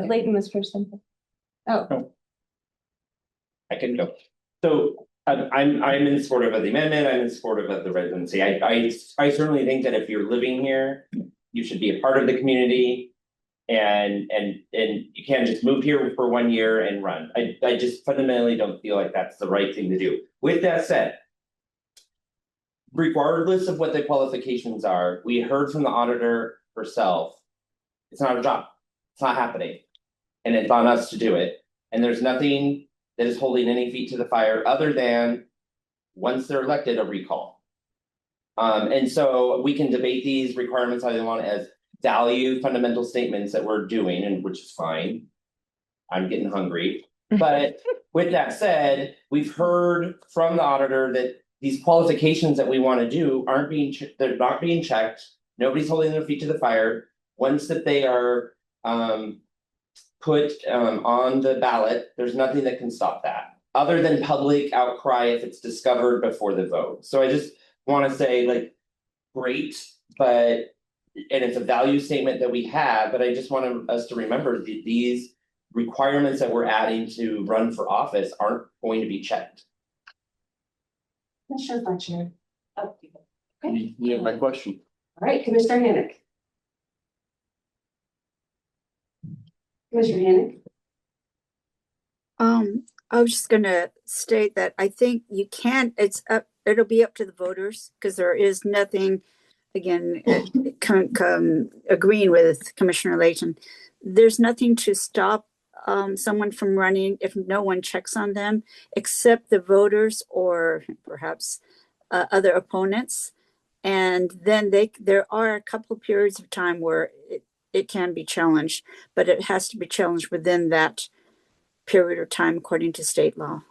Layton was first. Oh. I can go. So I'm in support of the amendment. I'm in support of the residency. I certainly think that if you're living here, you should be a part of the community. And you can't just move here for 1 year and run. I just fundamentally don't feel like that's the right thing to do. With that said, regardless of what the qualifications are, we heard from the auditor herself, it's not a job. It's not happening. And it's on us to do it. And there's nothing that is holding any feet to the fire other than once they're elected, a recall. And so we can debate these requirements how they want as value fundamental statements that we're doing, and which is fine. I'm getting hungry. But with that said, we've heard from the auditor that these qualifications that we want to do aren't being they're not being checked. Nobody's holding their feet to the fire. Once that they are put on the ballot, there's nothing that can stop that other than public outcry if it's discovered before the vote. So I just want to say, like, great, but and it's a value statement that we have, but I just want us to remember these requirements that we're adding to run for office aren't going to be checked. Commissioner Fletcher. Oh, okay. You have my question. All right, Commissioner Hannick. Commissioner Hannick. I was just gonna state that I think you can, it'll be up to the voters, because there is nothing again, agreeing with Commissioner Layton, there's nothing to stop someone from running if no one checks on them, except the voters or perhaps other opponents. And then there are a couple of periods of time where it can be challenged, but it has to be challenged within that period of time according to state law.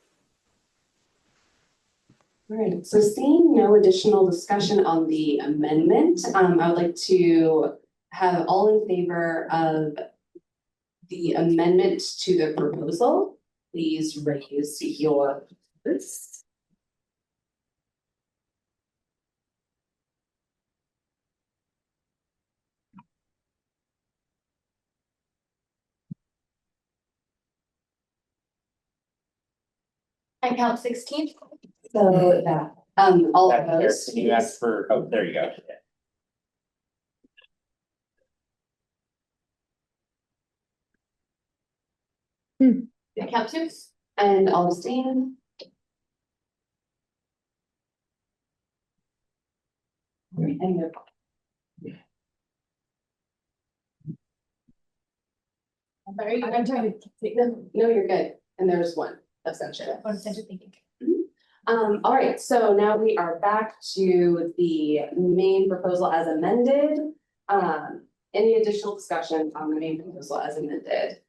All right, so seeing no additional discussion on the amendment, I would like to have all in favor of the amendment to the proposal. Please raise your hands. I count 16. So that, all of Madam Chair, those. can you ask for, oh, there you go. I count 2, and I'll abstain. And no. Sorry, I'm trying to take them. No, you're good. And there's one abstention. All right, so now we are back to the main proposal as amended. Any additional discussion on the main proposal as amended?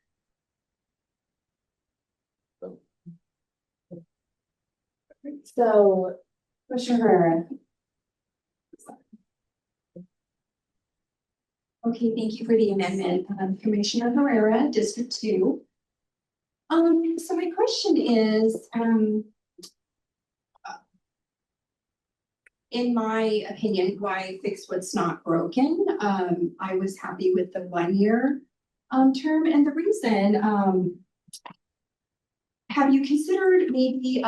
So, Commissioner. Okay, thank you for the amendment, Commissioner Herrera, District 2. So my question is, in my opinion, why fix what's not broken? I was happy with the 1-year term, and the reason, have you considered maybe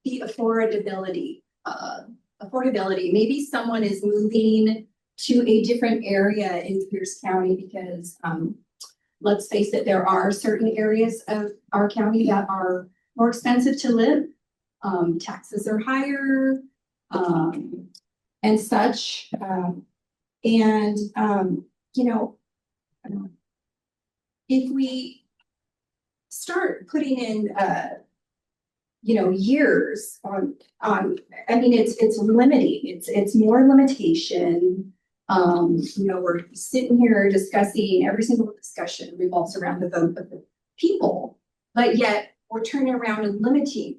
the affordability? Maybe someone is moving to a different area in Pierce County because let's face it, there are certain areas of our county that are more expensive to live. Taxes are higher and such. You know, if we start putting in you know, years on I mean, it's limiting, it's more limitation. You know, we're sitting here discussing, every single discussion revolves around the vote of the people, but yet we're turning around and limiting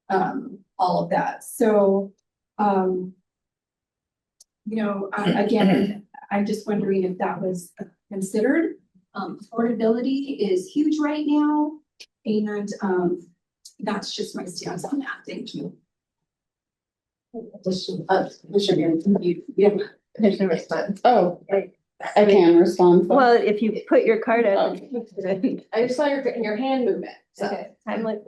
all of that. So, you know, again, I'm just wondering if that was considered. Affordability is huge right now, and that's just my stance on that. Thank you. Commissioner response. Oh, I can respond. Well, if you put your card up. I just saw your hand movement. So. Okay, I'm like.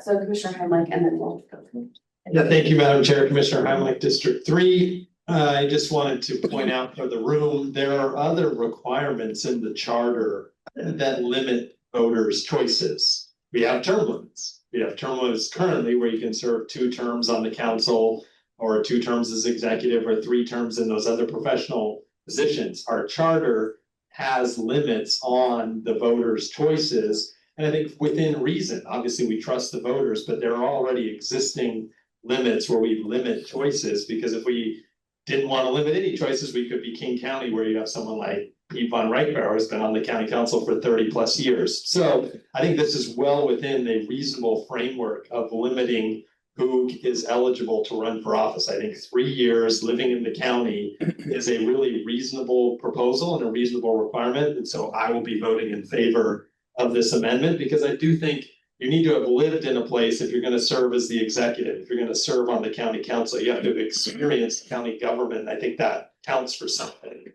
So Commissioner Heimlich, and then we'll go through. Yeah, thank you, Madam Chair, Commissioner Heimlich, District 3. I just wanted to point out for the room, there are other requirements in the charter that limit voters' choices. We have term limits. We have term limits currently where you can serve 2 terms on the council or 2 terms as executive or 3 terms in those other professional positions. Our charter has limits on the voters' choices. And I think within reason, obviously we trust the voters, but there are already existing limits where we limit choices, because if we didn't want to limit any choices, we could be King County, where you have someone like Yvonne Reichbauer who's been on the county council for 30+ years. So I think this is well within a reasonable framework of limiting who is eligible to run for office. I think 3 years living in the county is a really reasonable proposal and a reasonable requirement. And so I will be voting in favor of this amendment, because I do think you need to have lived in a place if you're going to serve as the executive. If you're going to serve on the county council, you have to have experienced county government. I think that counts for something.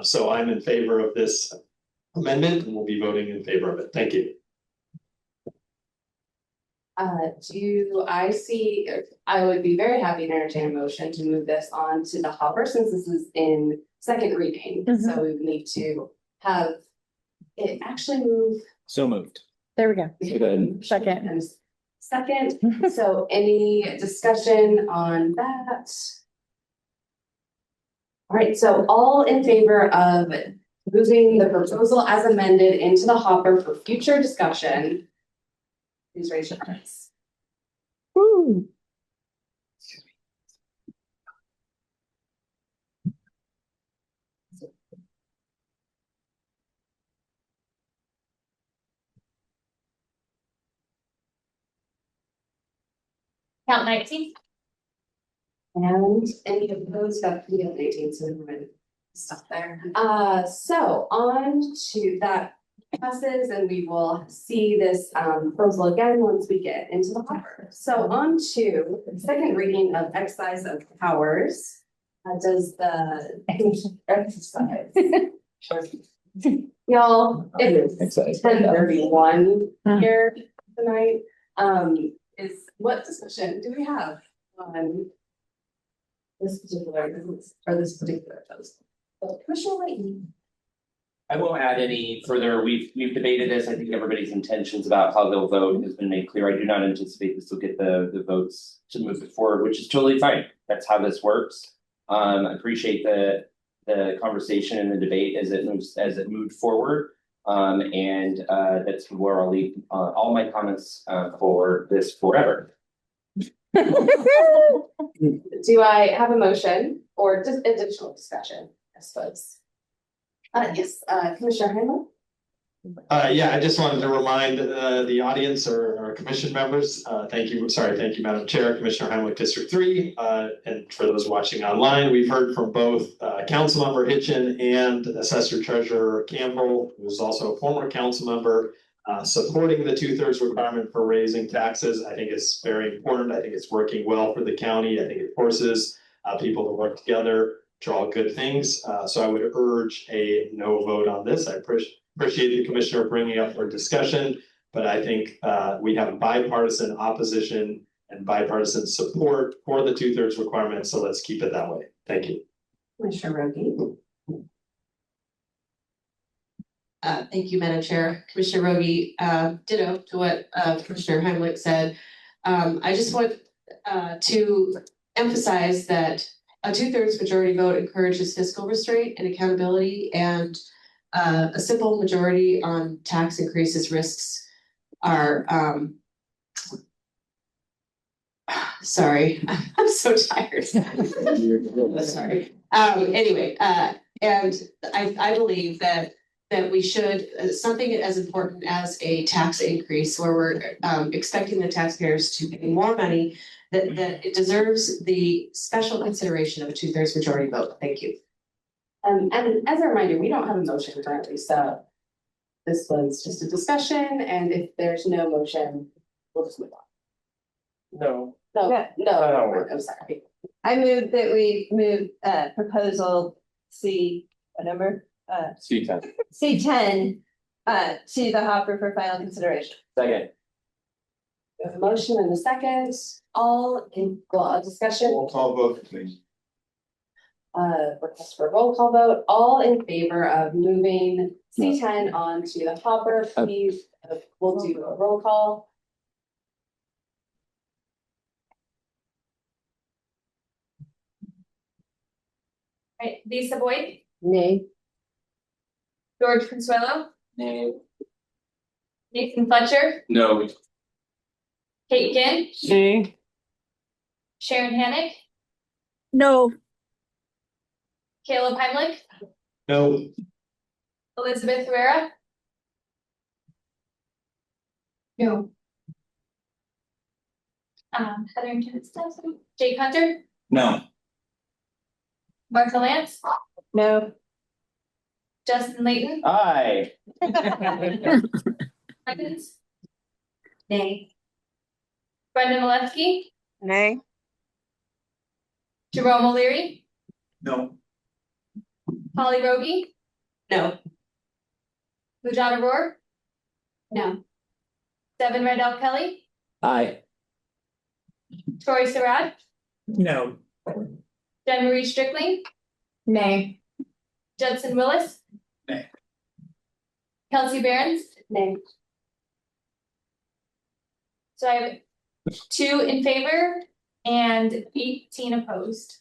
So I'm in favor of this amendment and we'll be voting in favor of it. Thank you. Do I see, I would be very happy to entertain a motion to move this on to the hopper, since this is in 2nd reading. So we would need to have it actually move. So moved. There we go. Good. Second. second. So any discussion on that? All right, so all in favor of moving the proposal as amended into the hopper for future discussion, please raise your hands. Woo. Count 19. And any opposed, got to 19, so never mind. Stop there. So on to that passes, and we will see this proposal again once we get into the hopper. So on to the second reading of exercise of powers. Does the exercise. Y'all, it's 10:31 here tonight. Is what discussion do we have on this particular proposal? Commissioner Layton. I won't add any further. We've debated this. I think everybody's intentions about how they'll vote has been made clear. I do not anticipate this will get the votes to move it forward, which is totally fine. That's how this works. I appreciate the conversation and the debate as it moved forward. And that's where I'll leave all my comments for this forever. Do I have a motion or just additional discussion, I suppose? Yes, Commissioner Henley? Yeah, I just wanted to remind the audience or commission members, thank you, Madam Chair, Commissioner Heimlich, District 3. And for those watching online, we've heard from both Councilmember Hitchen and Assessor Treasurer Campbell, who's also a former council member, supporting the 2/3 requirement for raising taxes. I think it's very important. I think it's working well for the county. I think it forces people to work together to all good things. So I would urge a no vote on this. I appreciate the commissioner bringing up for discussion, but I think we have bipartisan opposition and bipartisan support for the 2/3 requirement. So let's keep it that way. Thank you. Commissioner Rogie? Thank you, Madam Chair. Commissioner Rogie, ditto to what Commissioner Heimlich said. I just want to emphasize that a 2/3 majority vote encourages fiscal restraint and accountability, and a simple majority on tax increases risks are sorry, I'm so tired. Sorry. Anyway, and I believe that we should, something as important as a tax increase where we're expecting the taxpayers to pay more money, that it deserves the special consideration of a 2/3 majority vote. Thank you. And as a reminder, we don't have a motion currently, so this was just a discussion, and if there's no motion, we'll just move on. No, I'm sorry. I move that we move proposal C, what number? C10. C10 to the hopper for final consideration. Second. We have a motion and a second, discussion. Roll call vote, please. Request for a roll call vote, all in favor of moving C10 onto the hopper, please, we'll do a roll call. Right, Lisa Boyd, Nay. George Consuelo, Nay. Nathan Fletcher, No. Kate Ginn, Nay. Sharon Hannick, No. Caleb Heimlich, No. Elizabeth Rivera, No. Heather Stetson, Jake Hunter, No. Martha Lance, No. Justin Layton, Aye. Evans, Nay. Brenda Malefsky, Nay. Jerome O'Leary, No. Holly Rogie, No. Lujana Roar, No. Devin Randall Kelly, Aye. Tori Sarad, No. Jen Marie Strickling, Nay. Judson Willis. Nay. Kelsey Barons. Nay. So I have 2 in favor, and 18 opposed.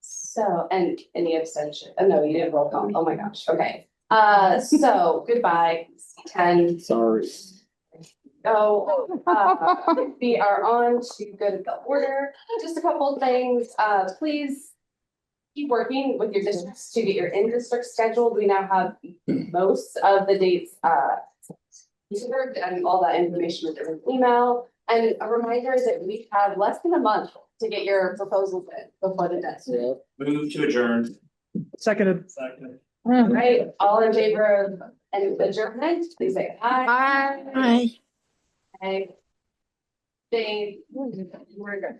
So, and any abstention? Oh, no, you didn't roll call. Oh my gosh. Okay. So goodbye. 10. Sorry. So, we are on to good of the order. Just a couple of things. Please keep working with your districts to get your in-district scheduled. We now have most of the dates, reserved and all that information is in an email. And a reminder that we have less than a month to get your proposals in before the deadline. Move to adjourn. Seconded. Right, all in favor of an adjournment, please say aye. Aye. Aye. They, we're good.